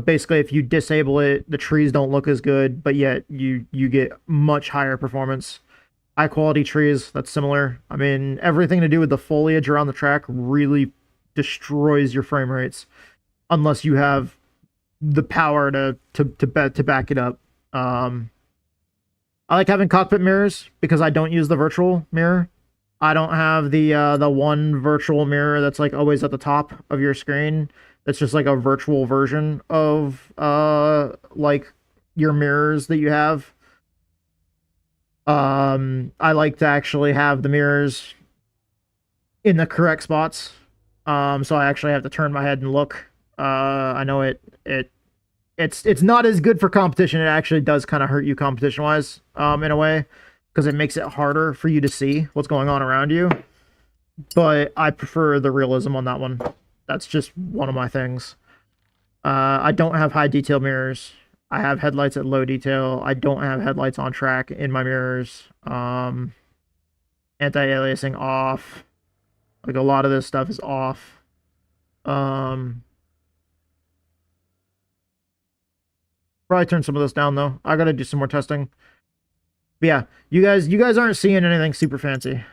basically if you disable it, the trees don't look as good, but yet you get much higher performance. High quality trees, that's similar. I mean, everything to do with the foliage around the track really destroys your frame rates unless you have the power to back it up. I like having cockpit mirrors because I don't use the virtual mirror. I don't have the one virtual mirror that's like always at the top of your screen. It's just like a virtual version of like your mirrors that you have. I like to actually have the mirrors in the correct spots. So I actually have to turn my head and look I know it's not as good for competition. It actually does kind of hurt you competition wise, in a way, because it makes it harder for you to see what's going on around you. But I prefer the realism on that one. That's just one of my things. I don't have high detail mirrors. I have headlights at low detail. I don't have headlights on track in my mirrors. Anti-aliasing off. Like a lot of this stuff is off. Probably turn some of this down though. I gotta do some more testing. But yeah, you guys aren't seeing anything super fancy.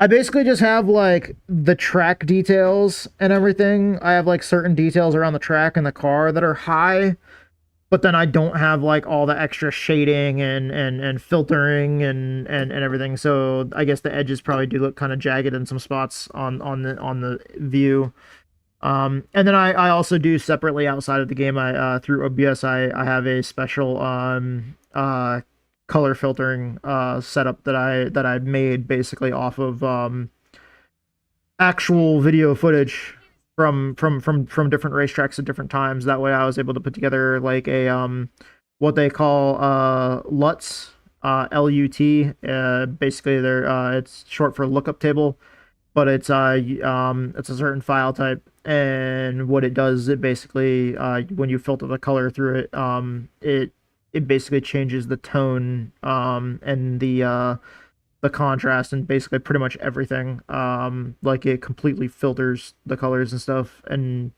I basically just have like the track details and everything. I have like certain details around the track and the car that are high, but then I don't have like all the extra shading and filtering and everything. So I guess the edges probably do look kind of jagged in some spots on the view. And then I also do separately outside of the game. I through OBS I have a special color filtering setup that I made basically off of actual video footage from different racetracks at different times. That way I was able to put together like a what they call LUTs, LUT. Basically they're it's short for lookup table, but it's a certain file type, and what it does, it basically when you filter the color through it, it basically changes the tone and the contrast and basically pretty much everything. Like it completely filters the colors and stuff. And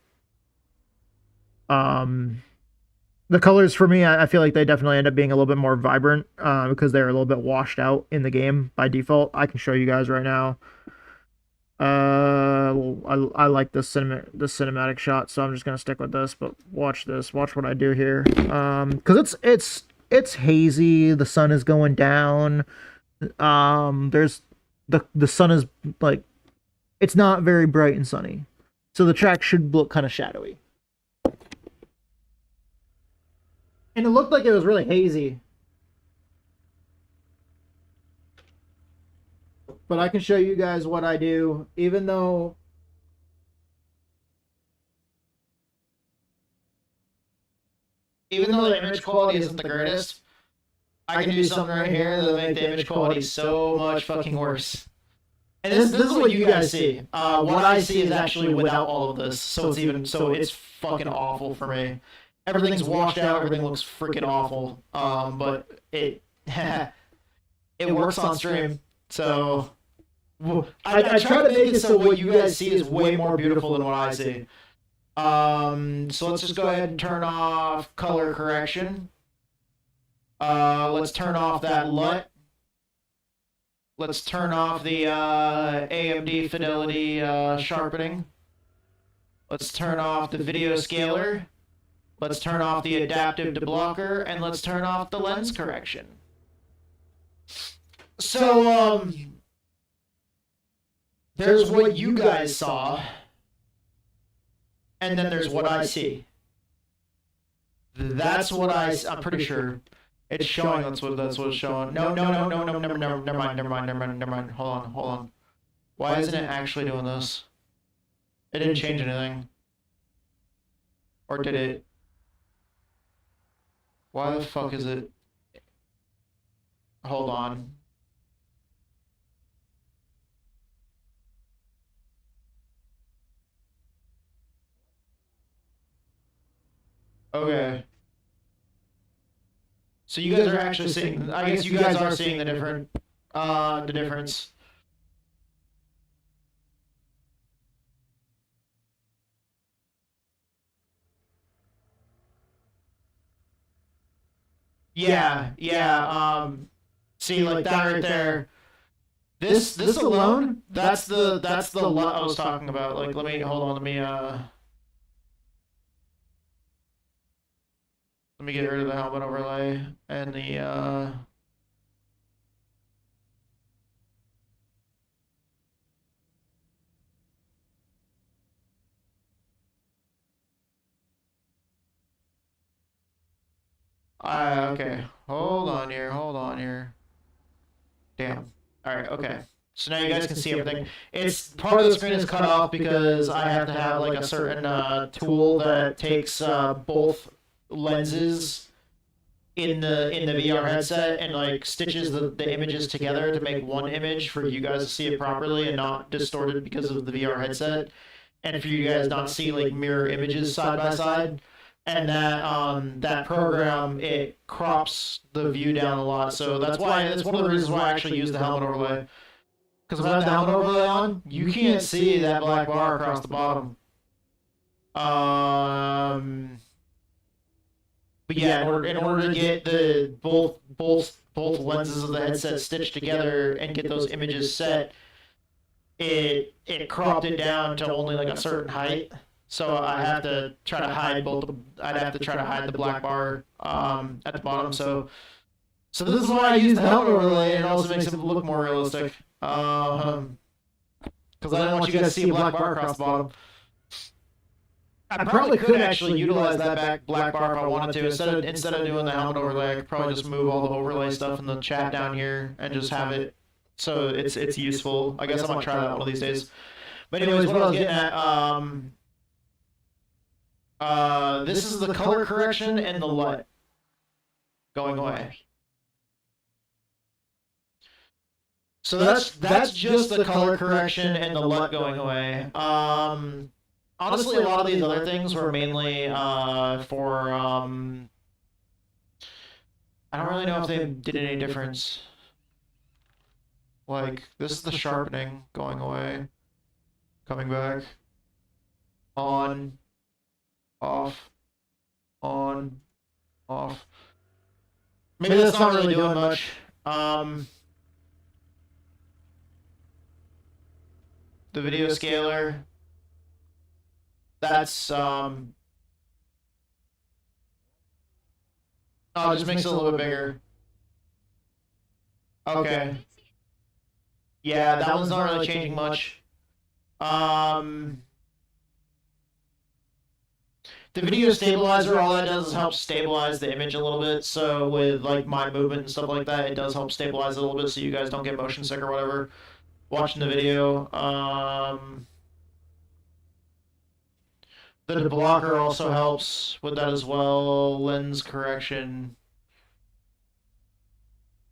the colors for me, I feel like they definitely end up being a little bit more vibrant because they're a little bit washed out in the game by default. I can show you guys right now. I like this cinematic shot, so I'm just gonna stick with this. But watch this. Watch what I do here. Because it's hazy. The sun is going down. There's the sun is like, it's not very bright and sunny, so the track should look kind of shadowy. And it looked like it was really hazy. But I can show you guys what I do, even though the image quality isn't the greatest, I can do something right here that'll make the image quality so much fucking worse. And this is what you guys see. What I see is actually without all of this, so it's fucking awful for me. Everything's washed out, everything looks freaking awful. But it it works on stream, so I try to make it so what you guys see is way more beautiful than what I see. So let's just go ahead and turn off color correction. Let's turn off that LUT. Let's turn off the AMD fidelity sharpening. Let's turn off the video scaler. Let's turn off the adaptive deblocker, and let's turn off the lens correction. So, there's what you guys saw, and then there's what I see. That's what I'm pretty sure it's showing. That's what it's showing. No, never mind. Hold on. Why isn't it actually doing this? It didn't change anything. Or did it? Why the fuck is it? Hold on. Okay. So you guys are actually seeing, I guess you guys are seeing the difference. Yeah. See, like that right there. This alone, that's the LUT I was talking about. Like, hold on, let me get rid of the helmet overlay and the okay. Hold on here. Damn. Alright, okay. So now you guys can see everything. It's part of the screen is cut off because I have to have like a certain tool that takes both lenses in the VR headset and like stitches the images together to make one image for you guys to see it properly and not distorted because of the VR headset, and for you guys not see like mirror images side by side. And that program, it crops the view down a lot, so that's one of the reasons why I actually use the helmet overlay. Because without the helmet overlay on, you can't see that black bar across the bottom. But yeah, in order to get the both lenses of the headset stitched together and get those images set, it cropped it down to only like a certain height. So I have to try to hide I'd have to try to hide the black bar at the bottom. So this is why I use the helmet overlay, and it also makes it look more realistic. Because I don't want you guys to see a black bar across the bottom. I probably could actually utilize that black bar if I wanted to. Instead of doing the helmet overlay, I could probably just move all the overlay stuff in the chat down here and just have it so it's useful. I guess I'm gonna try that one of these days. But anyways, what I was getting at, this is the color correction and the LUT going away. So that's just the color correction and the LUT going away. Honestly, a lot of these other things were mainly for I don't really know if they did any difference. Like, this is the sharpening going away, coming back, on, off, on, off. Maybe that's not really doing much. The video scaler, that's oh, it just makes it a little bit bigger. Okay. Yeah, that one's not really changing much. The video stabilizer, all that does is help stabilize the image a little bit. So with like my movement and stuff like that, it does help stabilize it a little bit so you guys don't get motion sick or whatever watching the video. The blocker also helps with that as well. Lens correction.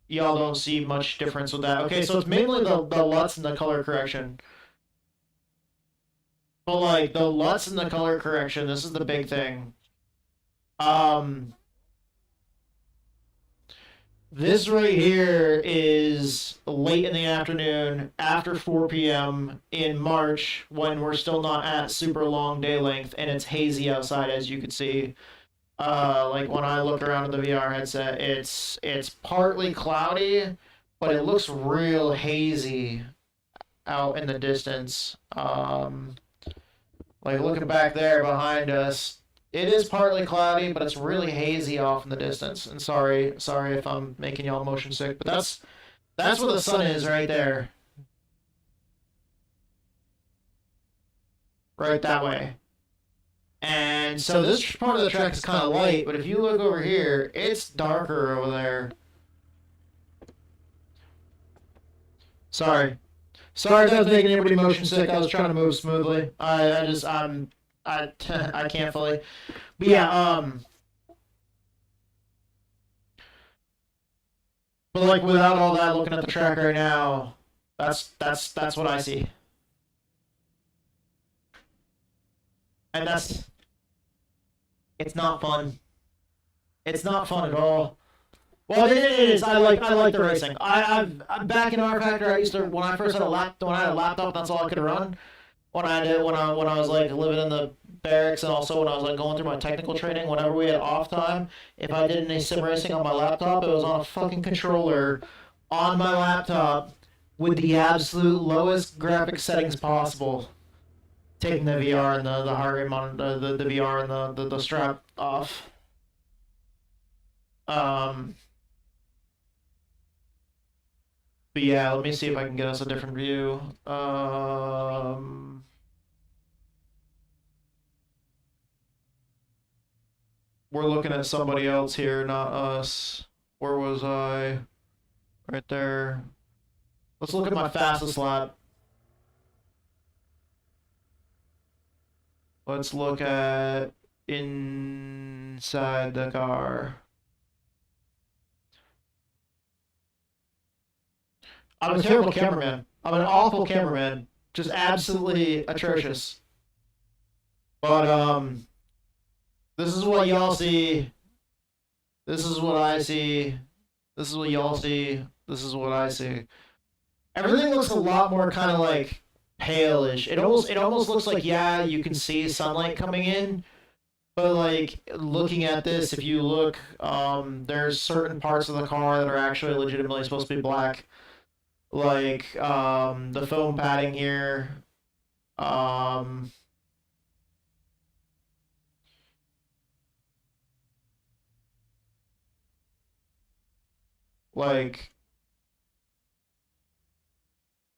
Y'all don't see much difference with that. Okay, so it's mainly the LUTs and the color correction. But like the LUTs and the color correction, this is the big thing. This right here is late in the afternoon, after 4 p.m. in March, when we're still not at super long day length, and it's hazy outside, as you can see. Like when I look around in the VR headset, it's partly cloudy, but it looks real hazy out in the distance. Like looking back there behind us, it is partly cloudy, but it's really hazy off in the distance. And sorry if I'm making y'all motion sick, but that's where the sun is right there. Right that way. And so this part of the track is kind of light, but if you look over here, it's darker over there. Sorry if that was making anybody motion sick. I was trying to move smoothly. I can't fully. But yeah, but like without all that, looking at the track right now, that's what I see. And it's not fun. It's not fun at all. Well, it is. I like the racing. I'm back in our factory. I used to, when I first had a laptop, that's all I could run. When I was like living in the barracks, and also when I was like going through my technical training, whenever we had off time, if I did any sim racing on my laptop, it was on a fucking controller on my laptop with the absolute lowest graphic settings possible. Taking the VR and the heart rate monitor, the VR and the strap off. But yeah, let me see if I can get us a different view. We're looking at somebody else here, not us. Where was I? Right there. Let's look at my fastest lap. Let's look at inside the car. I'm a terrible cameraman. I'm an awful cameraman. Just absolutely atrocious. But, this is what y'all see. This is what I see. This is what y'all see. This is what I see. Everything looks a lot more kind of like palish. It almost looks like, yeah, you can see sunlight coming in. But like looking at this, if you look, there's certain parts of the car that are actually legitimately supposed to be black. Like the foam padding here. Like,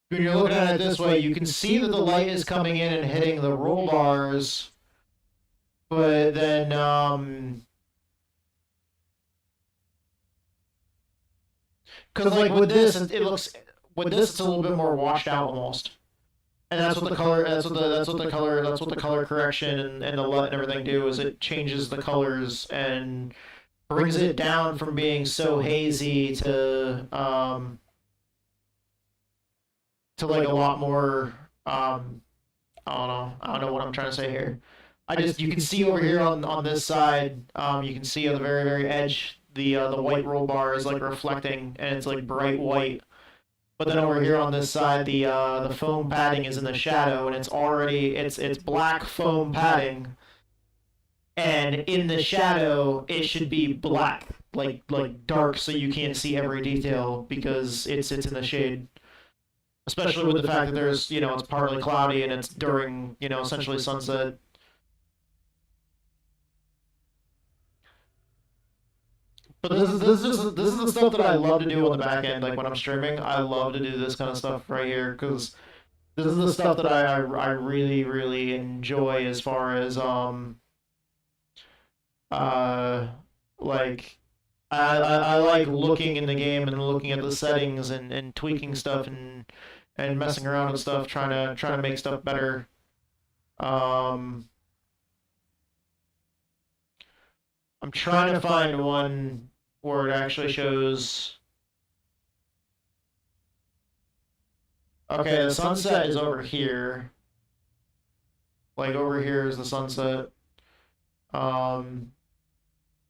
when you're looking at it this way, you can see that the light is coming in and hitting the roll bars, but then, because like with this, it's a little bit more washed out almost. And that's what the color correction and the LUT and everything do, is it changes the colors and brings it down from being so hazy to like a lot more, I don't know what I'm trying to say here. You can see over here on this side, you can see on the very, very edge, the white roll bar is like reflecting, and it's like bright white. But then over here on this side, the foam padding is in the shadow, and it's black foam padding. And in the shadow, it should be black, like dark, so you can't see every detail because it's in the shade. Especially with the fact that there's, it's partly cloudy and it's during, essentially sunset. But this is the stuff that I love to do on the back end, like when I'm streaming. I love to do this kind of stuff right here because this is the stuff that I really, really enjoy as far as like I like looking in the game and looking at the settings and tweaking stuff and messing around with stuff, trying to make stuff better. I'm trying to find one where it actually shows. Okay, the sunset is over here. Like over here is the sunset.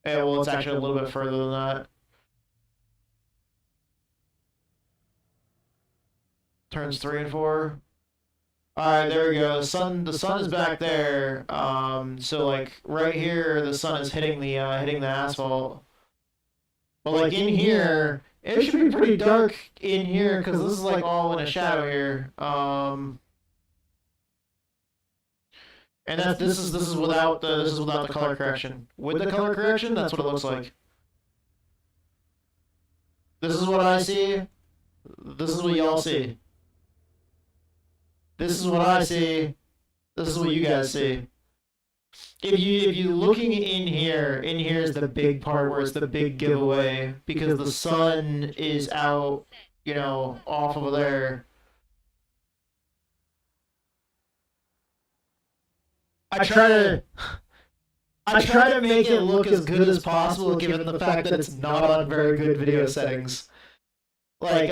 Yeah, well, it's actually a little bit further than that. Turns 3 and 4. Alright, there we go. The sun is back there. So like right here, the sun is hitting the asphalt. But like in here, it should be pretty dark in here because this is like all in a shadow here. And this is without the color correction. With the color correction, that's what it looks like. This is what I see. This is what y'all see. This is what I see. This is what you guys see. If you looking in here is the big part where it's the big giveaway because the sun is out, off over there. I try to make it look as good as possible given the fact that it's not on very good video settings. Like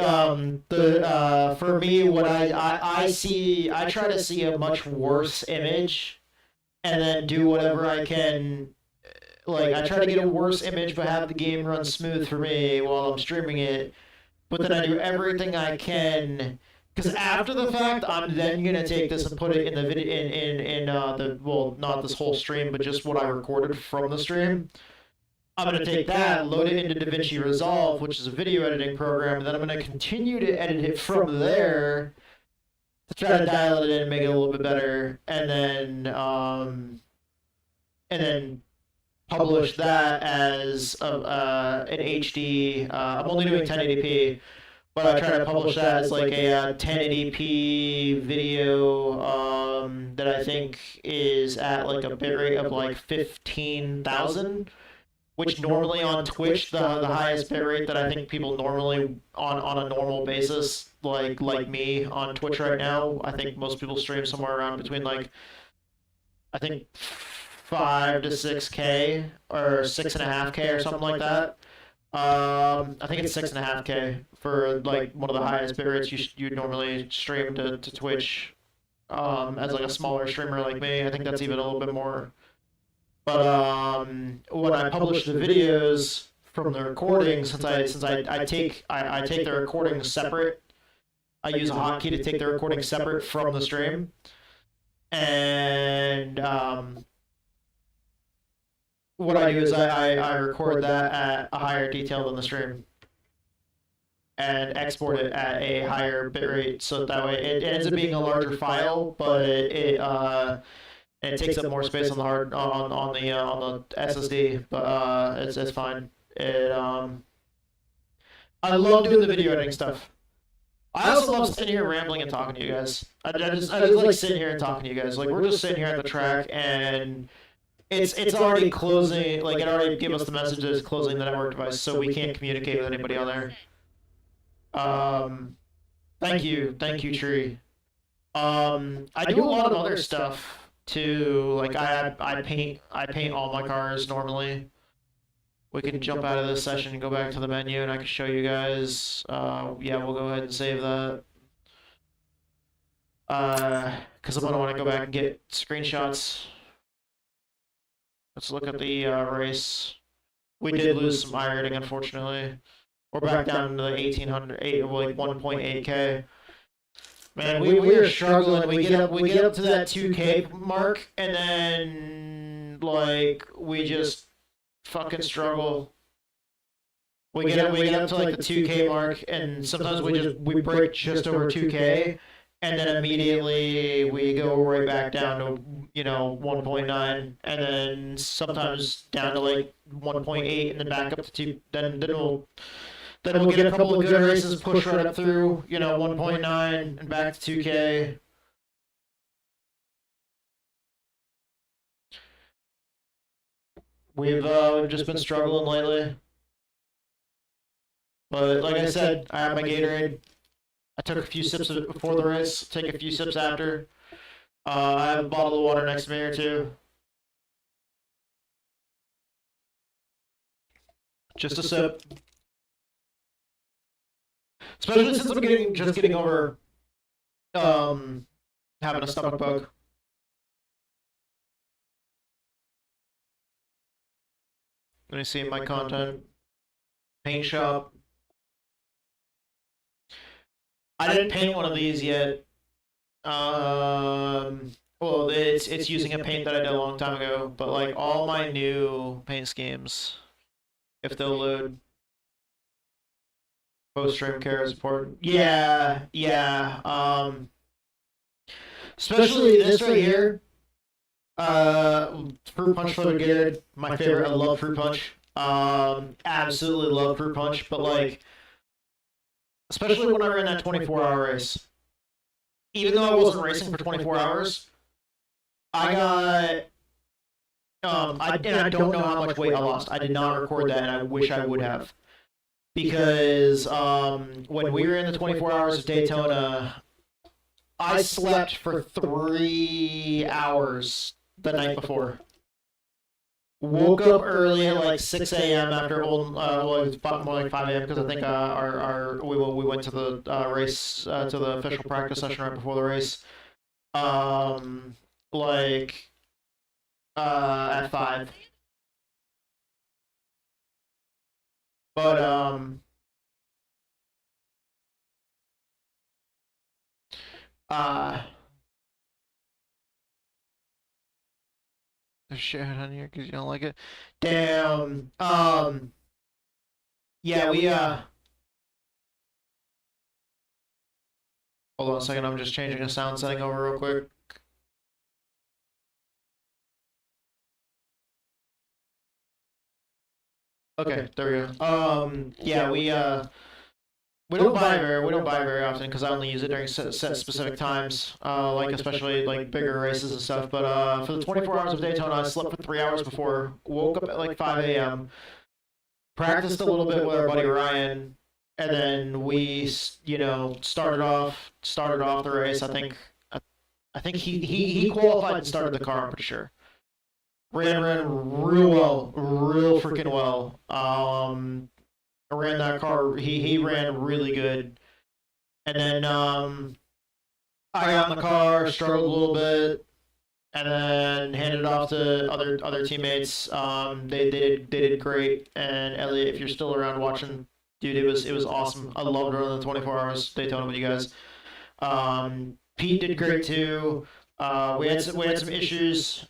for me, what I try to see a much worse image and then do whatever I can. Like I try to get a worse image but have the game run smooth for me while I'm streaming it. But then I do everything I can. Because after the fact, I'm then gonna take this and put it in the video well, not this whole stream, but just what I recorded from the stream. I'm gonna take that, load it into Davinci Resolve, which is a video editing program, and then I'm gonna continue to edit it from there to try to dial it in and make it a little bit better, and then publish that as an HD. I'm only doing 1080p. But I try to publish that as like a 1080p video that I think is at like a bitrate of like 15,000, which normally on Twitch the highest bitrate that I think people normally on a normal basis like me on Twitch right now. I think most people stream somewhere around between like, I think 5 to 6K or 6.5K or something like that. I think it's 6.5K for like one of the highest bit rates you'd normally stream to Twitch. As like a smaller streamer like me, I think that's even a little bit more. But when I publish the videos from the recording, since I take the recording separate, I use a hotkey to take the recording separate from the stream, and what I do is I record that at a higher detail than the stream, and export it at a higher bitrate, so that way it ends up being a larger file, but it takes up more space on the hard on the SSD, but it's fine. I love doing the video editing stuff. I also love sitting here rambling and talking to you guys. I just like sitting here and talking to you guys. Like, we're just sitting here at the track, and it's already closing. Like, it already gave us the message that it's closing the network device, so we can't communicate with anybody on there. Thank you, Tree. I do a lot of other stuff too. Like, I paint all my cars normally. We can jump out of this session and go back to the menu, and I can show you guys. Yeah, we'll go ahead and save that. Because I'm gonna want to go back and get screenshots. Let's look at the race. We did lose some iRacing, unfortunately. We're back down to the 1800, like 1.8K. Man, we are struggling. We get up to that 2K mark, and then like we just fucking struggle. We get up to like the 2K mark, and sometimes we break just over 2K, and then immediately we go right back down to 1.9, and then sometimes down to like 1.8, and then back up to 2. Then we'll get a couple of good races, push right up through 1.9 and back to 2K. We've just been struggling lately. But like I said, I have my Gatorade. I took a few sips of it before the race, take a few sips after. I have a bottle of water next to me or two. Just a sip. Especially since I'm just getting over having a stomach bug. Let me see my content. Paint shop. I didn't paint one of these yet. Well, it's using a paint that I did a long time ago, but like all my new paint schemes, if they'll load. Post-stream care is important. Yeah. Especially this right here. Fruit punch loaded Gatorade, my favorite. I love fruit punch. Absolutely love fruit punch. But like, especially when I ran that 24-hour race, even though I wasn't racing for 24 hours, I got. I don't know how much weight I lost. I did not record that, and I wish I would have. Because when we were in the 24 hours of Daytona, I slept for 3 hours the night before. Woke up early at like 6 a.m. after well, it was more like 5 a.m. because I think we went to the race to the official practice session right before the race. At 5. But there's shit on here because you don't like it. Damn. Yeah, we hold on a second, I'm just changing a sound setting over real quick. Okay, there we go. Yeah, we don't buy very often because I only use it during set specific times, like especially like bigger races and stuff. But for the 24 hours of Daytona, I slept for 3 hours before, woke up at like 5 a.m., practiced a little bit with our buddy Ryan, and then we, you know, started off the race. I think he qualified and started the car. I'm pretty sure. Ran real freaking well. Ran that car. He ran really good. And then I got in the car, struggled a little bit, and then handed it off to other teammates. They did great. And Elliot, if you're still around watching, dude, it was awesome. I loved running the 24 hours Daytona with you guys. Pete did great too. We had some issues.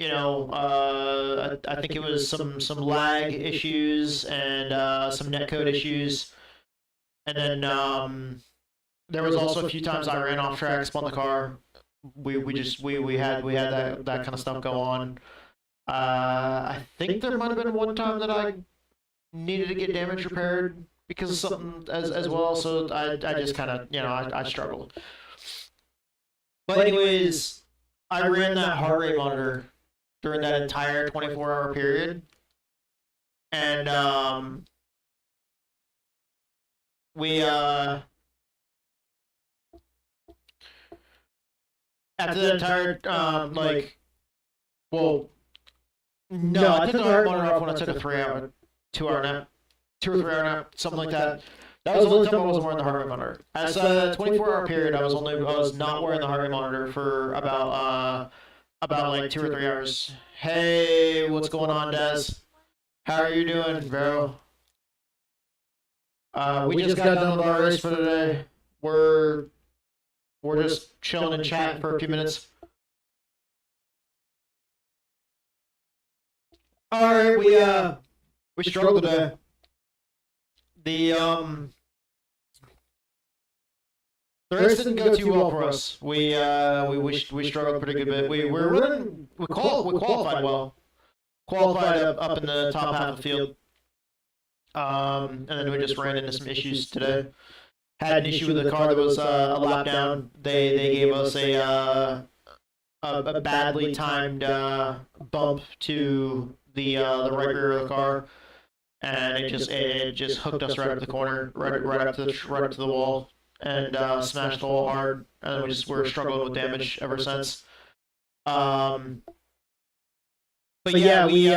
You know, I think it was some lag issues and some netcode issues. And then there was also a few times I ran off track, spun the car. We had that kind of stuff go on. I think there might have been one time that I needed to get damage repaired because of something as well. So I just kind of, you know, I struggled. But anyways, I ran that heart rate monitor during that entire 24-hour period, and we after the entire well, no, I took the heart monitor off when I took a 2 or 3 hour nap, something like that. That was the only time I wasn't wearing the heart rate monitor. As a 24-hour period, I was not wearing the heart rate monitor for about like 2 or 3 hours. Hey, what's going on, Des? How are you doing, bro? We just got done with our race for today. We're just chilling and chatting for a few minutes. All right, we struggled today. The race didn't go too well for us. We struggled pretty good bit. We qualified well. Qualified up in the top half of the field. And then we just ran into some issues today. Had an issue with the car that was a lap down. They gave us a badly timed bump to the right rear of the car, and it just hooked us right up the corner, right up to the wall, and smashed the wall hard. And we're struggling with damage ever since. But yeah, we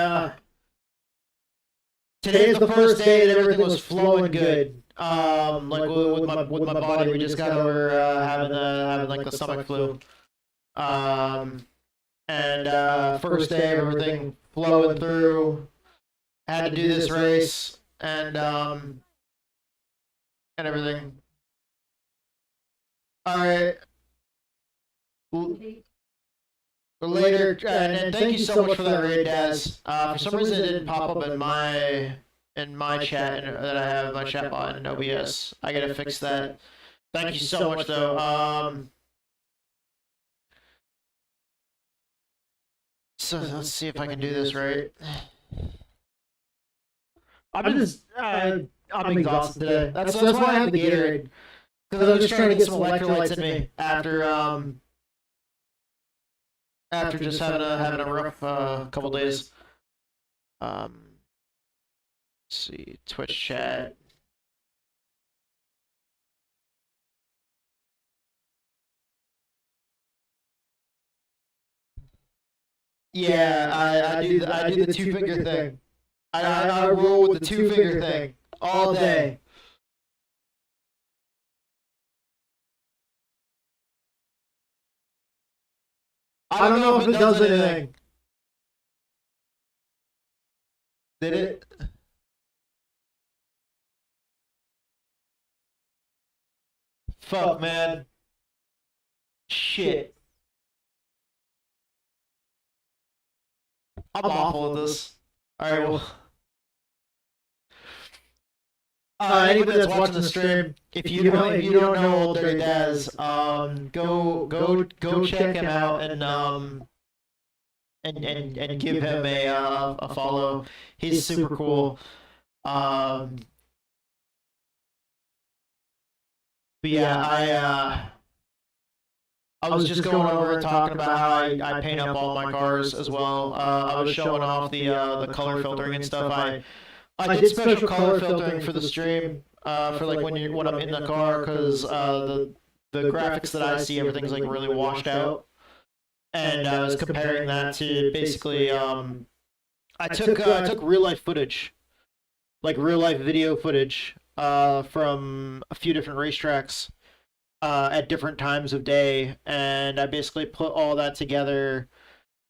today is the first day that everything was flowing good. Like with my body, we just got over having like the stomach flu. And first day of everything flowing through. Had to do this race and everything. All right. Later, and thank you so much for that raid, Daz. For some reason, it didn't pop up in my chat that I have my chat bot in OBS. I gotta fix that. Thank you so much, though. So let's see if I can do this right. I'm exhausted today. That's why I have the Gatorade, because I'm just trying to get some electrolytes in me after just having a rough couple days. Let's see, Twitch chat. Yeah, I do the 2-finger thing. I roll with the 2-finger thing all day. I don't know if it does anything. Did it? Fuck, man. Shit. I'm awful at this. Alright, well. Anybody that's watching the stream, if you don't know Old Dirty Daz, go check him out and give him a follow. He's super cool. But yeah, I was just going over and talking about how I paint up all my cars as well. I was showing off the color filtering and stuff. I did special color filtering for the stream, for like when I'm in the car, because the graphics that I see, everything's like really washed out. And I was comparing that to basically, I took real life footage, like real life video footage, from a few different racetracks, at different times of day, and I basically put all that together,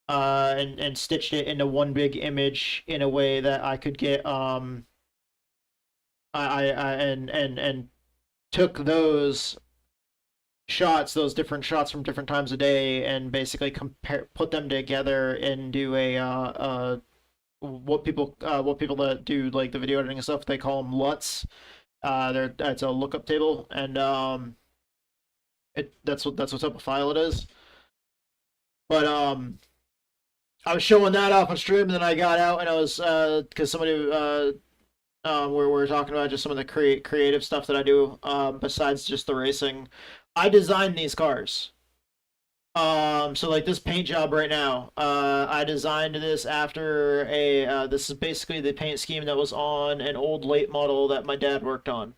and stitched it into one big image in a way that I could get, and took those shots, those different shots from different times of day, and basically put them together into a what people that do like the video editing and stuff, they call them LUTs. It's a lookup table, and that's what type of file it is. But I was showing that off on stream, and then I got out, and I was because somebody where we were talking about just some of the creative stuff that I do, besides just the racing. I designed these cars. So like this paint job right now, I designed this after this is basically the paint scheme that was on an old late model that my dad worked on,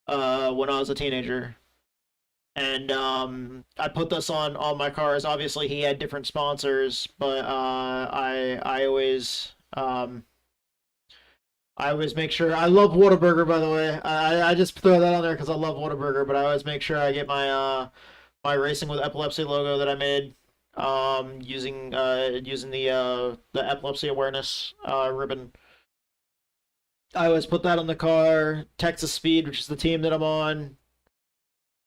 when I was a teenager. And I put this on all my cars. Obviously he had different sponsors, but I always make sure. I love Whataburger, by the way. I just throw that on there because I love Whataburger, but I always make sure I get my my Racing with Epilepsy logo that I made, using the epilepsy awareness ribbon. I always put that on the car. Texas Speed, which is the team that I'm on.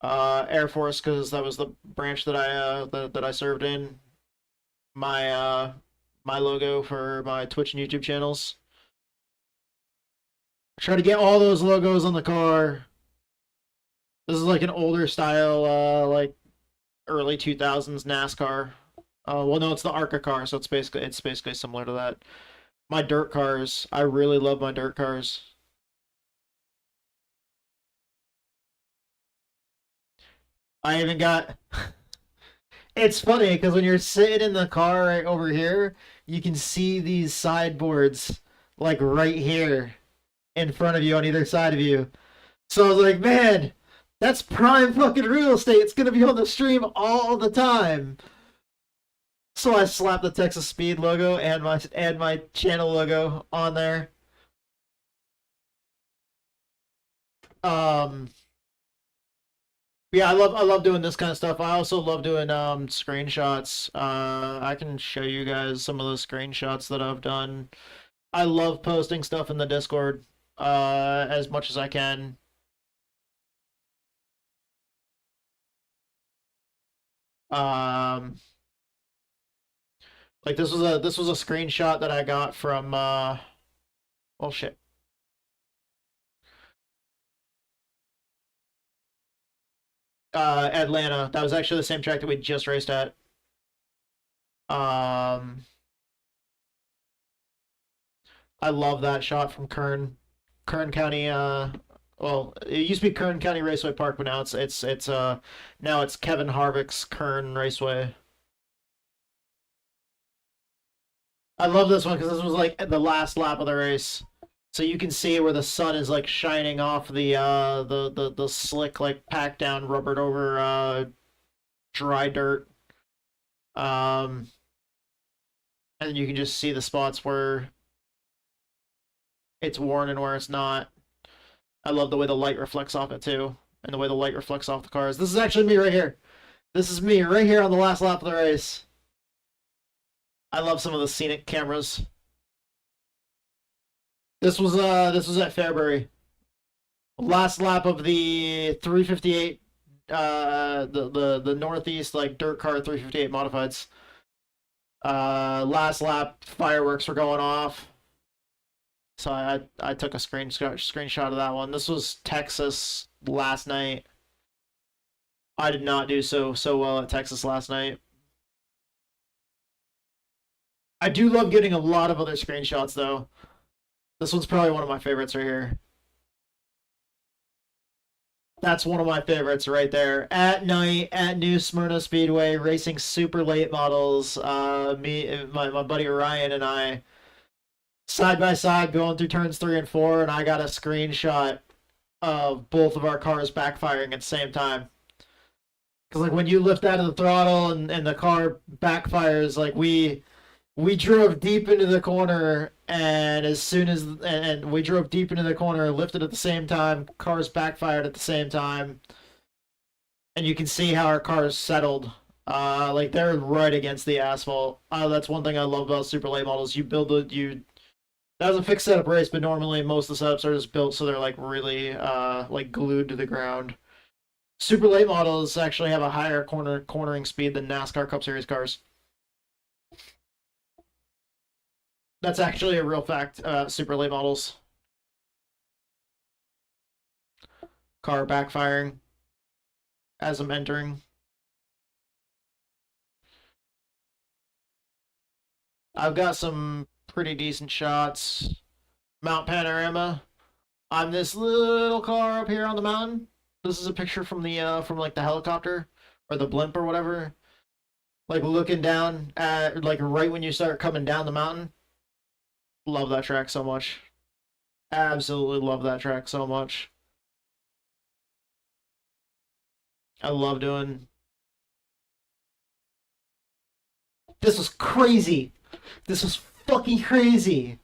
Air Force, because that was the branch that I served in. My my logo for my Twitch and YouTube channels. Try to get all those logos on the car. This is like an older style, like early 2000s NASCAR. Well, no, it's the ARCA car, so it's basically similar to that. My dirt cars, I really love my dirt cars. I even got. It's funny because when you're sitting in the car right over here, you can see these sideboards like right here in front of you on either side of you. So I was like, man, that's prime fucking real estate. It's gonna be on the stream all the time. So I slapped the Texas Speed logo and my channel logo on there. Yeah, I love doing this kind of stuff. I also love doing screenshots. I can show you guys some of the screenshots that I've done. I love posting stuff in the Discord as much as I can. Like this was a screenshot that I got from oh shit. Atlanta. That was actually the same track that we just raced at. I love that shot from Kern County. Well, it used to be Kern County Raceway Park, but now now it's Kevin Harvick's Kern Raceway. I love this one because this was like the last lap of the race. So you can see where the sun is like shining off the slick, like packed down, rubbered over dry dirt. And then you can just see the spots where it's worn and where it's not. I love the way the light reflects off it too, and the way the light reflects off the cars. This is actually me right here. This is me right here on the last lap of the race. I love some of the scenic cameras. This was at Fairbury. Last lap of the 358, the Northeast like dirt car 358 modifieds. Last lap, fireworks were going off. So I took a screenshot of that one. This was Texas last night. I did not do so well at Texas last night. I do love getting a lot of other screenshots though. This one's probably one of my favorites right here. That's one of my favorites right there. At night at New Smyrna Speedway, racing super late models. My buddy Ryan and I. side by side going through turns 3 and 4, and I got a screenshot of both of our cars backfiring at the same time. Because like when you lift out of the throttle and the car backfires, like we drove deep into the corner, and as soon as and we drove deep into the corner, lifted at the same time, cars backfired at the same time, and you can see how our cars settled. Like they're right against the asphalt. That's one thing I love about super late models. You build that was a fixed setup race, but normally most of the setups are just built so they're like really like glued to the ground. Super late models actually have a higher cornering speed than NASCAR Cup Series cars. That's actually a real fact. Super late models. Car backfiring as I'm entering. I've got some pretty decent shots. Mount Panorama. I'm this little car up here on the mountain. This is a picture from the from like the helicopter or the blimp or whatever. Like looking down at like right when you start coming down the mountain. Love that track so much. Absolutely love that track so much. I love doing. This was crazy. This was fucking crazy.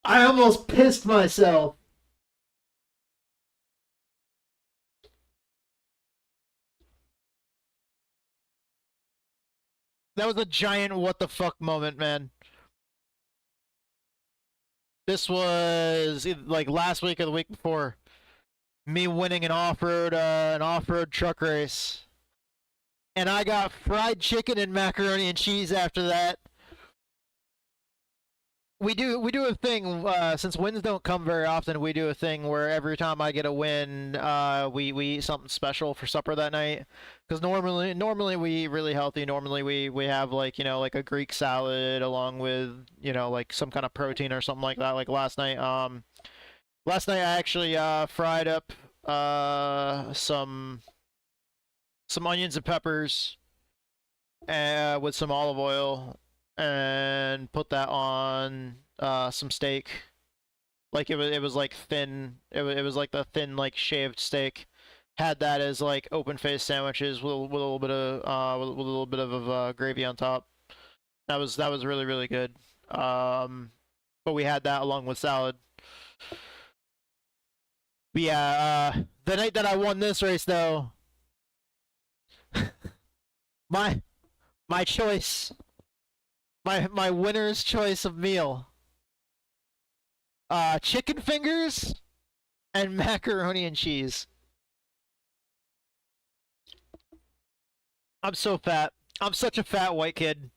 I almost pissed myself. That was a giant what the fuck moment, man. This was like last week or the week before. Me winning an off-road truck race. And I got fried chicken and macaroni and cheese after that. We do a thing, since wins don't come very often, we do a thing where every time I get a win, we eat something special for supper that night. Because normally we eat really healthy. Normally we have like, like a Greek salad along with, like some kind of protein or something like that. Like last night I actually fried up some onions and peppers with some olive oil and put that on some steak. Like it was like thin. It was like the thin like shaved steak. Had that as like open faced sandwiches with a little bit of gravy on top. That was really really good. But we had that along with salad. But yeah, the night that I won this race though, my choice, my winner's choice of meal, chicken fingers and macaroni and cheese. I'm so fat. I'm such a fat white kid.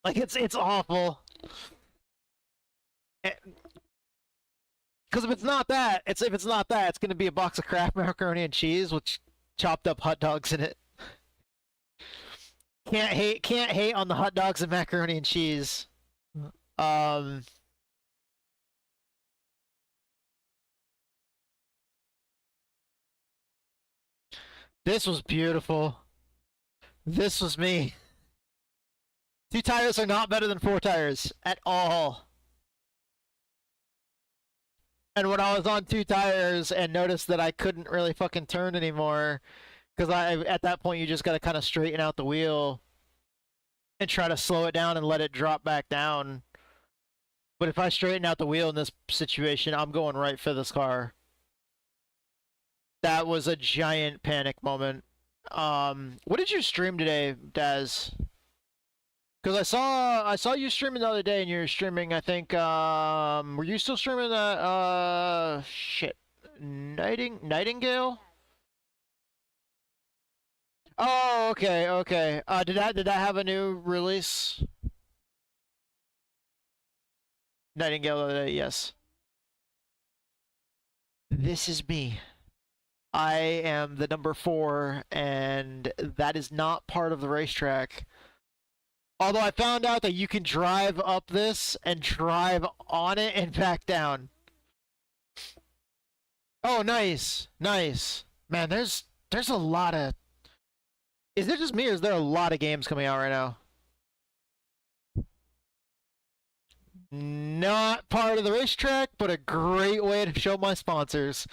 Like it's awful. Because if it's not that, it's gonna be a box of Kraft macaroni and cheese with chopped up hot dogs in it. Can't hate on the hot dogs and macaroni and cheese. This was beautiful. This was me. 2 tires are not better than 4 tires at all. And when I was on 2 tires and noticed that I couldn't really fucking turn anymore, because at that point you just gotta kind of straighten out the wheel and try to slow it down and let it drop back down. But if I straighten out the wheel in this situation, I'm going right for this car. That was a giant panic moment. What did you stream today, Daz? Because I saw you streaming the other day, and you were streaming, I think, were you still streaming that, shit, Nightingale? Oh, okay. Did that have a new release? Nightingale the other day, yes. This is me. I am the number 4, and that is not part of the racetrack. Although I found out that you can drive up this and drive on it and back down. Oh, nice. Man, there's a lot of... Is it just me, or is there a lot of games coming out right now? Not part of the racetrack, but a great way to show my sponsors.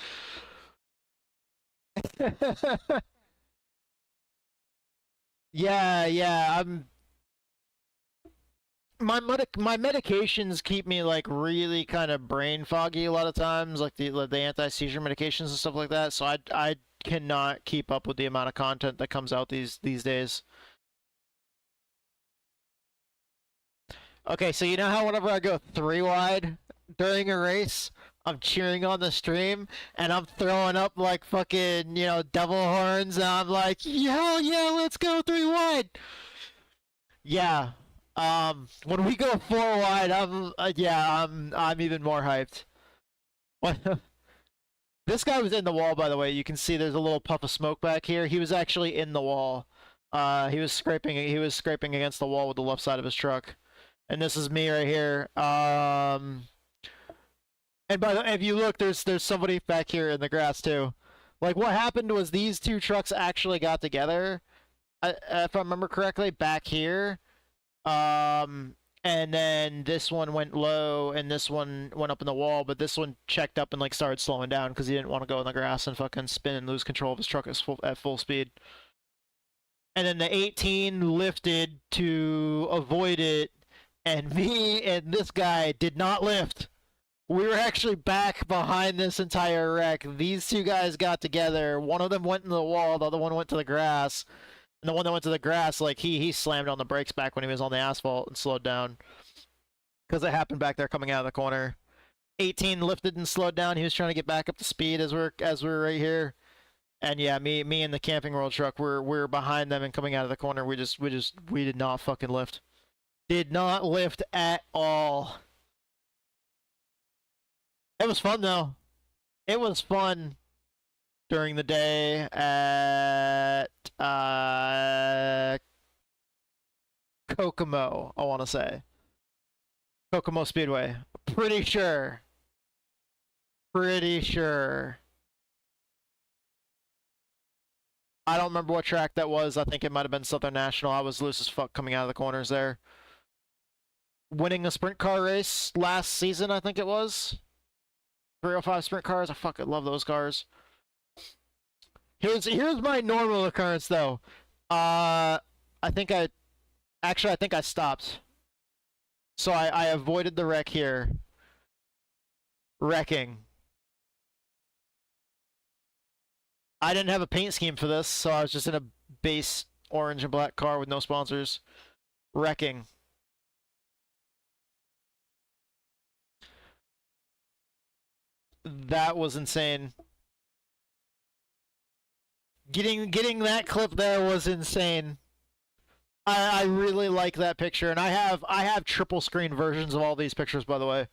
Yeah, my medications keep me like really kind of brain foggy a lot of times, like the anti-seizure medications and stuff like that. So I cannot keep up with the amount of content that comes out these days. Okay, so you know how whenever I go 3 wide during a race, I'm cheering on the stream and I'm throwing up like fucking, you know, devil horns and I'm like, hell yeah, let's go 3 wide. Yeah. When we go 4 wide, I'm even more hyped. What? This guy was in the wall, by the way. You can see there's a little puff of smoke back here. He was actually in the wall. He was scraping against the wall with the left side of his truck. And this is me right here. And by the way, if you look, there's somebody back here in the grass too. Like what happened was these 2 trucks actually got together, if I remember correctly, back here. And then this one went low, and this one went up in the wall, but this one checked up and like started slowing down because he didn't want to go in the grass and fucking spin and lose control of his truck at full speed. And then the 18 lifted to avoid it, and me and this guy did not lift. We were actually back behind this entire wreck. These 2 guys got together. One of them went in the wall, the other one went to the grass. And the one that went to the grass, like, he slammed on the brakes back when he was on the asphalt and slowed down. Because it happened back there coming out of the corner. 18 lifted and slowed down. He was trying to get back up to speed as we're right here. And yeah, me and the Camping World truck, we're behind them and coming out of the corner. We did not fucking lift. Did not lift at all. It was fun though. It was fun during the day at Kokomo, I want to say. Kokomo Speedway. Pretty sure. I don't remember what track that was. I think it might have been Southern National. I was loose as fuck coming out of the corners there. Winning a sprint car race last season, I think it was. 305 sprint cars. I fucking love those cars. Here's my normal occurrence though. I think I stopped. So I avoided the wreck here. Wrecking. I didn't have a paint scheme for this, so I was just in a base orange and black car with no sponsors. Wrecking. That was insane. Getting that clip there was insane. I really like that picture, and I have triple screen versions of all these pictures, by the way.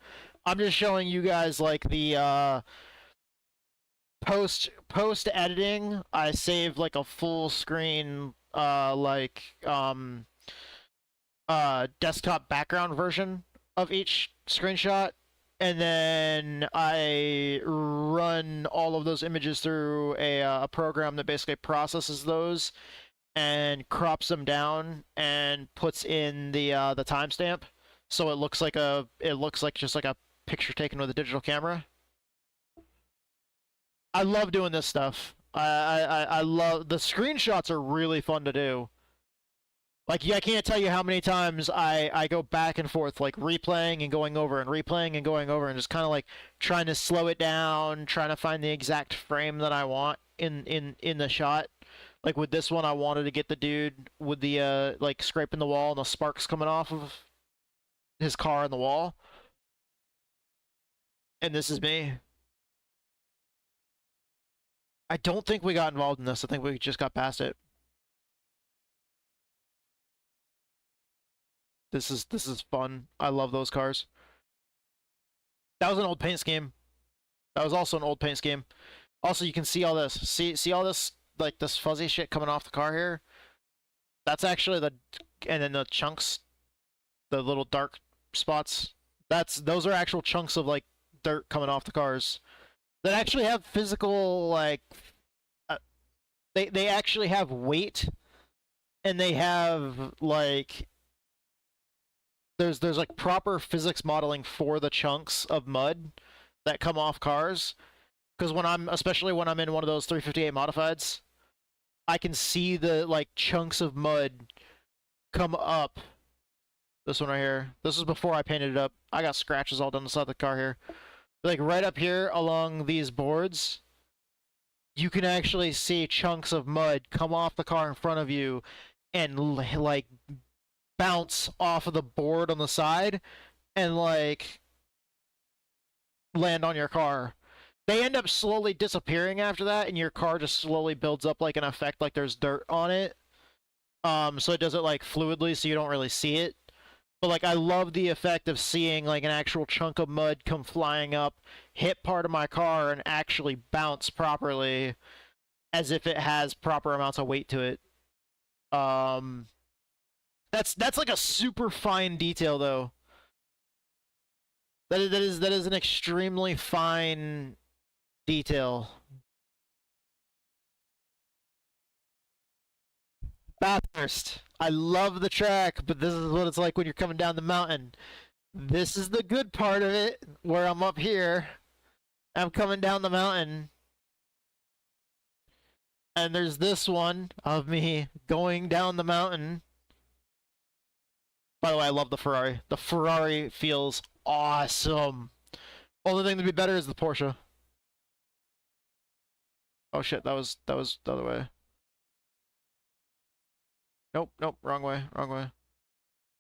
I'm just showing you guys like the post editing. I saved like a full screen desktop background version of each screenshot. And then I run all of those images through a program that basically processes those and crops them down and puts in the timestamp, so it looks like just like a picture taken with a digital camera. I love doing this stuff. I love the screenshots are really fun to do. Like, I can't tell you how many times I go back and forth, like, replaying and going over and replaying and going over and just kind of, like, trying to slow it down, trying to find the exact frame that I want in the shot. Like, with this one, I wanted to get the dude with the, like, scraping the wall and the sparks coming off of his car in the wall. And this is me. I don't think we got involved in this. I think we just got past it. This is fun. I love those cars. That was an old paint scheme. That was also an old paint scheme. Also, you can see all this. See all this, like, this fuzzy shit coming off the car here? That's actually and then the chunks, the little dark spots. Those are actual chunks of, like, dirt coming off the cars that actually have physical, like, they actually have weight, and they have, like, there's like proper physics modeling for the chunks of mud that come off cars. Because especially when I'm in one of those 358 modifieds, I can see the like chunks of mud come up. This one right here. This is before I painted it up. I got scratches all down the side of the car here. Like right up here along these boards, you can actually see chunks of mud come off the car in front of you and like bounce off of the board on the side and like land on your car. They end up slowly disappearing after that, and your car just slowly builds up like an effect, like there's dirt on it. So it does it like fluidly, so you don't really see it. But like, I love the effect of seeing like an actual chunk of mud come flying up, hit part of my car, and actually bounce properly, as if it has proper amounts of weight to it. That's like a super fine detail, though. That is an extremely fine detail. Bathurst. I love the track, but this is what it's like when you're coming down the mountain. This is the good part of it, where I'm up here. I'm coming down the mountain. And there's this one of me going down the mountain. By the way, I love the Ferrari. The Ferrari feels awesome. Only thing to be better is the Porsche. Oh shit, that was the other way. Nope, wrong way. But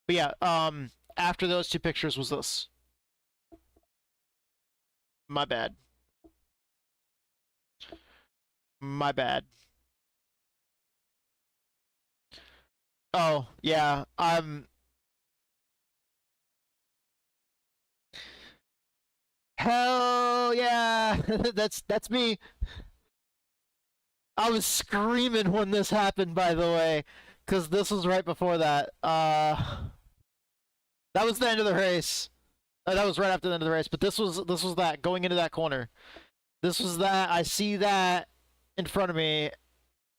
yeah, after those two pictures was this. My bad. Oh, yeah, hell yeah! That's me. I was screaming when this happened, by the way, because this was right before that. That was the end of the race. That was right after the end of the race, but this was that, going into that corner. This was that, I see that in front of me,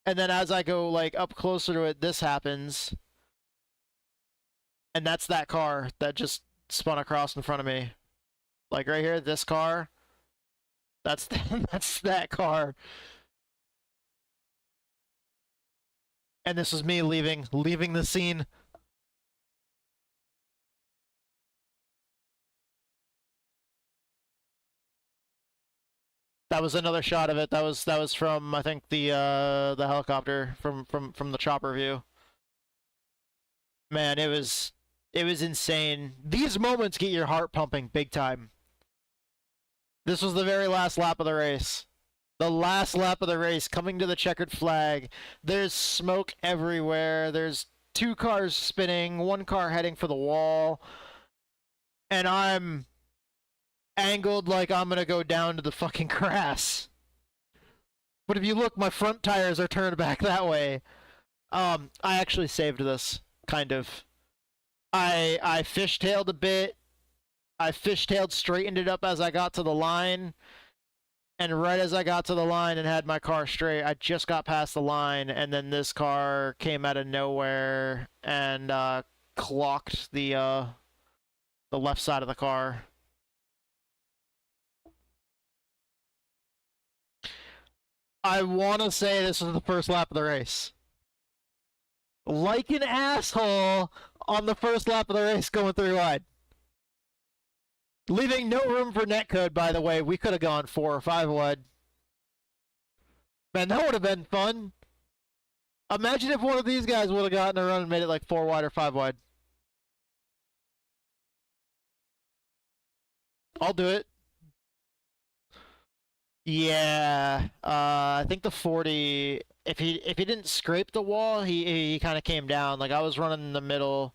and then as I go like up closer to it, this happens. And that's that car that just spun across in front of me. Like right here, this car. That's that car. And this was me leaving the scene. That was another shot of it. That was from, I think, the helicopter from the chopper view. Man, it was insane. These moments get your heart pumping big time. This was the very last lap of the race. The last lap of the race, coming to the checkered flag. There's smoke everywhere. There's two cars spinning, one car heading for the wall. And I'm angled like I'm gonna go down to the fucking grass. But if you look, my front tires are turned back that way. I actually saved this, kind of. I fishtailed a bit. I fishtailed, straightened it up as I got to the line. And right as I got to the line and had my car straight, I just got past the line, and then this car came out of nowhere and clocked the left side of the car. I want to say this was the first lap of the race. Like an asshole on the first lap of the race going 3 wide. Leaving no room for netcode, by the way. We could have gone 4 or 5 wide. Man, that would have been fun. Imagine if one of these guys would have gotten a run and made it like 4 wide or 5 wide. I'll do it. Yeah, I think the 40, if he didn't scrape the wall, he kind of came down. Like, I was running in the middle,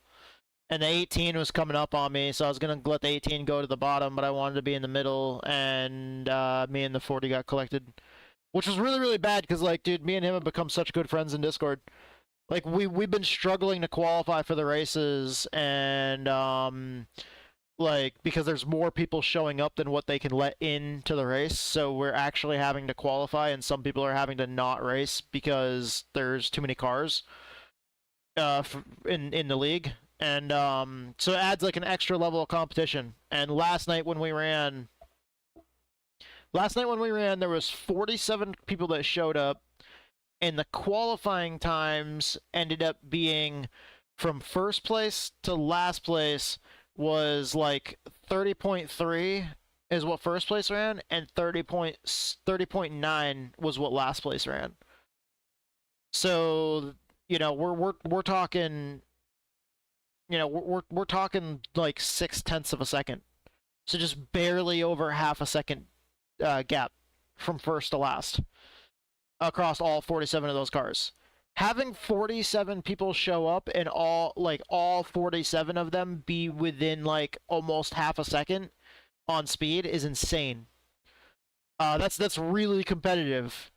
and the 18 was coming up on me, so I was going to let the 18 go to the bottom, but I wanted to be in the middle, and me and the 40 got collected. Which was really, really bad, because, like, dude, me and him have become such good friends in Discord. Like, we've been struggling to qualify for the races, and, like, because there's more people showing up than what they can let into the race, so we're actually having to qualify, and some people are having to not race because there's too many cars in the league. And so it adds like an extra level of competition. And last night when we ran, there was 47 people that showed up, and the qualifying times ended up being from first place to last place was like 30.3 is what first place ran, and 30.9 was what last place ran. So, you know, we're talking, you know, we're talking like 0.6 of a second. So just barely over half a second gap from first to last across all 47 of those cars. Having 47 people show up and all 47 of them be within like almost half a second on speed is insane. That's really competitive,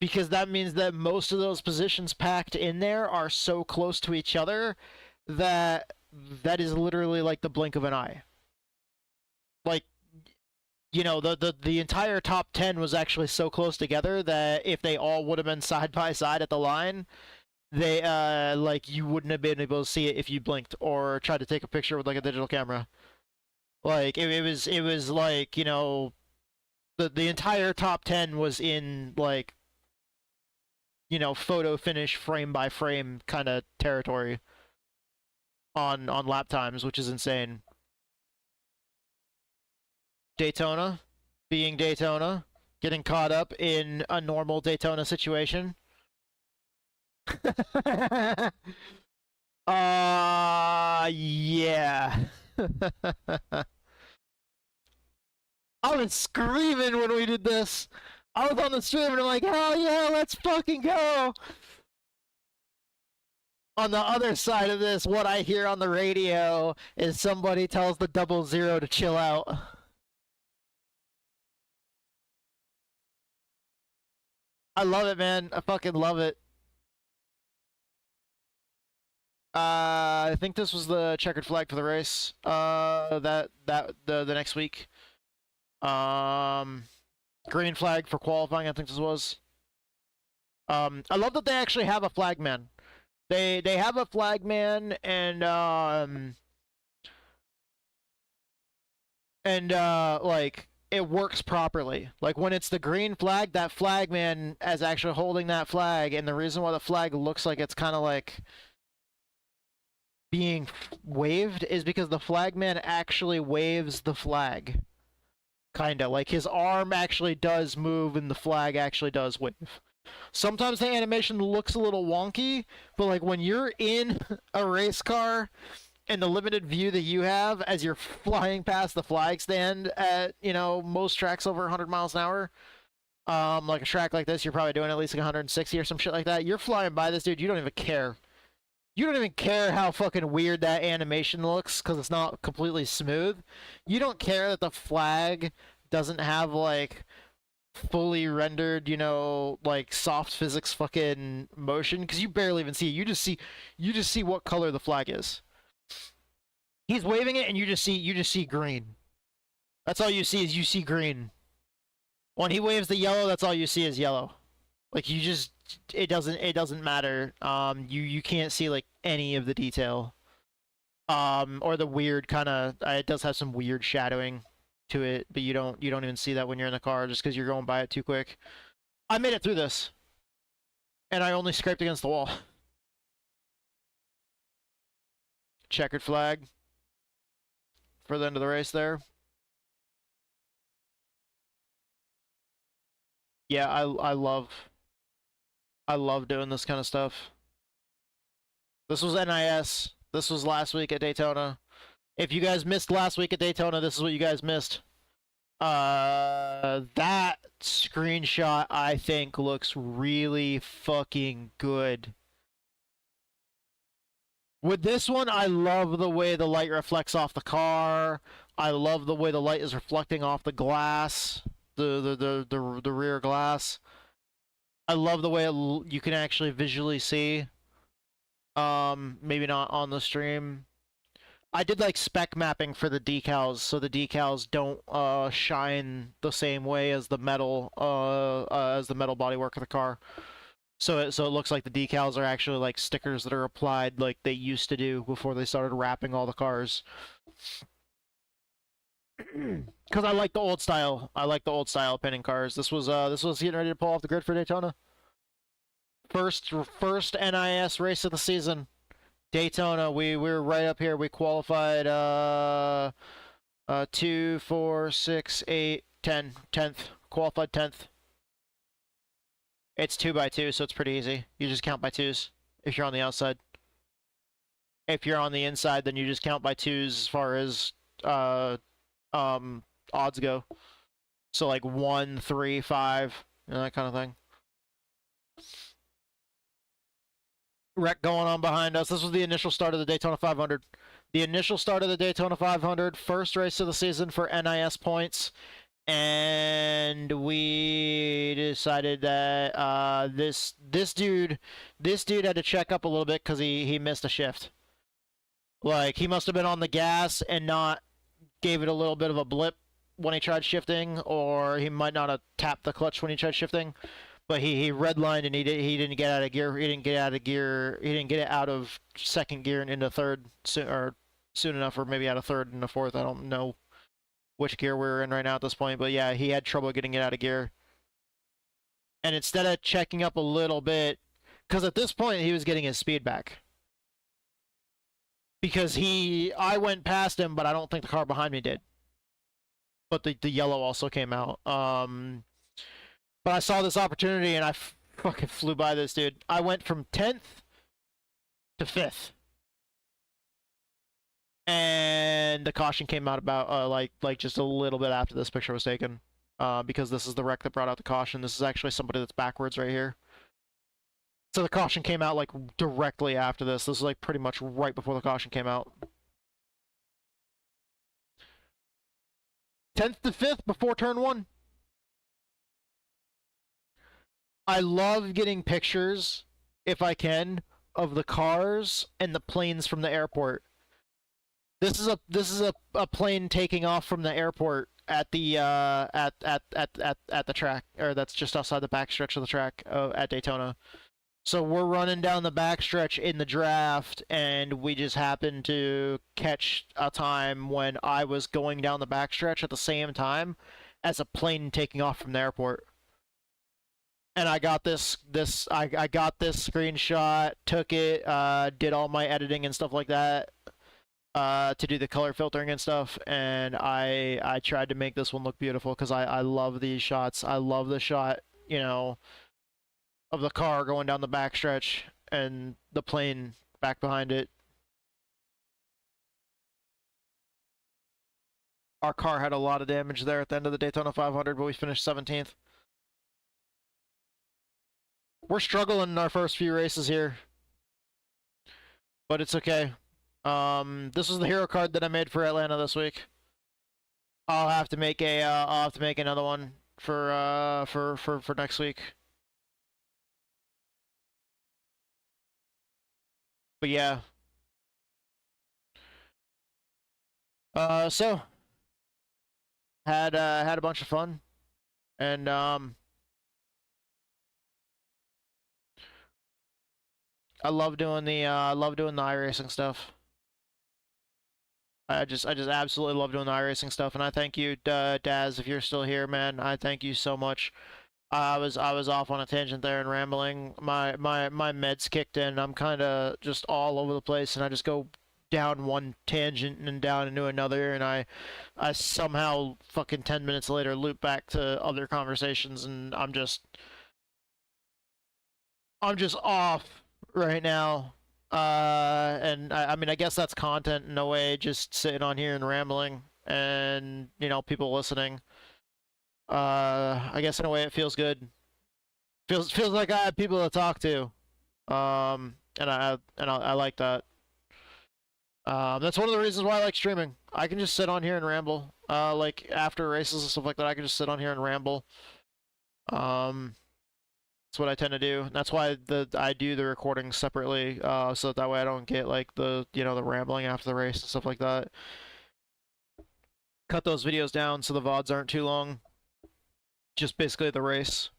because that means that most of those positions packed in there are so close to each other that is literally like the blink of an eye. Like, you know, the entire top 10 was actually so close together that if they all would have been side by side at the line, they like you wouldn't have been able to see it if you blinked or tried to take a picture with like a digital camera. Like it was like, you know, the entire top 10 was in like, you know, photo finish frame by frame kind of territory on lap times, which is insane. Daytona, being Daytona, getting caught up in a normal Daytona situation. Yeah. I was screaming when we did this. I was on the stream and I'm like, hell yeah, let's fucking go. On the other side of this, what I hear on the radio is somebody tells the 00 to chill out. I love it, man. I fucking love it. I think this was the checkered flag for the race. The next week. Green flag for qualifying, I think this was. I love that they actually have a flagman. They have a flagman, and like it works properly. Like when it's the green flag, that flagman is actually holding that flag, and the reason why the flag looks like it's kind of like being waved is because the flagman actually waves the flag. Kinda like his arm actually does move and the flag actually does wave. Sometimes the animation looks a little wonky, but like when you're in a race car and the limited view that you have as you're flying past the flag stand at, you know, most tracks over 100 miles an hour, like a track like this, you're probably doing at least like 160 or some shit like that. You're flying by this dude, you don't even care. You don't even care how fucking weird that animation looks because it's not completely smooth. You don't care that the flag doesn't have like fully rendered, you know, like soft physics fucking motion, because you barely even see it. You just see what color the flag is. He's waving it and you just see green. That's all you see is you see green. When he waves the yellow, that's all you see is yellow. Like you just it doesn't matter. You can't see like any of the detail. Or the weird kind of it does have some weird shadowing to it, but you don't even see that when you're in the car just because you're going by it too quick. I made it through this, and I only scraped against the wall. Checkered flag for the end of the race there. Yeah, I love doing this kind of stuff. This was NIS. This was last week at Daytona. If you guys missed last week at Daytona, this is what you guys missed. That screenshot, I think, looks really fucking good. With this one, I love the way the light reflects off the car. I love the way the light is reflecting off the glass, the rear glass. I love the way you can actually visually see. Maybe not on the stream. I did like spec mapping for the decals, so the decals don't shine the same way as the metal bodywork of the car. So it looks like the decals are actually like stickers that are applied like they used to do before they started wrapping all the cars. Because I like the old style. I like the old style pinning cars. This was getting ready to pull off the grid for Daytona. First NIS race of the season. Daytona. We were right up here. We qualified 2, 4, 6, 8, 10. 10th. Qualified 10th. It's 2x2, so it's pretty easy. You just count by twos if you're on the outside. If you're on the inside, then you just count by twos as far as odds go. So like 1, 3, 5, that kind of thing. Wreck going on behind us. This was the initial start of the Daytona 500. The initial start of the Daytona 500, first race of the season for NIS points. And we decided that this dude had to check up a little bit because he missed a shift. Like, he must have been on the gas and not gave it a little bit of a blip when he tried shifting, or he might not have tapped the clutch when he tried shifting. But he redlined and he didn't get out of gear. He didn't get it out of second gear and into third soon enough, or maybe out of third and into fourth. I don't know which gear we're in right now at this point, but yeah, he had trouble getting it out of gear. And instead of checking up a little bit, because at this point he was getting his speed back. Because I went past him, but I don't think the car behind me did. But the yellow also came out. But I saw this opportunity and I fucking flew by this dude. I went from 10th to 5th. And the caution came out about like just a little bit after this picture was taken, because this is the wreck that brought out the caution. This is actually somebody that's backwards right here. So the caution came out like directly after this. This is like pretty much right before the caution came out. 10th to 5th before turn 1. I love getting pictures, if I can, of the cars and the planes from the airport. This is a plane taking off from the airport at the at the track, or that's just outside the backstretch of the track at Daytona. So we're running down the backstretch in the draft, and we just happened to catch a time when I was going down the backstretch at the same time as a plane taking off from the airport. And I got this I got this screenshot, took it, did all my editing and stuff like that. To do the color filtering and stuff, and I tried to make this one look beautiful because I love these shots. I love the shot, you know, of the car going down the backstretch and the plane back behind it. Our car had a lot of damage there at the end of the Daytona 500, but we finished 17th. We're struggling in our first few races here, but it's okay. This was the hero card that I made for Atlanta this week. I'll have to make another one for next week. But yeah. So had a bunch of fun, and I love doing the iRacing stuff. I just absolutely love doing the iRacing stuff, and I thank you, Daz, if you're still here, man. I thank you so much. I was off on a tangent there and rambling. My meds kicked in. I'm kind of just all over the place, and I just go down one tangent and down into another, and I somehow fucking 10 minutes later loop back to other conversations, and I'm just off right now. And I mean, I guess that's content in a way, just sitting on here and rambling, and, you know, people listening. I guess in a way it feels good. Feels like I have people to talk to. And I like that. That's one of the reasons why I like streaming. I can just sit on here and ramble. Like after races and stuff like that, I can just sit on here and ramble. That's what I tend to do. And that's why I do the recording separately, so that way I don't get like the rambling after the race and stuff like that. Cut those videos down so the VODs aren't too long. Just basically the race.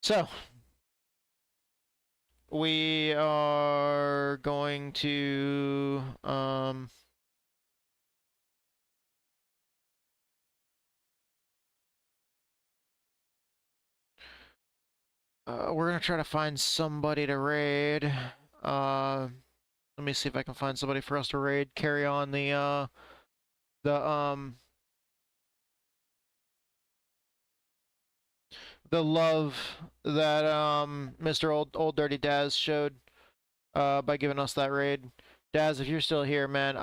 So we are going to we're gonna try to find somebody to raid. Let me see if I can find somebody for us to raid. Carry on the love that Mr. Old Dirty Daz showed by giving us that raid. Daz, if you're still here, man,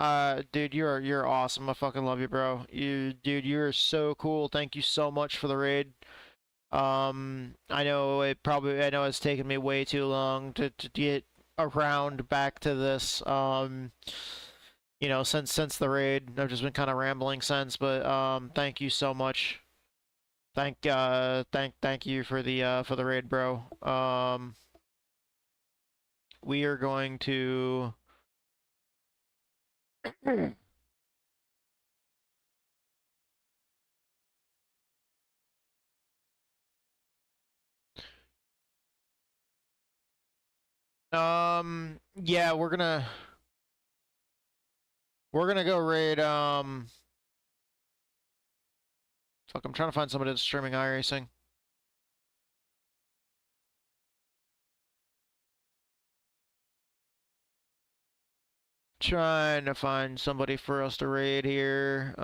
dude, you're awesome. I fucking love you, bro. Dude, you're so cool. Thank you so much for the raid. I know it's taken me way too long to get around back to this. You know, since the raid, I've just been kind of rambling since, but thank you so much. Thank you for the raid, bro. We are going to yeah, we're gonna go raid fuck, I'm trying to find somebody that's streaming iRacing. Trying to find somebody for us to raid here.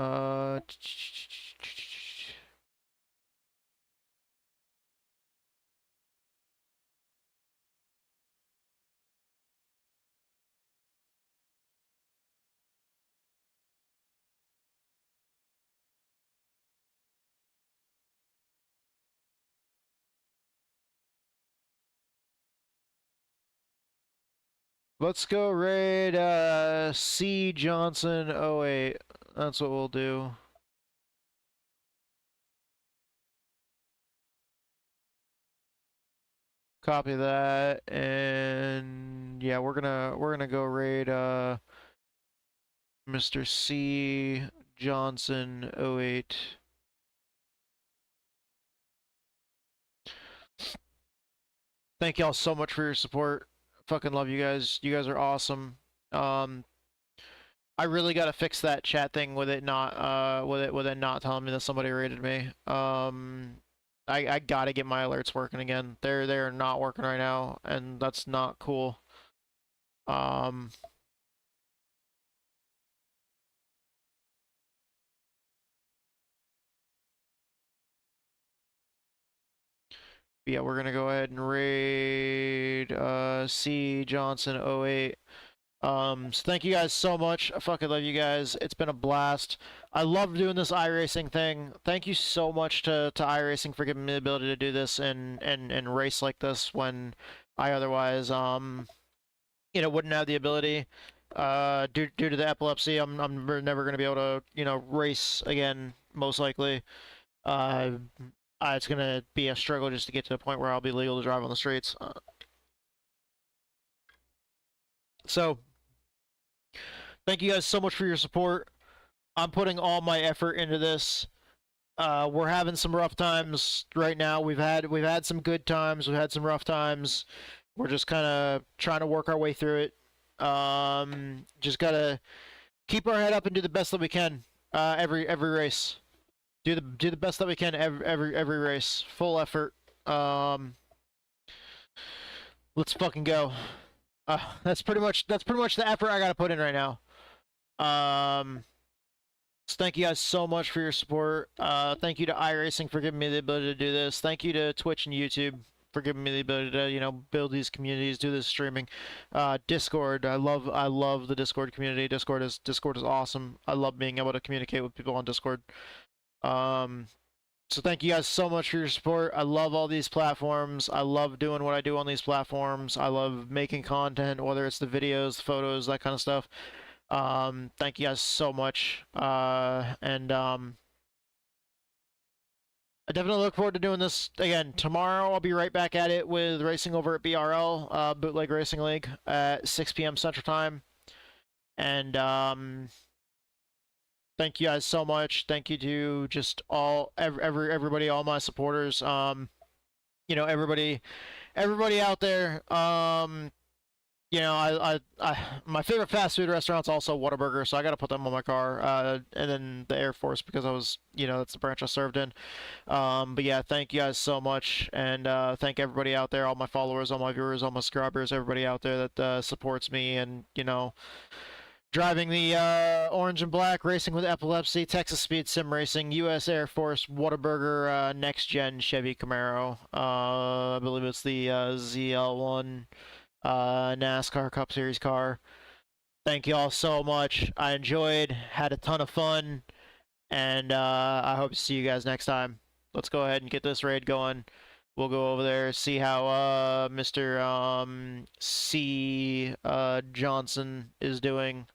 Let's go raid C Johnson 08. That's what we'll do. Copy that, and yeah, we're gonna go raid Mr. C Johnson 08. Thank y'all so much for your support. Fucking love you guys. You guys are awesome. I really gotta fix that chat thing with it not with it not telling me that somebody raided me. I gotta get my alerts working again. They're not working right now, and that's not cool. Yeah, we're gonna go ahead and raid C Johnson 08. So thank you guys so much. I fucking love you guys. It's been a blast. I love doing this iRacing thing. Thank you so much to iRacing for giving me the ability to do this and race like this when I otherwise you know, wouldn't have the ability. Due to the epilepsy, I'm never gonna be able to, you know, race again, most likely. It's gonna be a struggle just to get to the point where I'll be legal to drive on the streets. So, thank you guys so much for your support. I'm putting all my effort into this. We're having some rough times right now. We've had some good times. We've had some rough times. We're just kind of trying to work our way through it. Just gotta keep our head up and do the best that we can. Every race. Do the best that we can every race. Full effort. Let's fucking go. That's pretty much the effort I gotta put in right now. So thank you guys so much for your support. Thank you to iRacing for giving me the ability to do this. Thank you to Twitch and YouTube for giving me the ability to, you know, build these communities, do this streaming. Discord, I love the Discord community. Discord is awesome. I love being able to communicate with people on Discord. So thank you guys so much for your support. I love all these platforms. I love doing what I do on these platforms. I love making content, whether it's the videos, photos, that kind of stuff. Thank you guys so much. I definitely look forward to doing this again. Tomorrow I'll be right back at it with racing over at BRL, Bootleg Racing League, at 6 p.m. Central Time. And thank you guys so much. Thank you to just everybody, all my supporters. you know, everybody out there. You know, my favorite fast food restaurant's also Whataburger, so I got to put them on my car. And then the Air Force because I was, you know, that's the branch I served in. But yeah, thank you guys so much, and thank everybody out there, all my followers, all my viewers, all my subscribers, everybody out there that supports me, and you know, driving the orange and black, racing with Epilepsy, Texas Speed Sim Racing, U.S. Air Force, Whataburger, Next Gen Chevy Camaro. I believe it's the ZL1 NASCAR Cup Series car. Thank you all so much. I enjoyed, had a ton of fun, and I hope to see you guys next time. Let's go ahead and get this raid going. We'll go over there, see how Mr. C. Johnson is doing.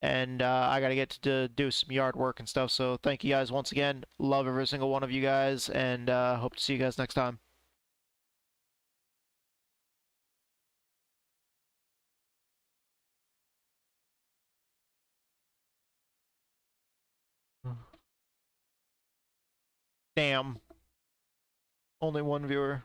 And I gotta get to do some yard work and stuff. So thank you guys once again. Love every single one of you guys, and hope to see you guys next time. Damn. Only one viewer.